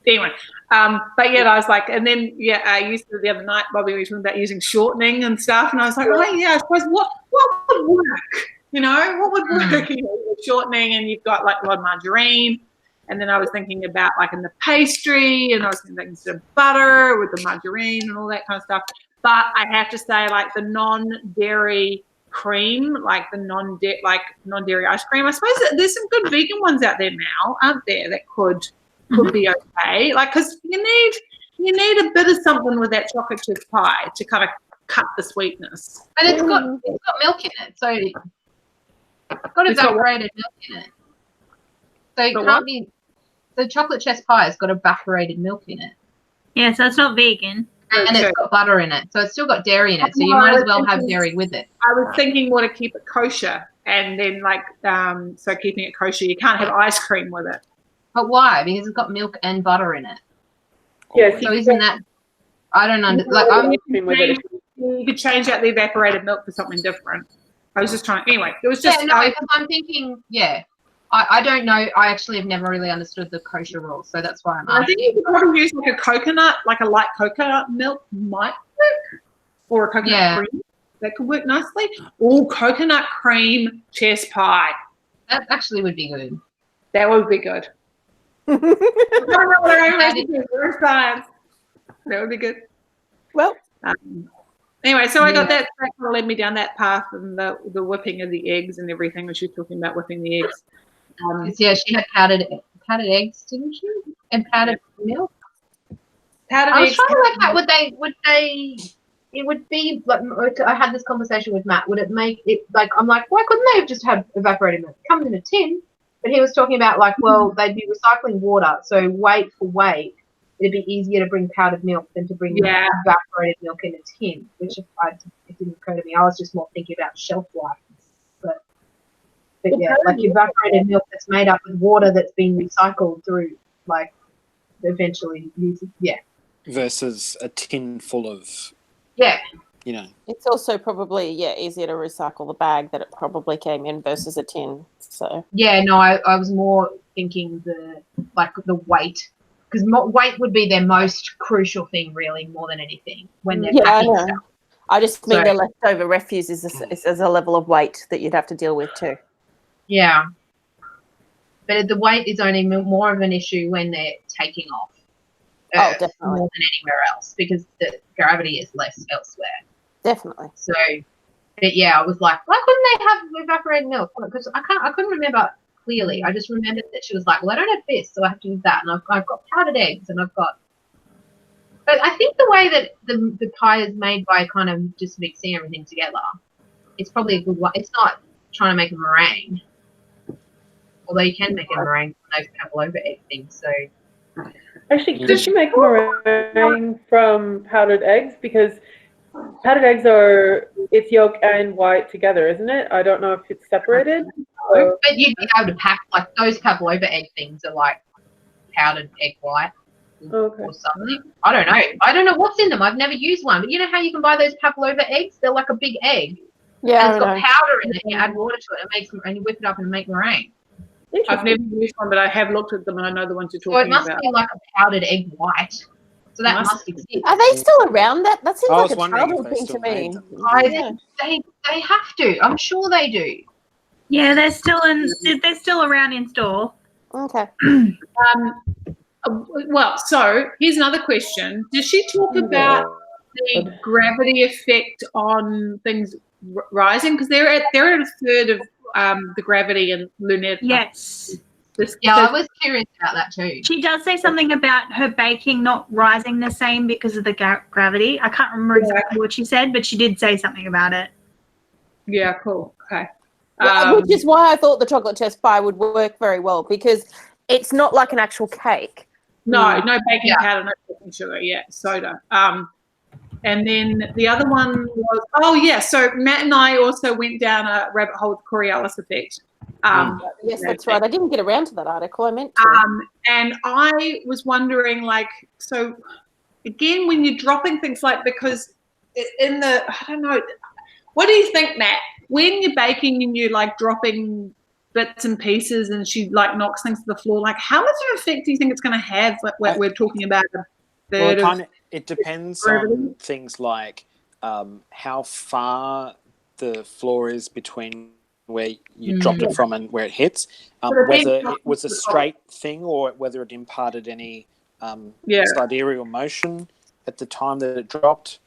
Anyway, but yeah, I was like, and then I used to the other night, Bobby was talking about using shortening and stuff, and I was like, oh yeah, I suppose what would work? You know, what would work? You know, with shortening, and you've got like a lot of margarine, and then I was thinking about like in the pastry, and I was thinking instead of butter with the margarine and all that kind of stuff. But I have to say, like the non-dairy cream, like the non-dairy ice cream, I suppose there's some good vegan ones out there now, aren't there? That could be okay, like, because you need a bit of something with that chocolate chip pie to kind of cut the sweetness. But it's got milk in it, so it's got evaporated milk in it. So it can't be. The chocolate chess pie has got evaporated milk in it. Yeah, so it's not vegan. And it's got butter in it, so it's still got dairy in it. So you might as well have dairy with it. I was thinking more to keep it kosher, and then so keeping it kosher, you can't have ice cream with it. But why? Because it's got milk and butter in it. Yeah. So isn't that? I don't understand. You could change out the evaporated milk for something different. I was just trying. Anyway, it was just. Yeah, no, because I'm thinking. Yeah. I don't know. I actually have never really understood the kosher rules, so that's why I'm asking. I think you could probably use like a coconut, like a light coconut milk might work, or a coconut cream. That could work nicely. Or coconut cream chess pie. That actually would be good. That would be good. I don't know what our own recipes are, science. That would be good. Well, anyway, so I got that kind of led me down that path, and the whipping of the eggs and everything when she was talking about whipping the eggs. She had powdered eggs, didn't she? And powdered milk. Powdered eggs. Eggs. I was trying to work out, would they? It would be like, I had this conversation with Matt. Would it make it like, I'm like, why couldn't they have just had evaporated milk? It comes in a tin. But he was talking about like, well, they'd be recycling water, so weight for weight, it'd be easier to bring powdered milk than to bring evaporated milk in a tin, which it didn't occur to me. I was just more thinking about shelf life. But yeah, like evaporated milk that's made up with water that's been recycled through, like, eventually using, versus a tin full of, It's also probably easier to recycle the bag that it probably came in versus a tin. So no, I was more thinking the weight, because weight would be their most crucial thing, really, more than anything when they're packing stuff. I just mean the leftover refuse is a level of weight that you'd have to deal with too. Yeah, but the weight is only more of an issue when they're taking off. Definitely. More than anywhere else, because the gravity is less elsewhere. Definitely. So, but yeah, I was like, why couldn't they have evaporated milk? Because I couldn't remember clearly. I just remembered that she was like, well, I don't have this, so I have to use that, and I've got powdered eggs, and I've got. But I think the way that the pie is made by kind of just mixing everything together, it's probably a good one. It's not trying to make a meringue, although you can make a meringue from those pavlova egg things. So. Actually, could you make meringue from powdered eggs? Because powdered eggs it's yolk and white together, isn't it? I don't know if it's separated. But you'd be able to pack, like, those pavlova egg things are like powdered egg white or something. I don't know what's in them. I've never used one. But you know how you can buy those pavlova eggs? They're like a big egg. Yeah, and it's got powder in it. You add water to it, and you whip it up and make meringue. I've never used one, but I have looked at them and I know the ones you're talking about. So it must be like a powdered egg white. So that must exist. Are they still around? That seems like a childhood thing to me. They have to. I'm sure they do. Yeah, they're still around in store. Okay. Well, so here's another question. Does she talk about the gravity effect on things rising? Because they're at a third of the gravity in Luneta. Yes. I was curious about that too. She does say something about her baking not rising the same because of the gravity. I can't remember exactly what she said, but she did say something about it. Yeah, cool. Okay. Which is why I thought the chocolate chess pie would work very well, because it's not like an actual cake. No baking powder, no baking sugar. Yeah, soda. And then the other one was, so Matt and I also went down a rabbit hole with Coriolis effect. Yes, that's right. I didn't get around to that article. I meant to. And I was wondering, like, so again, when you're dropping things, like, because I don't know, what do you think, Matt? When you're baking and you're like dropping bits and pieces and she like knocks things to the floor, like, how much of an effect do you think it's going to have? What we're talking about. It depends on things like how far the floor is between where you dropped it from and where it hits, whether it was a straight thing or whether it imparted any sidereal motion at the time that it dropped,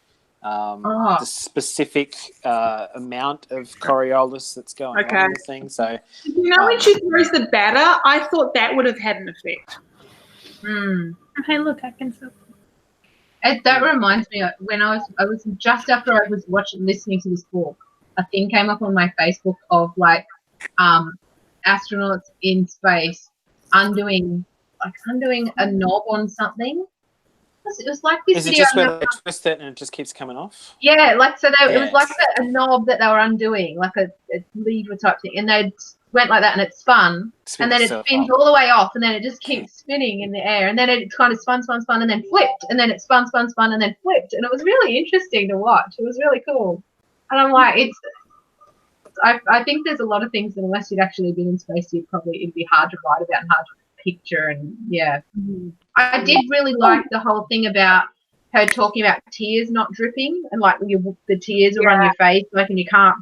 the specific amount of Coriolis that's going on with things. So, when she throws the batter, I thought that would have had an effect. Okay, look, I can see. That reminds me of when I was just after I was listening to this book, a thing came up on my Facebook of like astronauts in space undoing a knob on something. It was like this Is it video. just where they twist it and it just keeps coming off? Yeah, like so it was like a knob that they were undoing, like a lever type thing, and they went like that and it spun, and then it spins all the way off, and then it just keeps spinning in the air, and then it kind of spun, and then flipped, and then it spun, and then flipped, and it was really interesting to watch. It was really cool, and I'm like, I think there's a lot of things that unless you'd actually been in space, it'd be hard to write about and hard to picture, and I did really like the whole thing about her talking about tears not dripping, and like the tears are on your face, like, and you can't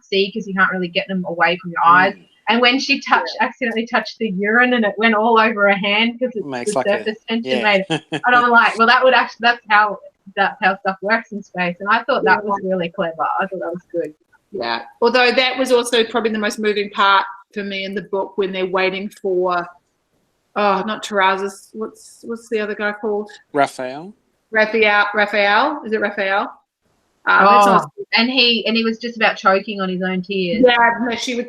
see because you can't really get them away from your eyes. And when she accidentally touched the urine and it went all over her hand because it's the surface tension made it. And I'm like, well, that's how stuff works in space. And I thought that was really clever. I thought that was good. Yeah. Although that was also probably the most moving part for me in the book when they're waiting for, not Tarazis. What's the other guy called? Raphael. Raphael. Is it Raphael? And he was just about choking on his own tears. Yeah,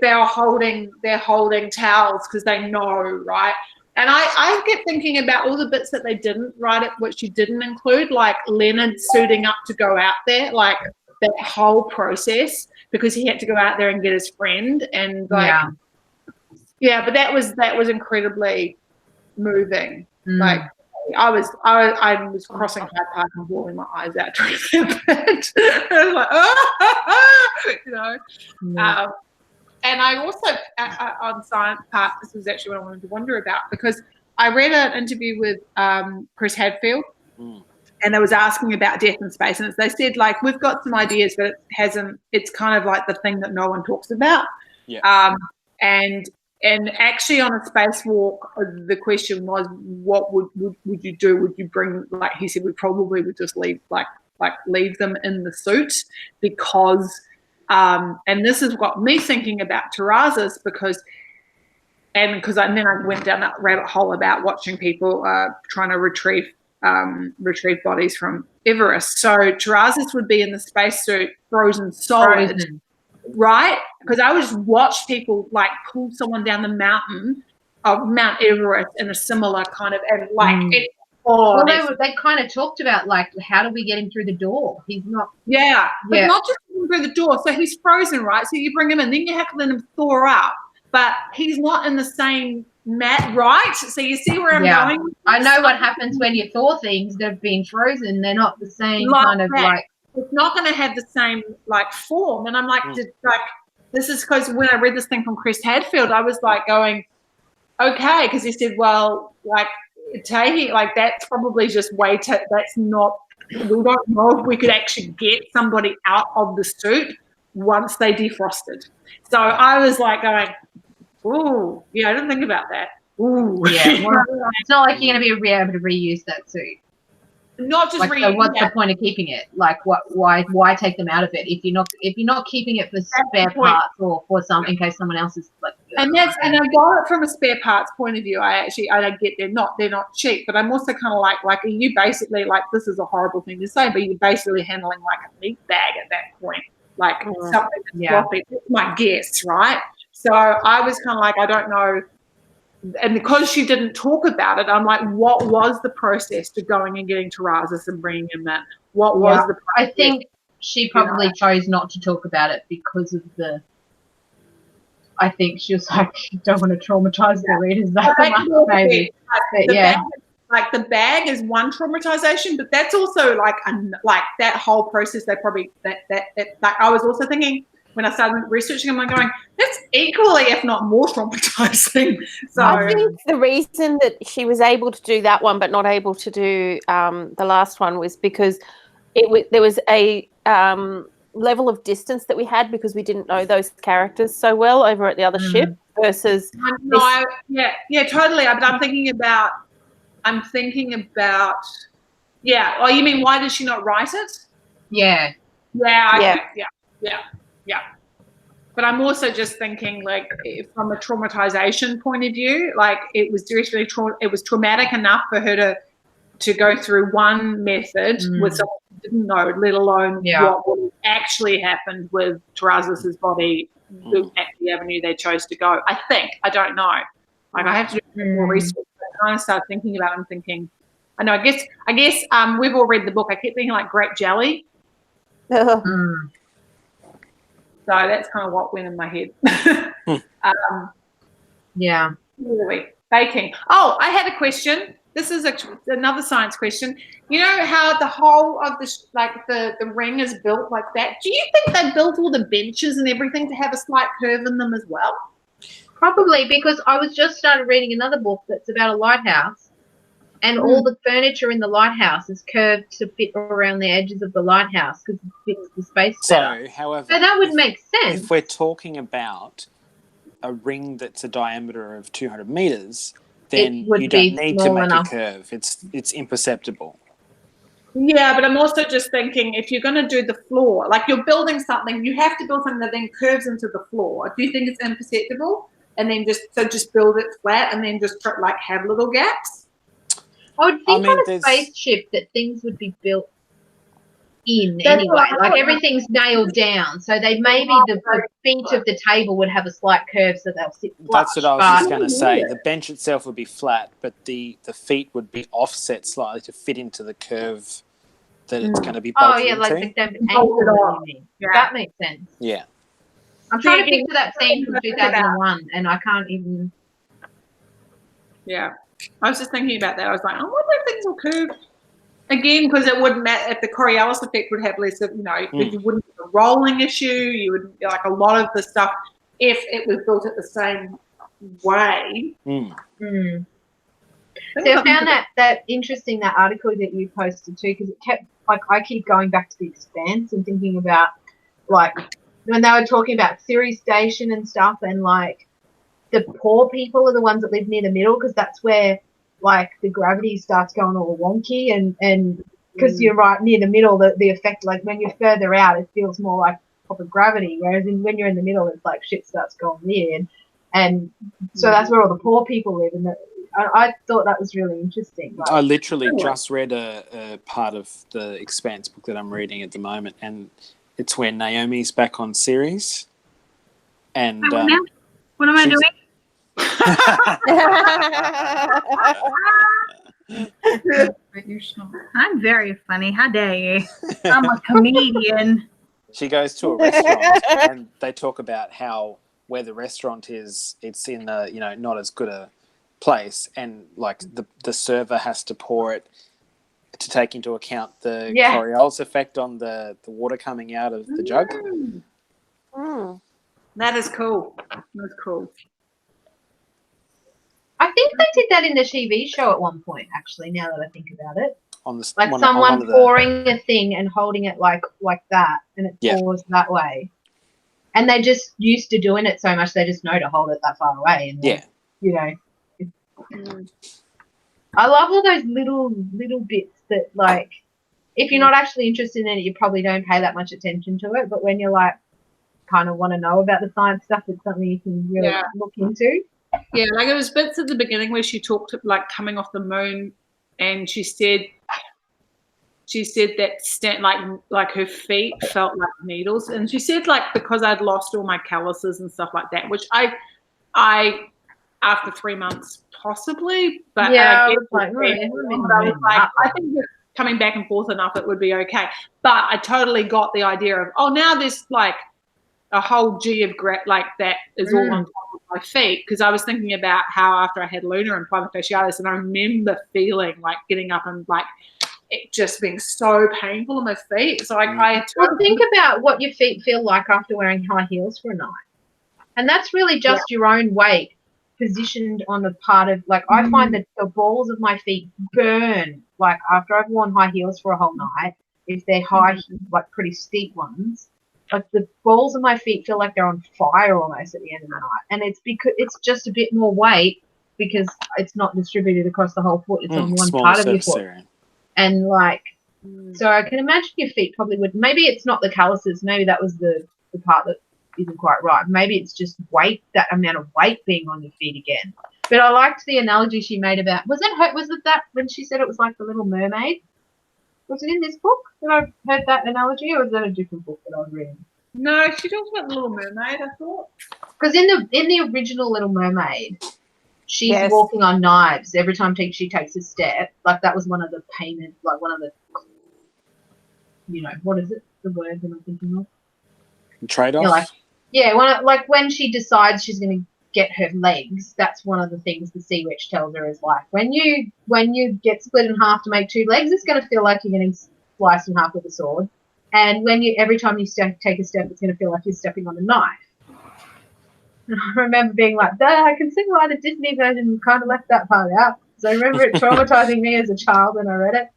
they're holding towels because they know, right? And I kept thinking about all the bits that they didn't write it, which you didn't include, like Leonard suiting up to go out there, like that whole process, because he had to go out there and get his friend, and like, but that was incredibly moving. Like, I was crossing Hyde Park and bawling my eyes out during that bit. I was like, you know. And I also, on Science Park, this was actually what I wanted to wonder about, because I read an interview with Chris Hadfield, and they was asking about death in space, and they said, like, we've got some ideas, but it's kind of like the thing that no one talks about. And actually on a spacewalk, the question was, what would you do? Would you bring, like he said, we probably would just leave leave them in the suit, because and this has got me thinking about Terrazas, because then I went down that rabbit hole about watching people trying to retrieve bodies from Everest. So Terrazas would be in the spacesuit, frozen solid. Right? Because I would just watch people like pull someone down the mountain of Mount Everest in a similar kind of, and like they kind of talked about, like, how do we get him through the door? He's not. But not just through the door. So he's frozen, right? So you bring him in, then you have to let him thaw up, but he's not in the same mat, right? So you see where I'm going? I know what happens when you thaw things that have been frozen. They're not the same kind of like. It's not going to have the same like form. And I'm like, this is because when I read this thing from Chris Hadfield, I was like going, okay, because he said, well, like Tahi, like that's probably just that's not. We don't know if we could actually get somebody out of the suit once they defrosted. So I was like going, ooh, yeah, I didn't think about that. Ooh, yeah. Well, it's not like you're going to be able to reuse that suit. Not just like, so what's the point of keeping it? Like, why take them out of it if you're not keeping it for spare parts or for some in case someone else is like. And I got it from a spare parts point of view. I get they're not cheap, but I'm also kind of like are you basically, like, this is a horrible thing to say, but you're basically handling like a meat bag at that point, like something that's sloppy. That's my guess, right? So I was kind of like, I don't know. And because she didn't talk about it, I'm like, what was the process to going and getting Terrazas and bringing him in? What was the process? I think she probably chose not to talk about it because of I think she was like, don't want to traumatize the readers that much, maybe. The bag is one traumatization, but that's also like that whole process. They probably like I was also thinking, when I started researching, I'm going, that's equally, if not more, traumatizing. So I think the reason that she was able to do that one but not able to do the last one was because there was a level of distance that we had because we didn't know those characters so well over at the other ship versus. Totally. But I'm thinking about. Yeah. Oh, you mean why did she not write it? Yeah. Yeah. But I'm also just thinking, like, from a traumatization point of view, like it was traumatic enough for her to go through one method with someone who didn't know, let alone what would actually happened with Terrazas' body at the avenue they chose to go. I think. I don't know. Like, I have to do more research. I kind of started thinking about it and thinking, I know, I guess we've all read the book. I kept thinking like grape jelly. So that's kind of what went in my head. Baking. Oh, I had a question. This is another science question. You know how the whole of the ring is built like that? Do you think they built all the benches and everything to have a slight curve in them as well? Probably, because I was just started reading another book that's about a lighthouse, and all the furniture in the lighthouse is curved to fit around the edges of the lighthouse because it fits the space better. However, so that would make sense. If we're talking about a ring that's a diameter of 200 meters, then you don't need to make a curve. It's imperceptible. Yeah, but I'm also just thinking, if you're going to do the floor, like you're building something, you have to build something that then curves into the floor. Do you think it's imperceptible? And then just build it flat and then just like have little gaps? I would think on a spaceship that things would be built in anyway. Like everything's nailed down. So they maybe the feet of the table would have a slight curve so they'll sit flush. That's what I was just going to say. The bench itself would be flat, but the feet would be offset slightly to fit into the curve that it's going to be bolted into. Like they've angled it. Yeah. That makes sense. Yeah. I'm trying to picture that scene from 2001 and I can't even... Yeah. I was just thinking about that. I was like, I wonder if things will curve. Again, because it wouldn't matter if the Coriolis effect would have less of, you wouldn't have a rolling issue. You would, like a lot of the stuff, if it was built at the same way. So I found that interesting, that article that you posted too, because it kept, like, I keep going back to The Expanse and thinking about, like, when they were talking about Siri Station and stuff, and, like, the poor people are the ones that live near the middle, because that's where, like, the gravity starts going all wonky, and because you're right near the middle, the effect, like, when you're further out, it feels more like proper gravity, whereas when you're in the middle, it's like shit starts going weird. And so that's where all the poor people live, and I thought that was really interesting. Like, I literally just read a part of the Expanse book that I'm reading at the moment, and it's where Naomi's back on series. And what am I doing? I'm very funny. How dare you? I'm a comedian. She goes to a restaurant and they talk about how where the restaurant is, it's in a, not as good a place, and like the server has to pour it to take into account the Coriolis effect on the water coming out of the jug. That is cool. That's cool. I think they did that in the TV show at one point, actually, now that I think about it. Like someone pouring a thing and holding it like that, and it pours that way. And they just used to doing it so much, they just know to hold it that far away. And I love all those little bits that, like, if you're not actually interested in it, you probably don't pay that much attention to it. But when you're, like, kind of want to know about the science stuff, it's something you can really look into. Yeah, like it was bits at the beginning where she talked like coming off the moon, and she said that like her feet felt like needles, and she said like because I'd lost all my calluses and stuff like that, which I after 3 months possibly, but I think that coming back and forth enough it would be okay. But I totally got the idea of now there's like a whole G of like that is all on top of my feet, because I was thinking about how after I had Luna and plantar fasciitis, and I remember feeling like getting up and like it just being so painful in my feet. So I think about what your feet feel like after wearing high heels for a night, and that's really just your own weight positioned on a part of, like, I find that the balls of my feet burn like after I've worn high heels for a whole night, if they're high, like pretty steep ones. Like the balls of my feet feel like they're on fire almost at the end of the night, and it's because it's just a bit more weight because it's not distributed across the whole foot; it's on one part of your foot. Area. And like, so I can imagine your feet probably would. Maybe it's not the calluses. Maybe that was the part that isn't quite right. Maybe it's just weight, that amount of weight being on your feet again. But I liked the analogy she made about. Was it that when she said it was like the Little Mermaid? Was it in this book that I heard that analogy, or was that a different book that I was reading? No, she talks about the Little Mermaid, I thought. Because in the original Little Mermaid, she's walking on knives every time she takes a step. Like that was one of the payment, like one of the, what is it? The word that I'm thinking of? Trade-off? Like when she decides she's going to get her legs, that's one of the things the sea witch tells her is like, when you get split in half to make 2 legs, it's going to feel like you're getting sliced in half with a sword. And every time you take a step, it's going to feel like you're stepping on a knife. And I remember being like, I can see why the Disney version kind of left that part out. So I remember it traumatizing me as a child when I read it.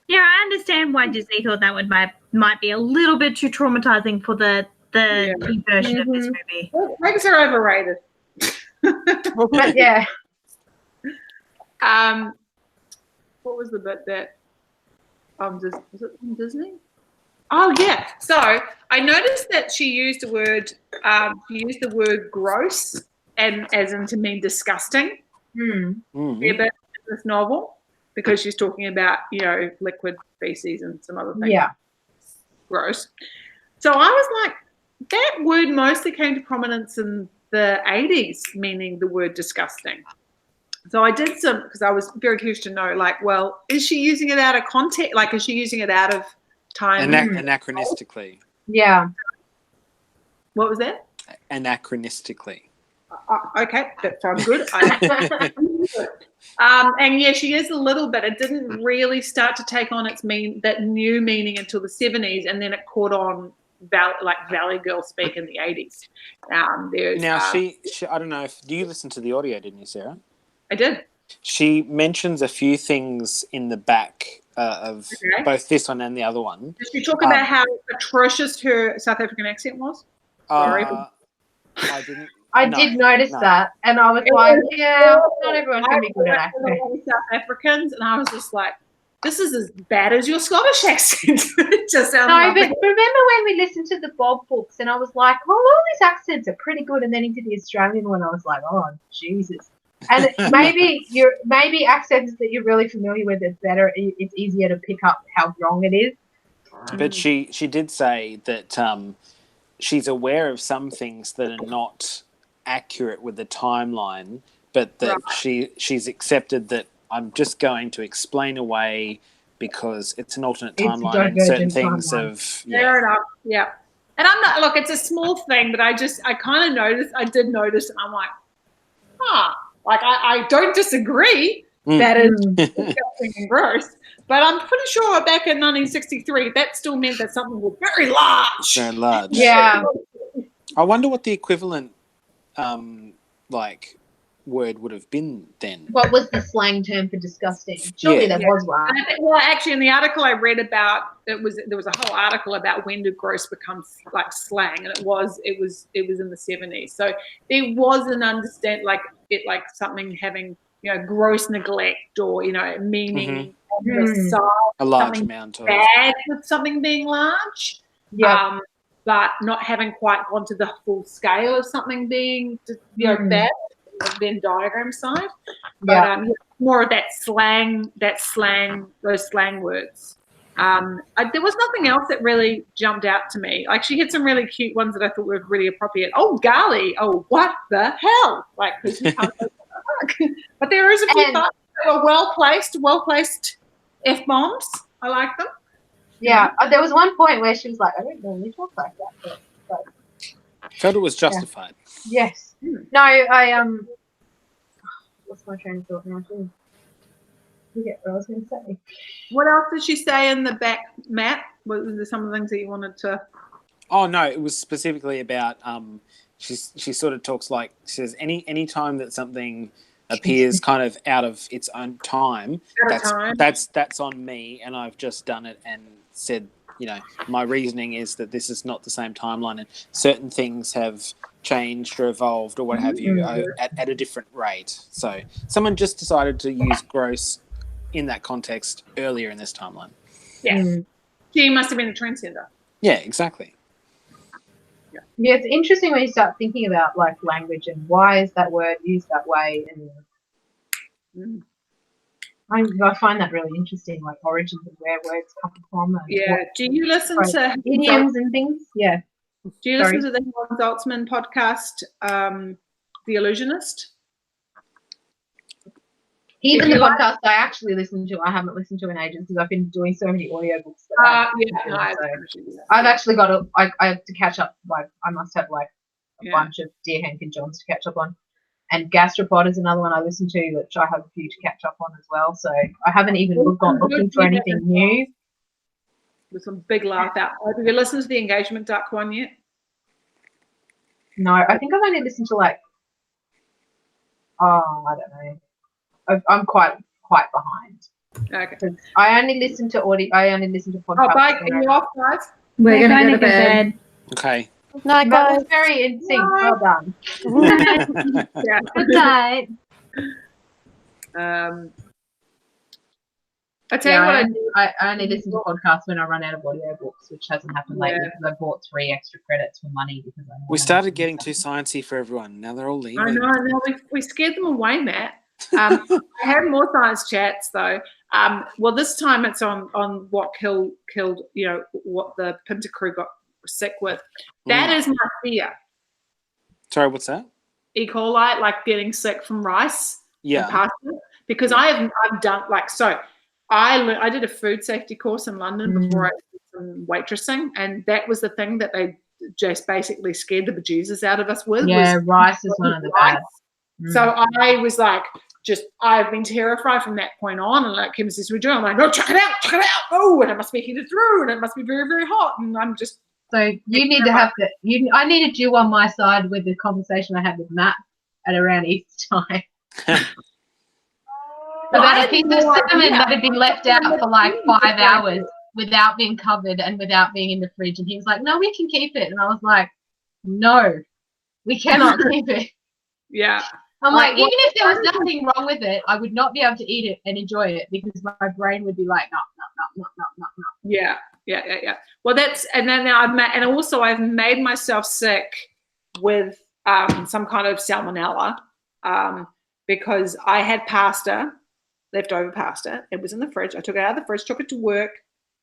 Yeah, I understand why Disney thought that might be a little bit too traumatizing for the key version of this movie. Legs are overrated. But yeah. What was the bit that was it from Disney? Oh yeah. So I noticed that she used the word gross and as in to mean disgusting. A bit in this novel. because she's talking about, liquid feces and some other things. Yeah. Gross. So I was like, that word mostly came to prominence in the 80s, meaning the word disgusting. So I did some, because I was very curious to know, like, well, is she using it out of context? Like, is she using it out of time? Anachronistically. Yeah. What was that? Anachronistically. Okay, that sounds good. And yeah, she is a little bit. It didn't really start to take on that new meaning until the 70s, and then it caught on Valley Girl speak in the 80s. She I don't know do you listen to the audio, didn't you, Sarah? I did. She mentions a few things in the back of both this one and the other one. Did she talk about how atrocious her South African accent was? Sorry. I didn't. I did notice that, and I was like, yeah, not everyone can be good at accent. South Africans, and I was just like, this is as bad as your Scottish accent. It just sounds but remember when we listened to the Bob books, and I was like, well, all these accents are pretty good, and then into the Australian one, I was like, oh, Jesus. And maybe accents that you're really familiar with, it's better. It's easier to pick up how wrong it is. But she did say that she's aware of some things that are not accurate with the timeline, but that she's accepted that I'm just going to explain away because it's an alternate timeline and certain things Fair enough. Yeah. And I'm not. Look, it's a small thing, but I kind of noticed. I did notice, and I'm like, like I don't disagree. That is disgusting and gross. But I'm pretty sure back in 1963, that still meant that something was very large. Very large. Yeah. I wonder what the equivalent, word would have been then. What was the slang term for disgusting? Surely there was one. Well, actually, in the article I read about, there was a whole article about when did gross become like slang, and it was in the 70s. So there was an understand like something having gross neglect or meaning a large amount of bad with something being large. Yeah. But not having quite gone to the full scale of something being bad. Venn diagram side, but more of that slang, those slang words. There was nothing else that really jumped out to me. Like she had some really cute ones that I thought were really appropriate. Oh, golly! Oh, what the hell! Like, because you can't go but there is a few thoughts that were well placed F-bombs. I like them. Yeah, there was one point where she was like, I don't normally talk like that, but I felt it was justified. Yeah. Yes. No, I what's my train of thought now? I forget what I was going to say. What else did she say in the back, Matt? Was there some of the things that you wanted to? Oh no, it was specifically about she sort of talks like she says any time that something appears kind of out of its own time, that's on me, and I've just done it and said, my reasoning is that this is not the same timeline, and certain things have changed or evolved or what have you at a different rate. So someone just decided to use gross in that context earlier in this timeline. Yeah. She must have been a trendsetter. Yeah, exactly. Yeah, it's interesting when you start thinking about like language and why is that word used that way, and I find that really interesting, like origins of where words come from. And do you listen to idioms and things? Yeah. Do you listen to the Helen Zaltzman podcast, The Illusionist? He's in the podcast I actually listened to. I haven't listened to in ages because I've been doing so many audiobooks. I've actually got I have to catch up. Like I must have like a bunch of Dear Hank and Johns to catch up on. And Gastropod is another one I listen to, which I have a few to catch up on as well. So I haven't even gone looking for anything new. With some big laugh out. Have you listened to the Engagement Duck one yet? No, I think I've only listened to I don't know. I'm quite behind. Okay. I only listen to audio. I only listen to podcasts. Oh, bye. Are you off, guys? We're going to go to bed. Okay. Night, guys. That was very in sync. Well done. Good night. I tell you what I do. I only listen to podcasts when I run out of audiobooks, which hasn't happened lately because I bought 3 extra credits for money. We started getting too sciencey for everyone. Now they're all leaving. I know. We scared them away, Matt. I had more science chats though. Well, this time it's on what killed, what the Pinter crew got sick with. That is my fear. Sorry, what's that? E. coli, like getting sick from rice and pasta. Because I've done I did a food safety course in London before I did some waitressing, and that was the thing that they just basically scared the bejesus out of us with. Yeah, rice is one of the bad. So I was like, I've been terrified from that point on. And like Kim says, we're doing, I'm like, no, check it out. Oh, and it must be heated through, and it must be very, very hot. And I'm just. So you need to have to. I needed you on my side with the conversation I had with Matt at around Easter time. About a piece of salmon that had been left out for like 5 hours without being covered and without being in the fridge. And he was like, no, we can keep it. And I was like, no, we cannot keep it. Yeah. I'm like, even if there was nothing wrong with it, I would not be able to eat it and enjoy it because my brain would be like, no. Yeah. Well, I've made myself sick with some kind of salmonella because I had leftover pasta. It was in the fridge. I took it out of the fridge, took it to work,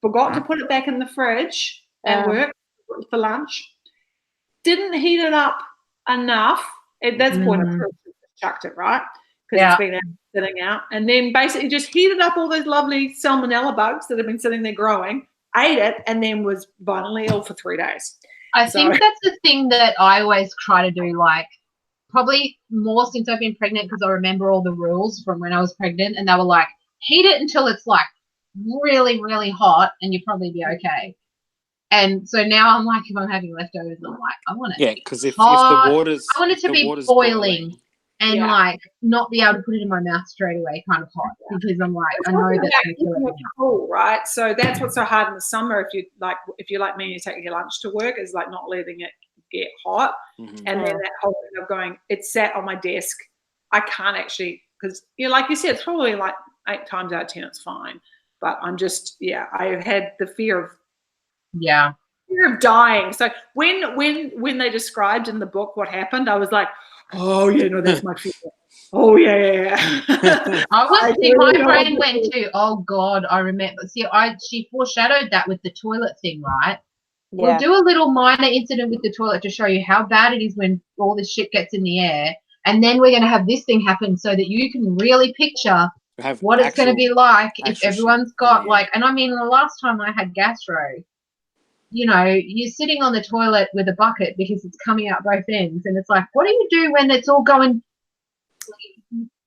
forgot to put it back in the fridge at work for lunch. Didn't heat it up enough. At that point, I chucked it, right? Because it's been sitting out. And then basically just heated up all those lovely salmonella bugs that have been sitting there growing, ate it, and then was violently ill for 3 days. I think that's the thing that I always try to do, like, probably more since I've been pregnant because I remember all the rules from when I was pregnant, and they were like, heat it until it's like really, really hot and you'll probably be okay. And so now I'm like, if I'm having leftovers, I'm like, I want it. Yeah, because if the water's I want it to be boiling and like not be able to put it in my mouth straight away, kind of hot, because I'm like, I know that's going to kill it. Cool, right? So that's what's so hard in the summer. If you're like me, and you take your lunch to work, is like not letting it get hot, and then that whole thing of going, it's sat on my desk. I can't actually, because like you said, it's probably like 8 times out of 10 it's fine, but I'm just I've had the fear of dying. So when they described in the book what happened, I was like, oh yeah, no, that's my fear. Oh yeah. My brain went to, oh God, I remember. See, she foreshadowed that with the toilet thing, right? Yeah. We'll do a little minor incident with the toilet to show you how bad it is when all this shit gets in the air. And then we're going to have this thing happen so that you can really picture what it's going to be like if everyone's got and I mean, the last time I had gastro, you're sitting on the toilet with a bucket because it's coming out both ends. And it's like, what do you do when it's all going?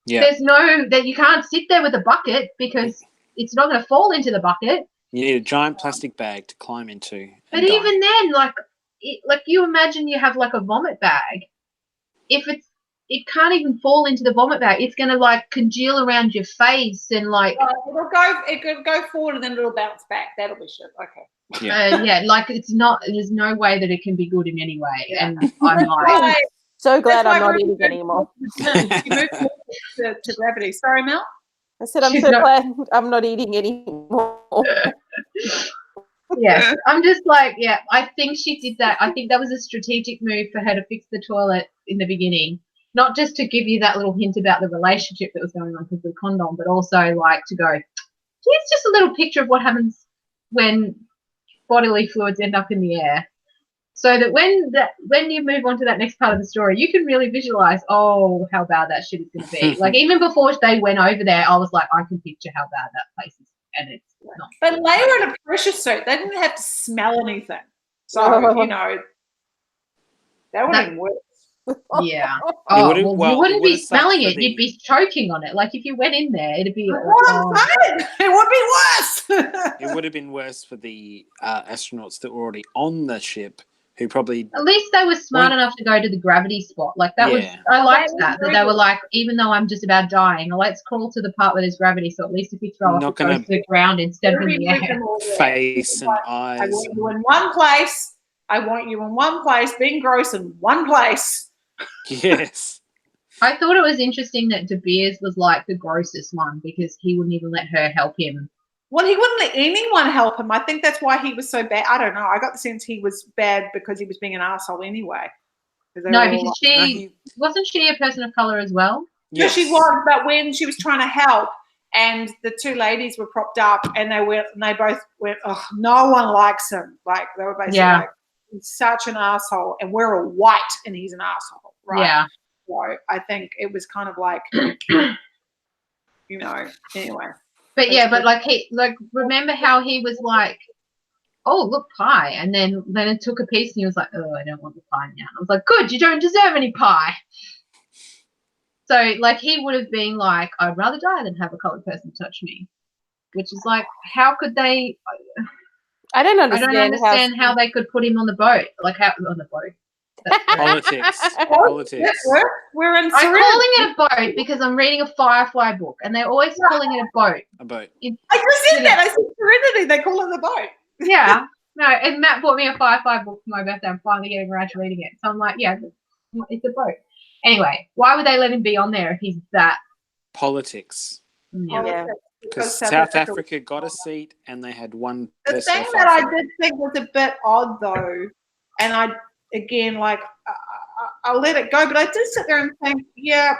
Yeah. There's that you can't sit there with a bucket because it's not going to fall into the bucket. You need a giant plastic bag to climb into. But even then, like you imagine you have like a vomit bag. If it can't even fall into the vomit bag, it's going to like congeal around your face and like. It could go forward and then it'll bounce back. That'll be shit. Okay. Yeah. Like it's not. There's no way that it can be good in any way. Yeah. And I'm like. So glad I'm not eating anymore. You moved to gravity. Sorry, Mel? I said I'm so glad I'm not eating anymore. Yes, I'm just like, I think she did that. I think that was a strategic move for her to fix the toilet in the beginning. Not just to give you that little hint about the relationship that was going on because of the condom, but also like to go, here's just a little picture of what happens when bodily fluids end up in the air. So that when you move on to that next part of the story, you can really visualize, how bad that shit is going to be. Like even before they went over there, I was like, I can picture how bad that place is, and it's not. But they were in a pressure suit; they didn't have to smell anything. So that would have been worse. Yeah. You wouldn't be smelling it; you'd be choking on it. Like if you went in there, it'd be. It would be worse. It would have been worse for the astronauts that were already on the ship. Who probably at least they were smart enough to go to the gravity spot. Like that was I liked that they were like, even though I'm just about dying, let's crawl to the part where there's gravity. So at least if we throw off, it goes to the ground instead of in the air. Face and eyes. I want you in one place. I want you in one place, being gross in one place. Yes. I thought it was interesting that De Beers was like the grossest one because he wouldn't even let her help him. Well, he wouldn't let anyone help him. I think that's why he was so bad. I don't know. I got the sense he was bad because he was being an asshole anyway. No, because wasn't she a person of color as well? Yes. Yeah, she was. But when she was trying to help, and the two ladies were propped up, and they both went, oh, no one likes him. Like, they were basically like, he's such an asshole, and we're all white, and he's an asshole, right? Yeah. So I think it was kind of like, anyway. But yeah, but remember how he was like, oh, look, pie. And then it took a piece and he was like, oh, I don't want the pie now. I was like, good, you don't deserve any pie. So, like, he would have been like, I'd rather die than have a coloured person touch me. Which is like, how could they? I don't understand how they could put him on the boat. Like, how on the boat? Politics. We're in. I'm calling it a boat because I'm reading a Firefly book, and they're always calling it a boat. A boat. I just said that. I said Serenity. They call it the boat. Yeah. No, and Matt bought me a Firefly book for my birthday. I'm finally getting around to reading it. So I'm like, yeah, it's a boat. Anyway, why would they let him be on there if he's that? Politics. Yeah. Because South Africa got a seat and they had one person. The thing that I did think was a bit odd, though, and I'll let it go, but I did sit there and think, yeah,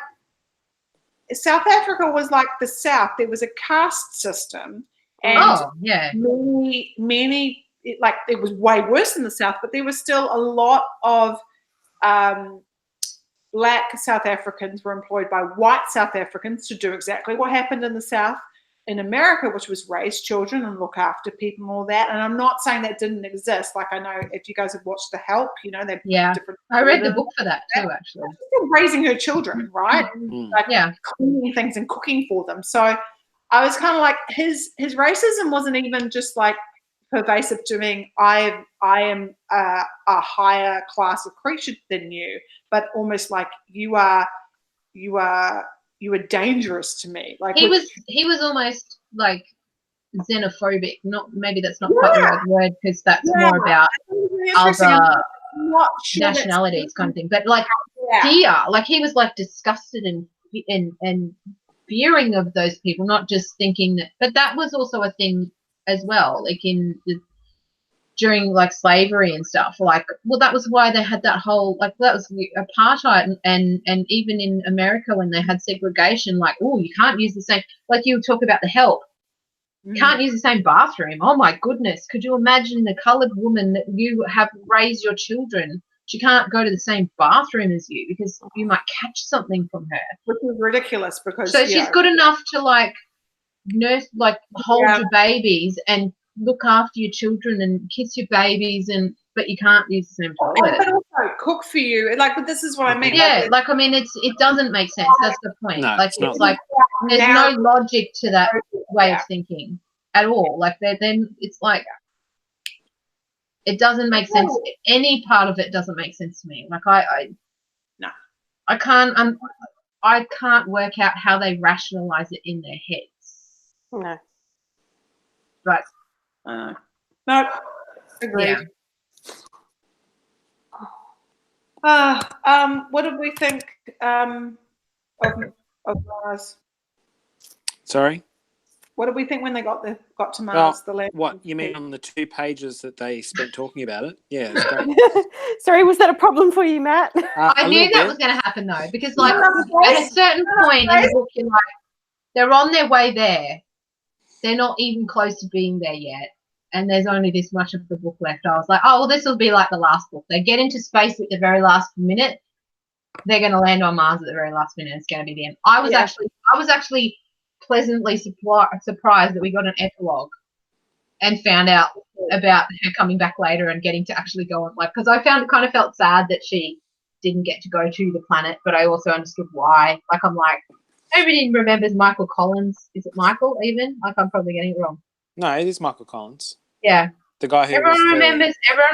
South Africa was like the South. There was a caste system, and many like, it was way worse in the South, but there was still a lot of black South Africans were employed by white South Africans to do exactly what happened in the South in America, which was raise children and look after people and all that. And I'm not saying that didn't exist. Like, I know if you guys have watched The Help, they're different. I read the book for that too, actually. Still raising her children, right? Like, cleaning things and cooking for them. So I was kind of like, his racism wasn't even just like pervasive to me. I am a higher class of creature than you, but almost like you are dangerous to me. Like, he was almost like xenophobic. Not, maybe that's not quite the right word, because that's more about other nationalities kind of thing. But like fear, like he was like disgusted and fearing of those people, not just thinking that. But that was also a thing as well, like during like slavery and stuff. Like, well, that was why they had that whole, like, that was apartheid, and even in America when they had segregation, like, oh, you can't use the same, like you talk about The Help, can't use the same bathroom. Oh my goodness, could you imagine the coloured woman that you have raised your children? She can't go to the same bathroom as you because you might catch something from her. Which is ridiculous, because so she's good enough to like nurse, like hold your babies and look after your children and kiss your babies, but you can't use the same toilet. But also cook for you. Like, but this is what I mean. Yeah, like I mean, it doesn't make sense. That's the point. No, like, it's like there's no logic to that way of thinking at all. Like, then it's like it doesn't make sense. Any part of it doesn't make sense to me. Like, I can't work out how they rationalize it in their heads. No. But no, agreed. What did we think of Mars? Sorry? What did we think when they got to Mars? The land. What you mean on the 2 pages that they spent talking about it? Yeah, it's great. Sorry, was that a problem for you, Matt? I knew that was going to happen though, because like at a certain point in the book, you're like, they're on their way there. They're not even close to being there yet, and there's only this much of the book left. I was like, oh, well, this will be like the last book. They get into space at the very last minute. They're going to land on Mars at the very last minute. It's going to be the end. I was actually pleasantly surprised that we got an epilogue and found out about her coming back later and getting to actually go on, like, because I kind of felt sad that she didn't get to go to the planet, but I also understood why. Like, I'm like, nobody remembers Michael Collins. Is it Michael even? Like, I'm probably getting it wrong. No, it is Michael Collins. Yeah. The guy who everyone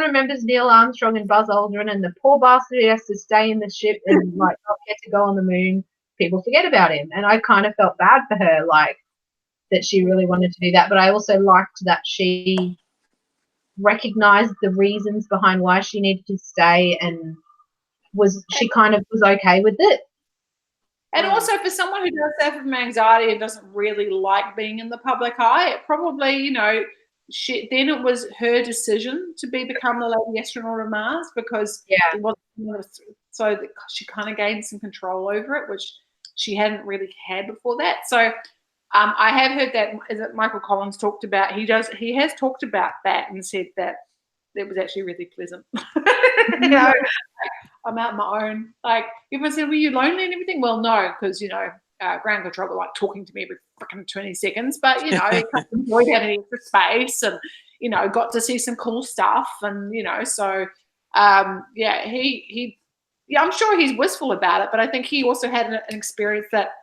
remembers Neil Armstrong and Buzz Aldrin, and the poor bastard who has to stay in the ship and like not get to go on the moon. People forget about him, and I kind of felt bad for her, like that she really wanted to do that. But I also liked that she recognized the reasons behind why she needed to stay, and she kind of was okay with it. And also, for someone who does suffer from anxiety and doesn't really like being in the public eye, it probably, then it was her decision to become the lady astronaut of Mars, because it wasn't, so that she kind of gained some control over it, which she hadn't really had before that. So I have heard that, is it Michael Collins talked about, he has talked about that and said that it was actually really pleasant. You know, like, I'm out on my own. Like, everyone said, were you lonely and everything? Well, no, because, you know, ground control were like talking to me every freaking 20 seconds. But, you know, I enjoyed having extra space and, you know, got to see some cool stuff. And, you know, so, yeah, I'm sure he's wistful about it. But I think he also had an experience that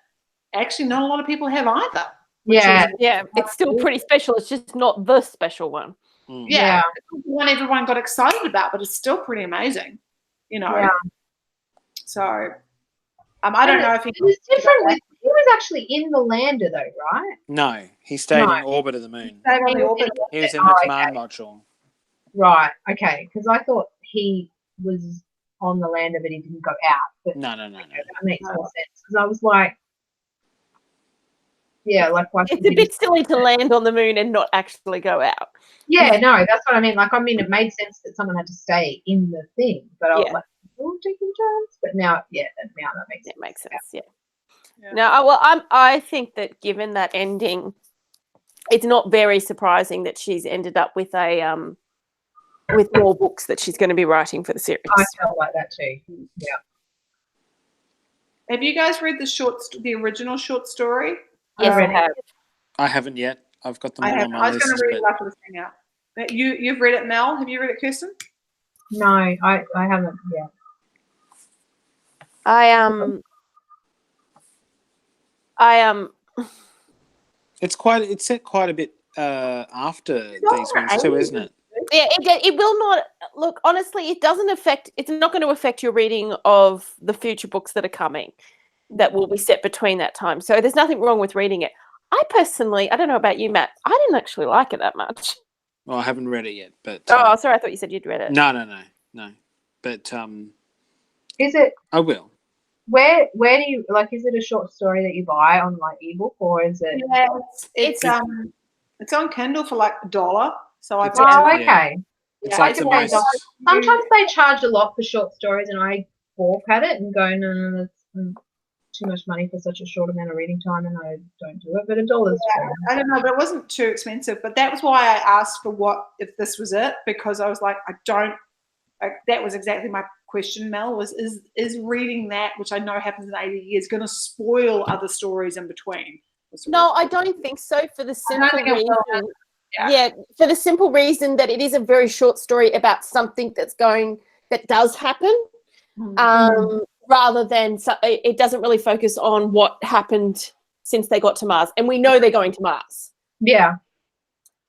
actually not a lot of people have either. Yeah. It's still pretty special. It's just not the special one. Yeah. It's the one everyone got excited about, but it's still pretty amazing, you know. Yeah. So I don't know if it was different. He was actually in the lander though, right? No, he stayed in orbit of the moon. He was in the command module. Right. Okay. Because I thought he was on the lander, but he didn't go out. But no. That makes more sense. Because I was like, yeah, like why it's a bit silly to land on the moon and not actually go out. Yeah, no, that's what I mean. Like, I mean, it made sense that someone had to stay in the thing, but I was like, oh, taking chance. But now, now that makes sense. It makes sense. Yeah. No, well, I think that given that ending, it's not very surprising that she's ended up with a with more books that she's going to be writing for the series. I felt like that too. Yeah. Have you guys read the original short story? Yes, I have. I haven't yet. I've got them all on my list. I was going to read it after this thing out. You've read it, Mel? Have you read it, Kirsten? No, I haven't yet. It's set quite a bit after these ones too, isn't it? Yeah, it will not look. Honestly, it doesn't affect. It's not going to affect your reading of the future books that are coming, that will be set between that time. So there's nothing wrong with reading it. I personally, I don't know about you, Matt. I didn't actually like it that much. Well, I haven't read it yet, but oh, sorry, I thought you said you'd read it. No. But is it? I will. Where do you like? Is it a short story that you buy on like ebook, or is it? Yeah, it's on Kindle for like $1. So I. Oh, okay. It's like the most. Sometimes they charge a lot for short stories, and I balk at it and go, no, that's too much money for such a short amount of reading time, and I don't do it. But $1. I don't know, but it wasn't too expensive. But that was why I asked for if this was it, because I was like, that was exactly my question, Mel, was is reading that, which I know happens in 80 years, going to spoil other stories in between? No, I don't think so, for the simple reason. For the simple reason that it is a very short story about something that does happen, rather than it doesn't really focus on what happened since they got to Mars, and we know they're going to Mars. Yeah.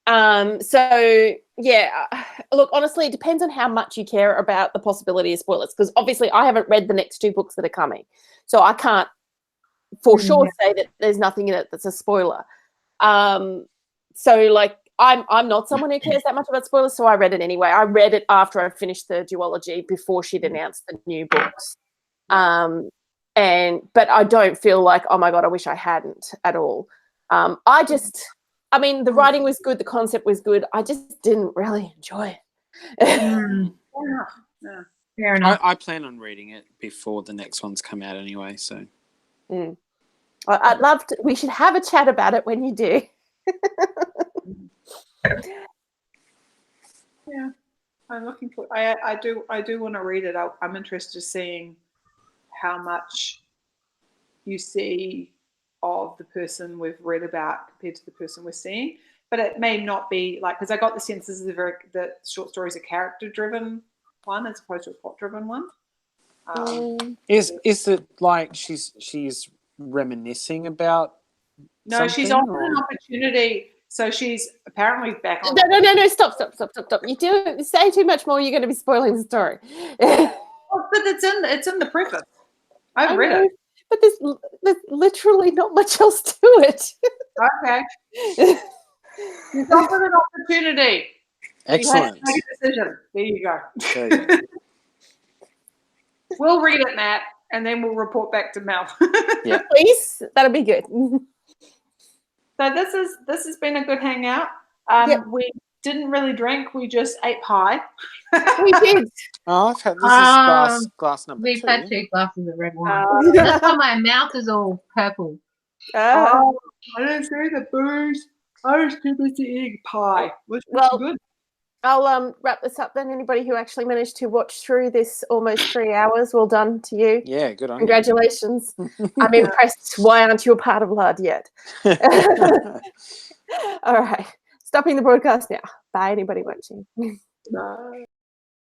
So yeah, look, honestly, it depends on how much you care about the possibility of spoilers, because obviously I haven't read the next 2 books that are coming, so I can't for sure say that there's nothing in it that's a spoiler. So like I'm not someone who cares that much about spoilers, so I read it anyway. I read it after I finished the duology, before she'd announced the new books. But I don't feel like, oh my God, I wish I hadn't at all. I mean, the writing was good, the concept was good. I just didn't really enjoy it. Fair enough. I plan on reading it before the next ones come out anyway. So I'd love to. We should have a chat about it when you do. Yeah, I'm looking for. I do want to read it. I'm interested in seeing how much you see of the person we've read about compared to the person we're seeing. But it may not be like, because I got the sense this is the short story is a character-driven one as opposed to a plot-driven one. Is it like she's reminiscing about? No, she's offered an opportunity. So she's apparently back on. No! Stop! You say too much more, you're going to be spoiling the story. But it's in the preface. I've read it. But there's literally not much else to it. Okay. You've offered an opportunity. Excellent. You have to make a decision. There you go. We'll read it, Matt, and then we'll report back to Mel. Yeah, please. That'll be good. So this has been a good hangout. We didn't really drink. We just ate pie. We did. Oh, I've had this is glass number 2. We've had 2 glasses of red wine. That's why my mouth is all purple. Oh, I didn't see the booze. I was too busy eating pie. Which was good. I'll wrap this up then. Anybody who actually managed to watch through this almost 3 hours, well done to you. Yeah, good on Congratulations. I'm impressed. Why aren't you a part of LUD yet? All right. Stopping the broadcast now. Bye, anybody watching. Bye.